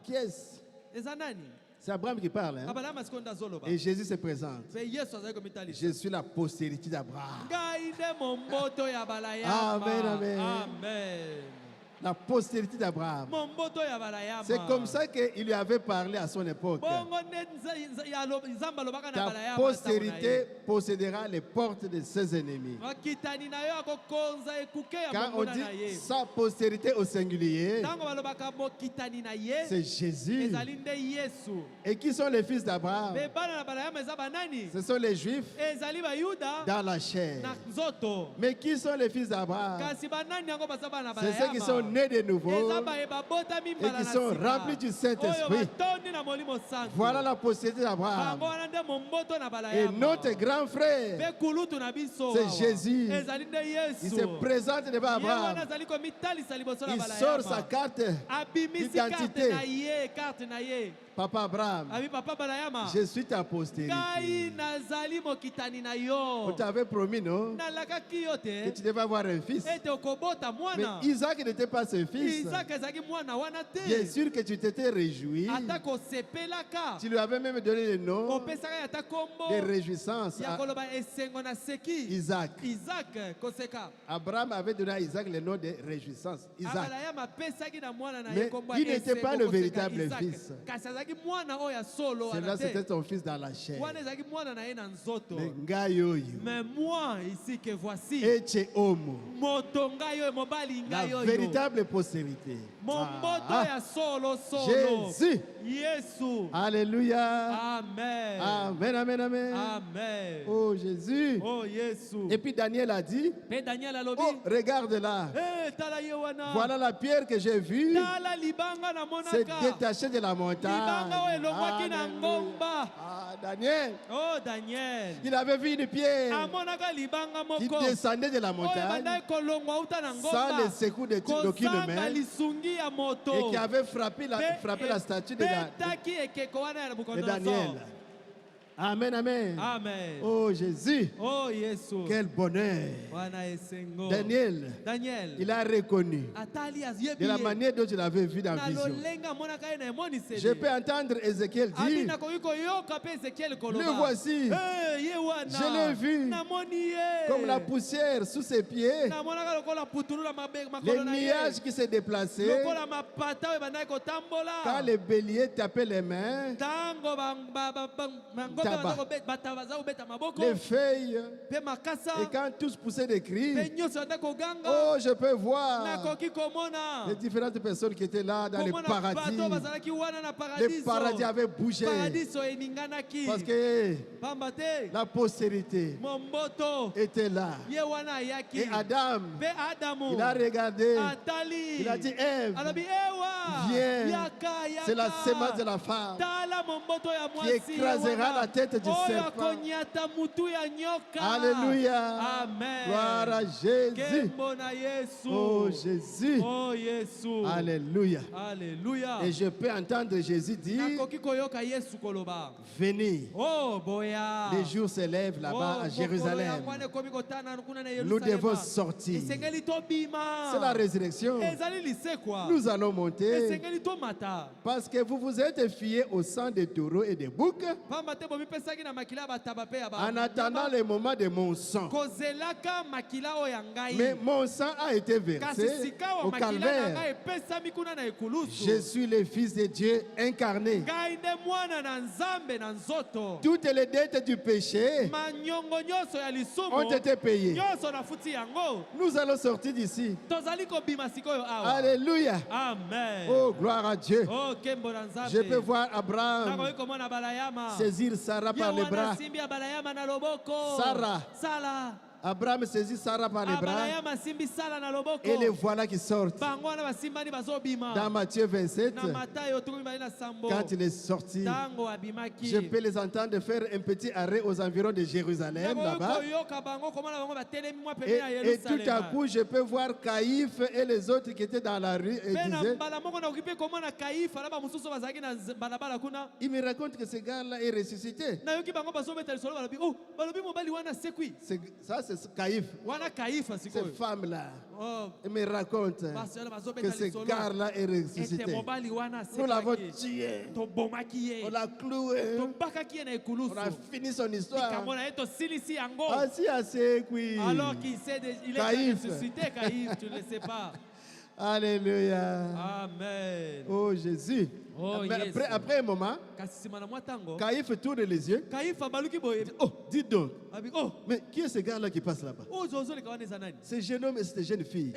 Qui est-ce? C'est Abraham qui parle. Hein? Et Jésus se présente. Je suis la postérité d'Abraham. Amen, amen. Amen. La postérité d'Abraham. C'est comme ça qu'il lui avait parlé à son époque. Ta postérité possédera les portes de ses ennemis. Quand on dit sa postérité au singulier, c'est Jésus. Et qui sont les fils d'Abraham? Ce sont les Juifs dans la chair. Mais qui sont les fils d'Abraham? C'est ceux qui sont nés de nouveau et qui sont remplis du Saint-Esprit. Voilà la postérité d'Abraham. Et notre grand frère, c'est Jésus. Il se présente devant Abraham. Il sort sa carte d'identité. Papa Abraham, je suis ta postérité. On t'avait promis, non, que tu devais avoir un fils. Mais Isaac n'était pas ce fils. Bien sûr que tu t'étais réjoui. Tu lui avais même donné le nom de réjouissance à Isaac. Abraham avait donné à Isaac le nom de réjouissance. Isaac. Mais il n'était pas le véritable fils. Celui-là, c'était ton fils dans la chair. Mais moi, ici que voici, la véritable postérité. Jésus. Alléluia. Amen. Amen, amen, amen. Amen. Oh Jésus. Oh Jésus. Et puis Daniel a dit, oh, regarde là. Voilà la pierre que j'ai vue. C'est détaché de la montagne. Daniel. Oh Daniel. Il avait vu une pierre qui descendait de la montagne sans les secours d'aucune main et qui avait frappé la statue de Daniel. Amen, amen. Amen. Oh Jésus. Oh Jésus. Quel bonheur. Daniel. Il a reconnu de la manière dont il avait vu dans la vision. Je peux entendre Ézéchiel dire, le voici. Je l'ai vu comme la poussière sous ses pieds. Les nuages qui se déplaçaient. Quand les béliers tapaient les mains. Les feuilles. Et quand tous poussaient des cris, oh, je peux voir les différentes personnes qui étaient là dans le paradis. Le paradis avait bougé parce que la postérité était là. Et Adam, il a regardé, il a dit, Ève, viens, c'est la sémence de la femme qui écrasera la tête du serpent. Alléluia. Amen. Gloire à Jésus. Oh Jésus. Oh Jésus. Alléluia. Alléluia. Et je peux entendre Jésus dire, venez. Oh boya. Les jours se lèvent là-bas à Jérusalem. Nous devons sortir. C'est la résurrection. Nous allons monter. Parce que vous vous êtes fiés au sang des taureaux et des boucs. En attendant le moment de mon sang. Mais mon sang a été versé au calvaire. Je suis le Fils de Dieu incarné. Toutes les dettes du péché ont été payées. Nous allons sortir d'ici. Alléluia. Amen. Oh, gloire à Dieu. Oh, je peux voir Abraham saisir Sarah par les bras. Sarah. Abraham saisit Sarah par les bras et les voilà qui sortent. Dans Matthieu 27, quand il est sorti, je peux les entendre faire un petit arrêt aux environs de Jérusalem là-bas. Et tout à coup, je peux voir Caïphe et les autres qui étaient dans la rue et disaient, il me raconte que ce gars-là est ressuscité. Ça, c'est Caïphe. Cette femme-là, elle me raconte que ce gars-là est ressuscité. Nous l'avons tué. On l'a cloué. On a fini son histoire. Assis à ses couilles. Alors qu'il sait, il est ressuscité, Caïphe, tu ne le sais pas. Alléluia. Amen. Oh Jésus. Oh, après un moment, Caïphe tourne les yeux. Oh, dis donc. Mais qui est ce gars-là qui passe là-bas? Ce jeune homme et cette jeune fille.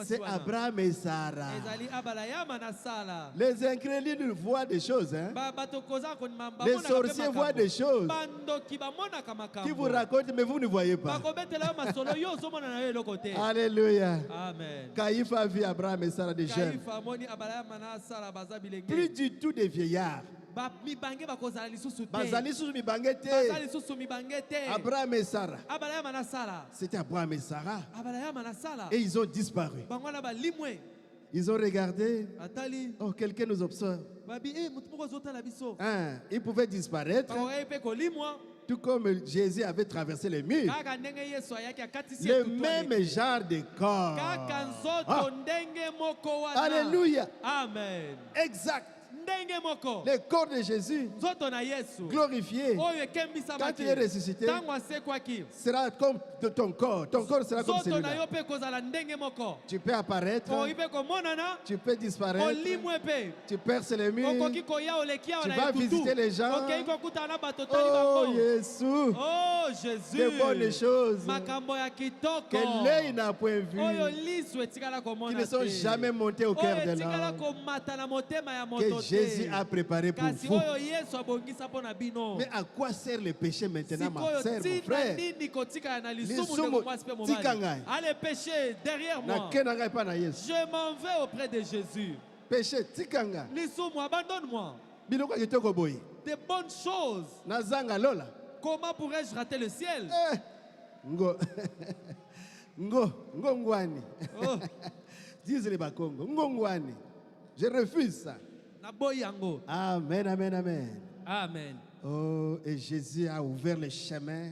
C'est Abraham et Sarah. Les incrédules voient des choses. Hein? Les sorciers voient des choses qui vous racontent, mais vous ne voyez pas. Alléluia. Amen. Caïphe a vu Abraham et Sarah des jeunes. Plus du tout des vieillards. Abraham et Sarah. C'était Abraham et Sarah. Et ils ont disparu. Ils ont regardé. Oh, quelqu'un nous observe. Il pouvait disparaître. Tout comme Jésus avait traversé les murs. Le même genre de corps. Alléluia. Amen. Exact. Le corps de Jésus glorifié, quand il est ressuscité, sera comme ton corps. Ton corps sera comme celui-là. Tu peux apparaître, tu peux disparaître, tu perces les murs, tu vas visiter les gens. Oh Jésus, de bonnes choses que l'œil n'a point vu, qui ne sont jamais montées au cœur de l'homme, que Jésus a préparé pour vous. Mais à quoi sert le péché maintenant, ma sœur, mon frère? Allez, péché derrière moi. Je m'en vais auprès de Jésus. Péché, tikanga. Abandonne-moi. Des bonnes choses. Comment pourrais-je rater le ciel? Ngongwani. Disent les Bakongo. Ngongwani. Je refuse ça. Amen, amen, amen. Amen. Oh, et Jésus a ouvert le chemin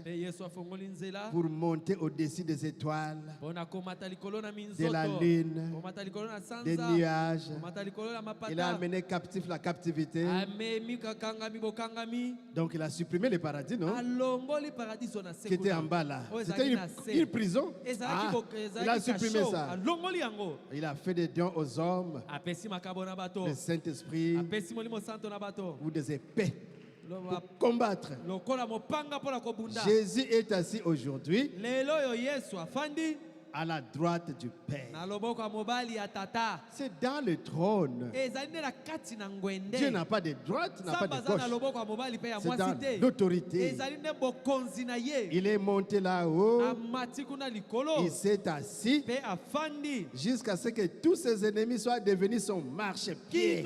pour monter au-dessus des étoiles, de la lune, des nuages. Il a amené captif la captivité. Donc il a supprimé le paradis, non? Qui était en bas là. C'était une prison. Ah, il a supprimé ça. Il a fait des dons aux hommes, le Saint-Esprit ou des épées. Pour combattre. Jésus est assis aujourd'hui à la droite du Père. C'est dans le trône. Dieu n'a pas de droite, n'a pas de gauche. C'est dans l'autorité. Il est monté là-haut. Il s'est assis jusqu'à ce que tous ses ennemis soient devenus son marchepied.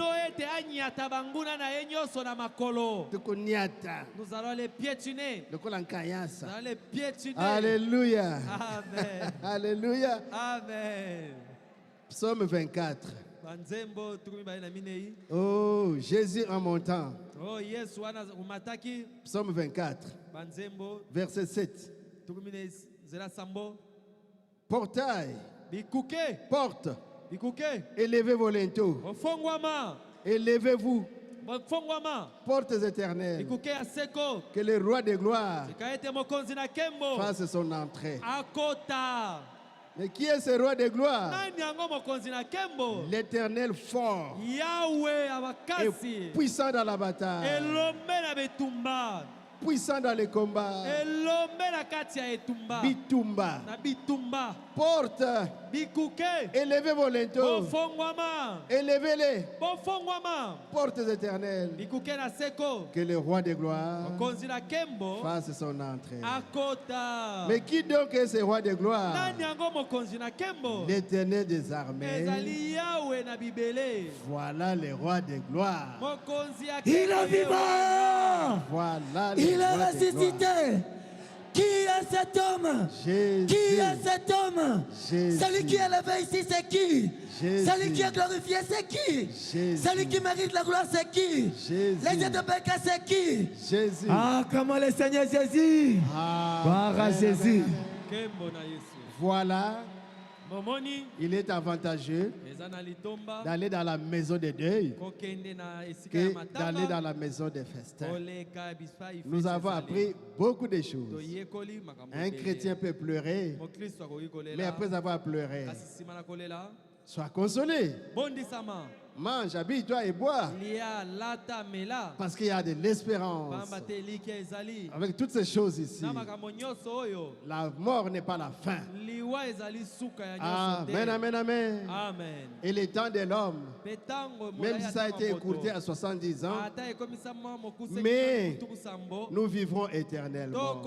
Nous allons les piétiner. Alléluia. Amen. Alléluia. Amen. Psaume 24. Oh, Jésus en montant. Psaume 24. Verset 7. Portail. Porte. Élevez vos linteaux. Élevez-vous. Portes éternelles. Que le roi de gloire fasse son entrée. Mais qui est ce roi de gloire? L'Éternel fort et puissant dans la bataille, puissant dans les combats. Bitumba. Porte. Élevez vos linteaux. Élevez-les. Portes éternelles. Que le roi de gloire fasse son entrée. Mais qui donc est ce roi de gloire? L'Éternel des armées. Voilà le roi de gloire. Il est vivant. Voilà. Il est ressuscité. Qui est cet homme? Jésus. Qui est cet homme? Jésus. Celui qui est élevé ici, c'est qui? Jésus. Celui qui est glorifié, c'est qui? Jésus. Celui qui mérite la gloire, c'est qui? Jésus. Les yeux de Béka, c'est qui? Jésus. Ah, comment le Seigneur Jésus? Gloire à Jésus. Voilà. Il est avantageux d'aller dans la maison de deuil que d'aller dans la maison des festins. Nous avons appris beaucoup de choses. Un chrétien peut pleurer, mais après avoir pleuré, sois consolé. Mange, habille-toi et bois. Parce qu'il y a de l'espérance. Avec toutes ces choses ici, la mort n'est pas la fin. Amen, amen, amen. Et le temps de l'homme, même si ça a été écourté à 70 ans, mais nous vivrons éternellement.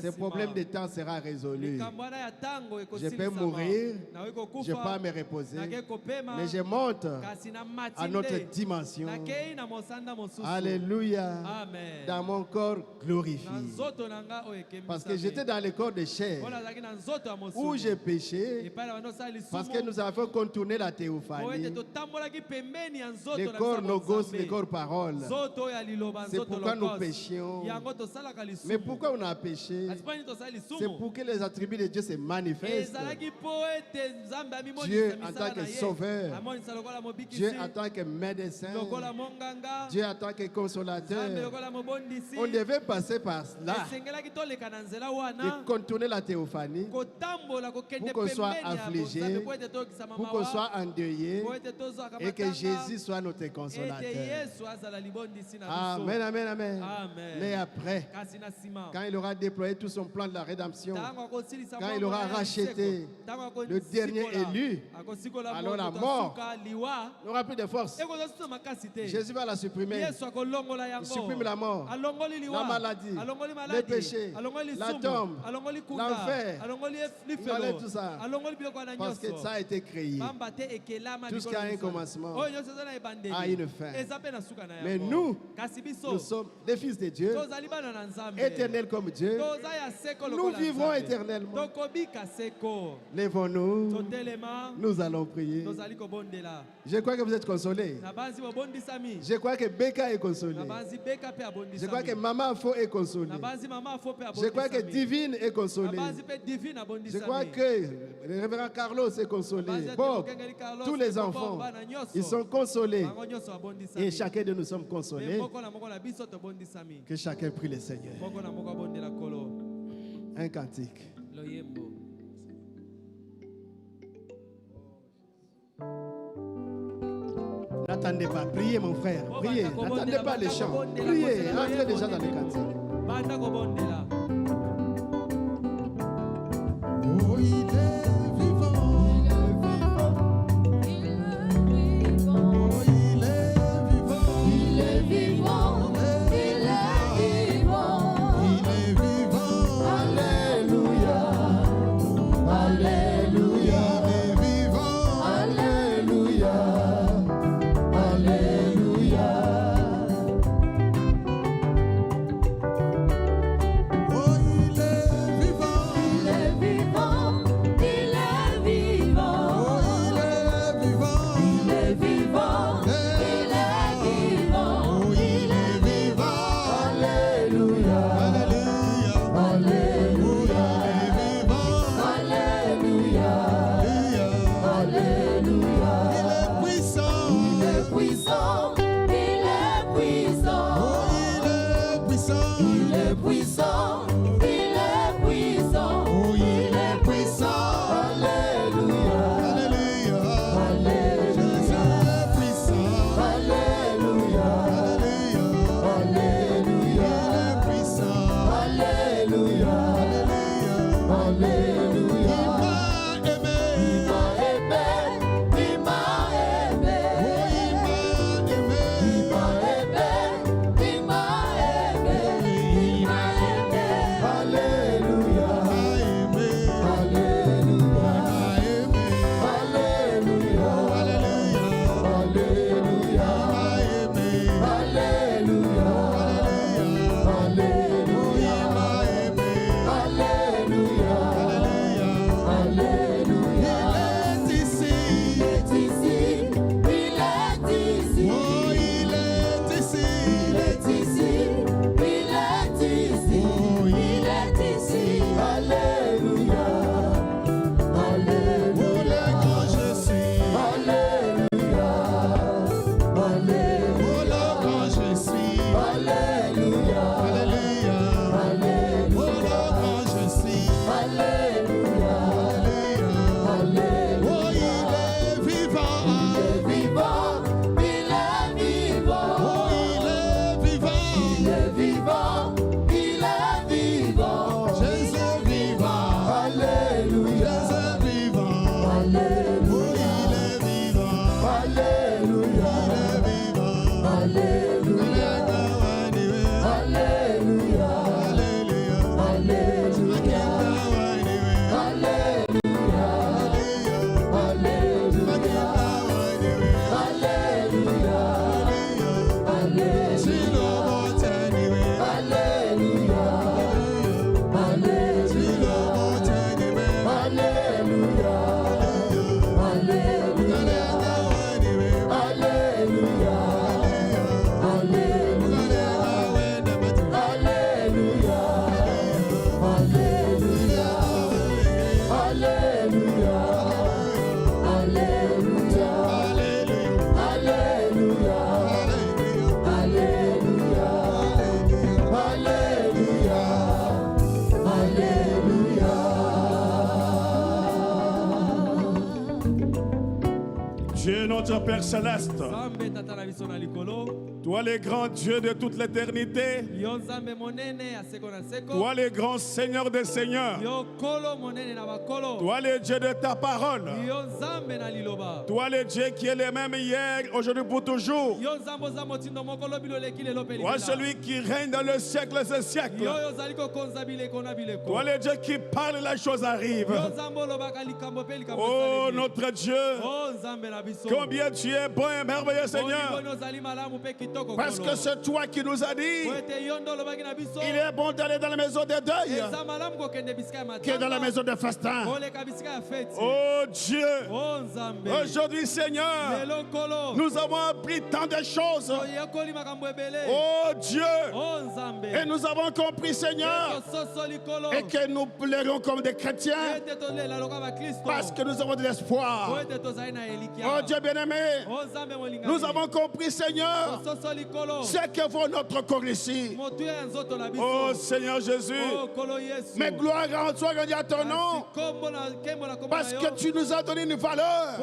Ce problème de temps sera résolu. Je peux mourir, je peux me reposer, mais je monte monte à notre dimension. Alléluia. Amen. Dans mon corps glorifié. Parce que j'étais dans le corps de chair où j'ai péché parce que nous avons contourné la théophanie. Le corps logos, le corps parole. C'est pourquoi nous péchions. Mais pourquoi on a péché? C'est pour que les attributs de Dieu se manifestent. Dieu en tant que sauveur, Dieu en tant que médecin, Dieu en tant que consolateur. On devait passer par là et contourner la théophanie pour qu'on soit affligé, pour qu'on soit endeuillé et que Jésus soit notre consolateur. Amen, amen, amen. Mais après, quand il aura déployé tout son plan de la rédemption, quand il aura racheté le dernier élu, alors la mort n'aura plus de force. Jésus va la supprimer. Il supprime la mort, la maladie, le péché, la tombe, l'enfer. Il enlève tout ça. Parce que ça a été créé. Tout ce qui a un commencement a une fin. Mais nous sommes des fils de Dieu, éternels comme Dieu. Nous vivrons éternellement. Lèvons-nous. Nous allons prier. Je crois que vous êtes consolés. Je crois que Beka est consolé. Je crois que Maman Fo est consolée. Je crois que Divine est consolée. Je crois que le révérend Carlos est consolé. Bob, tous les enfants, ils sont consolés. Et chacun de nous sommes consolés. Que chacun prie le Seigneur. Un cantique. N'attendez pas, priez mon frère, priez. N'attendez pas les chants, priez. Entrez déjà dans les cantiques. Oh, il est vivant. Alléluia. Dieu notre Père Céleste, toi le grand Dieu de toute l'éternité, toi le grand Seigneur des Seigneurs, toi le Dieu de ta parole, toi le Dieu qui est le même hier, aujourd'hui pour toujours, toi celui qui règne dans le siècle des siècles, toi le Dieu qui parle, les choses arrivent. Oh notre Dieu, combien tu es bon et merveilleux Seigneur, parce que c'est toi qui nous as dit il est bon d'aller dans la maison de deuil que dans la maison de festin. Oh Dieu, aujourd'hui Seigneur, nous avons appris tant de choses. Oh Dieu, et nous avons compris Seigneur, et que nous pleurons comme des chrétiens parce que nous avons de l'espoir. Oh Dieu bien-aimé, nous avons compris Seigneur ce que vaut notre corps ici. Oh Seigneur Jésus, mais gloire à toi, à ton nom, parce que tu nous as donné une valeur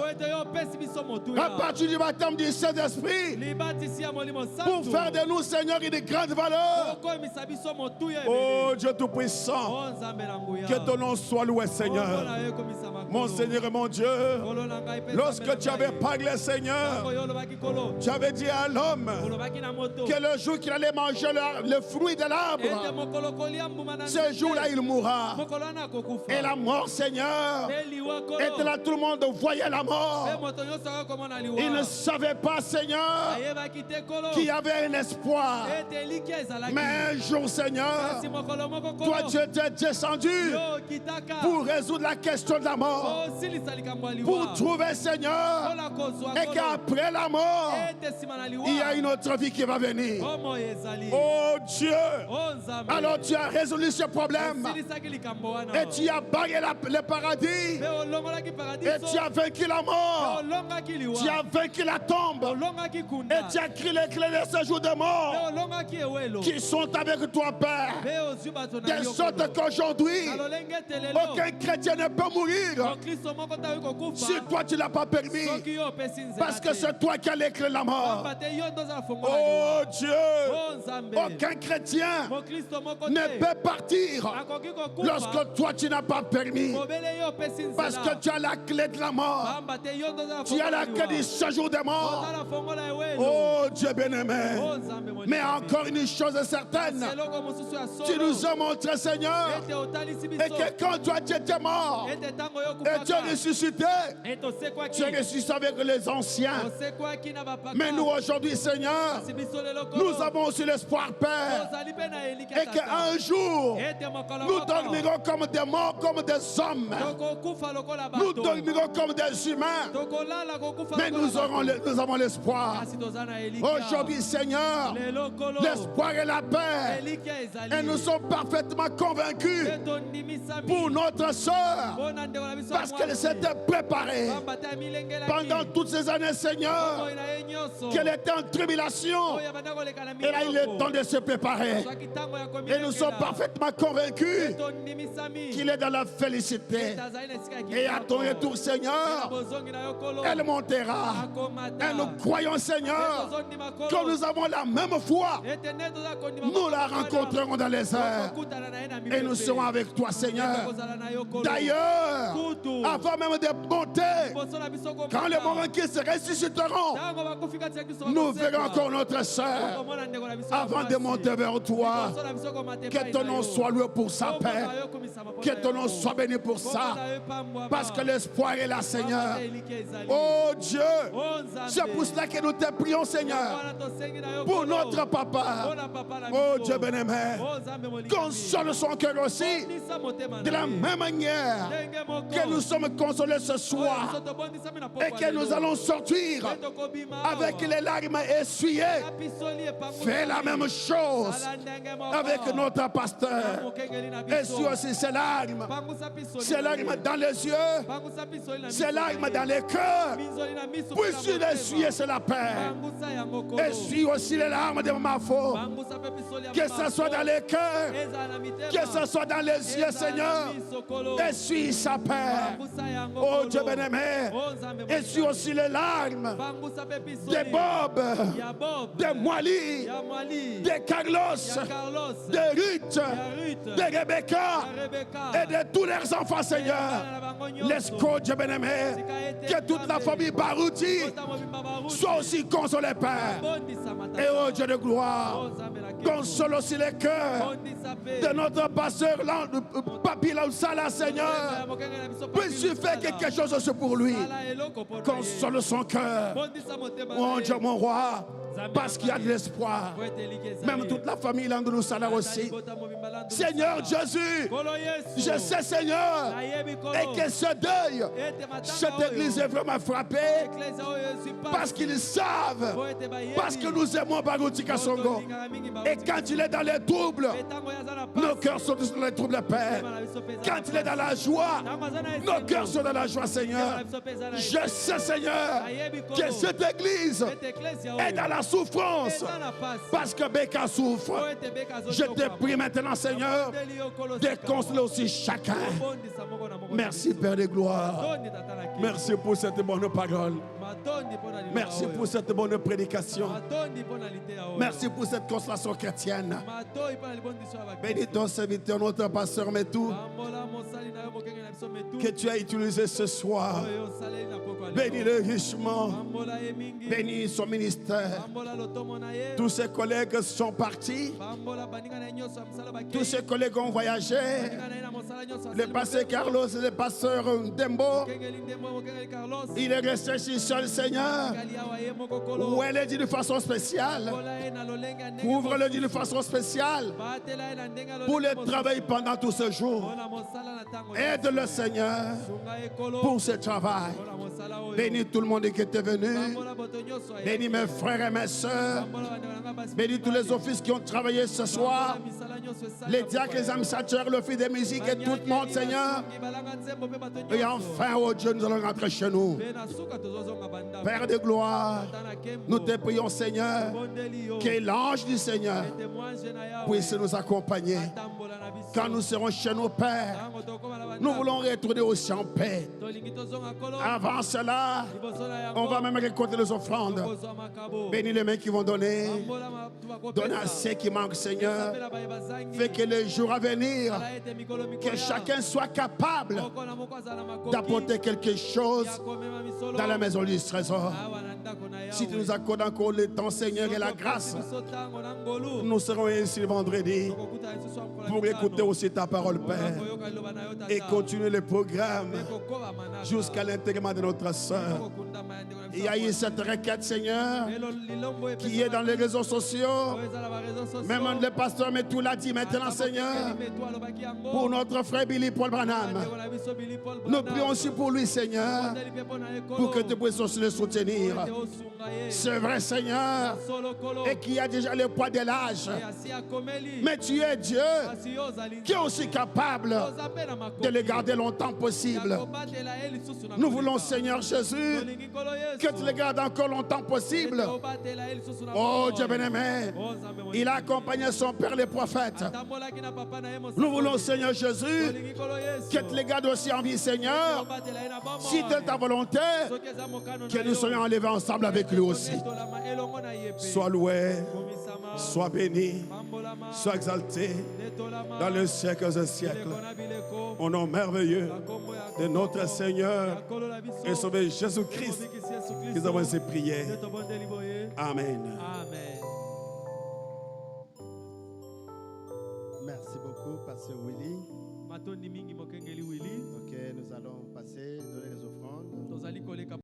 à partir du baptême du Saint-Esprit pour faire de nous Seigneur une grande valeur. Oh Dieu Tout-Puissant, que ton nom soit loué Seigneur. Mon Seigneur et mon Dieu, lorsque tu avais parlé Seigneur, tu avais dit à l'homme que le jour qu'il allait manger le fruit de l'arbre, ce jour-là il mourra. Et la mort Seigneur était là, tout le monde voyait la mort. Il ne savait pas Seigneur qu'il y avait un espoir. Mais un jour Seigneur, toi tu étais descendu pour résoudre la question de la mort, pour trouver Seigneur, et qu'après la mort il y a une autre vie qui va venir. Oh Dieu, alors tu as résolu ce problème et tu as barré le paradis et tu as vaincu la mort, tu as vaincu la tombe et tu as créé les clés de ce jour de mort qui sont avec toi Père, de sorte qu'aujourd'hui aucun chrétien ne peut mourir si toi tu ne l'as pas permis, parce que c'est toi qui as les clés de la mort. Oh Dieu, aucun chrétien ne peut partir lorsque toi tu n'as pas permis, parce que tu as la clé de la mort, tu as la clé du séjour des morts. Oh Dieu bien-aimé, mais encore une chose est certaine, tu nous as montré Seigneur, et que quand toi tu étais mort et tu es ressuscité, tu es ressuscité avec les anciens. Mais nous aujourd'hui Seigneur, nous avons aussi l'espoir Père, et qu'un jour nous dormirons comme des morts, comme des hommes, nous dormirons comme des humains, mais nous avons l'espoir. Aujourd'hui Seigneur, l'espoir et la paix, et nous sommes parfaitement convaincus pour notre sœur, parce qu'elle s'était préparée pendant toutes ces années Seigneur, qu'elle était en tribulation, et là il est temps de se préparer, et nous sommes parfaitement convaincus qu'il est dans la félicité, et à ton retour Seigneur elle montera, et nous croyons Seigneur que nous avons la même foi, nous la rencontrerons dans les airs et nous serons avec toi Seigneur. D'ailleurs, avant même de monter, quand les morts qui se ressusciteront, nous verrons encore notre sœur avant de monter vers toi. Que ton nom soit loué pour sa paix, que ton nom soit béni pour ça, parce que l'espoir est là Seigneur. Oh Dieu, c'est pour cela que nous te prions Seigneur, pour notre papa. Oh Dieu bien-aimé, console son cœur aussi de la même manière que nous sommes consolés ce soir, et que nous allons sortir avec les larmes essuie essuyé. Fais la même chose avec notre pasteur. Essuie aussi ses larmes. Ses larmes dans les yeux. Ses larmes dans les cœurs. Puisses-tu l'essuyer, c'est la paix. Essuie aussi les larmes de ma faute. Que ce soit dans les cœurs. Que ce soit dans les yeux, Seigneur. Essuie sa paix. Oh Dieu bien-aimé. Essuie aussi les larmes de Bob, de Mwali, de Carlos, de Ruth, de Rebecca et de tous leurs enfants, Seigneur. Laisse-moi, Dieu bien-aimé, que toute la famille Barouti soit aussi consolée, Père. Et oh Dieu de gloire, console aussi les cœurs de notre pasteur Papi Laoussala, Seigneur. Puisses-tu faire quelque chose aussi pour lui. Console son cœur. Oh Dieu, mon roi, parce qu'il y a de l'espoir. Même toute la famille Landoulou-Sala aussi. Seigneur Jésus, je sais, Seigneur, et que ce deuil, cette église est vraiment frappée parce qu'ils savent, parce que nous aimons Barouti Kasongo. Et quand il est dans les troubles, nos cœurs sont dans les troubles, Père. Quand il est dans la joie, nos cœurs sont dans la joie, Seigneur. Je sais, Seigneur, que cette église est dans la souffrance parce que Beka souffre. Je te prie maintenant, Seigneur, de consoler aussi chacun. Merci, Père de gloire. Merci pour cette bonne parole. Merci pour cette bonne prédication. Merci pour cette consolation chrétienne. Bénis ton serviteur, notre pasteur Metou, que tu as utilisé ce soir. Bénis-le richement. Bénis son ministère. Tous ses collègues sont partis. Tous ses collègues ont voyagé. Le pasteur Carlos et le pasteur Dembo. Il est resté ici seul, Seigneur. Où elle est dit de façon spéciale. Couvre-le d'une façon spéciale pour le travail pendant tout ce jour. Aide le Seigneur pour ce travail. Bénis tout le monde qui était venu. Bénis mes frères et mes sœurs. Bénis tous les offices qui ont travaillé ce soir. Les diacres, les administrateurs, le fils de musique et tout le monde, Seigneur. Et enfin, oh Dieu, nous allons rentrer chez nous. Père de gloire, nous te prions, Seigneur, que l'ange du Seigneur puisse nous accompagner. Quand nous serons chez nos pères, nous voulons retourner aussi en paix. Avant cela, on va même récolter les offrandes. Bénis les mains qui vont donner. Donne à ceux qui manquent, Seigneur. Fais que les jours à venir, que chacun soit capable d'apporter quelque chose dans la maison du trésor. Si tu nous accordes encore le temps, Seigneur, et la grâce, nous serons ici le vendredi pour écouter aussi ta parole, Père, et continuer le programme jusqu'à l'intégration de notre soeur. Il y a eu cette requête, Seigneur, qui est dans les réseaux sociaux. Même le pasteur Metou l'a dit maintenant, Seigneur, pour notre frère Billy Paul Branham. Nous prions aussi pour lui, Seigneur, pour que tu puisses aussi le soutenir. C'est vrai, Seigneur, et qui a déjà le poids de l'âge. Mais tu es Dieu qui est aussi capable de le garder longtemps possible. Nous voulons, Seigneur Jésus, que tu le gardes encore longtemps possible. Oh Dieu bien-aimé, il a accompagné son père les prophètes. Nous voulons, Seigneur Jésus, que tu le gardes aussi en vie, Seigneur. Si c'est ta volonté, que nous soyons enlevés ensemble avec lui aussi. Sois loué, sois béni, sois exalté dans les siècles et siècles. Au nom merveilleux de notre Seigneur et Sauveur Jésus-Christ, nous avons ces prières. Amen. Merci beaucoup, Pasteur Willy. Ok, nous allons passer, donner les offrandes.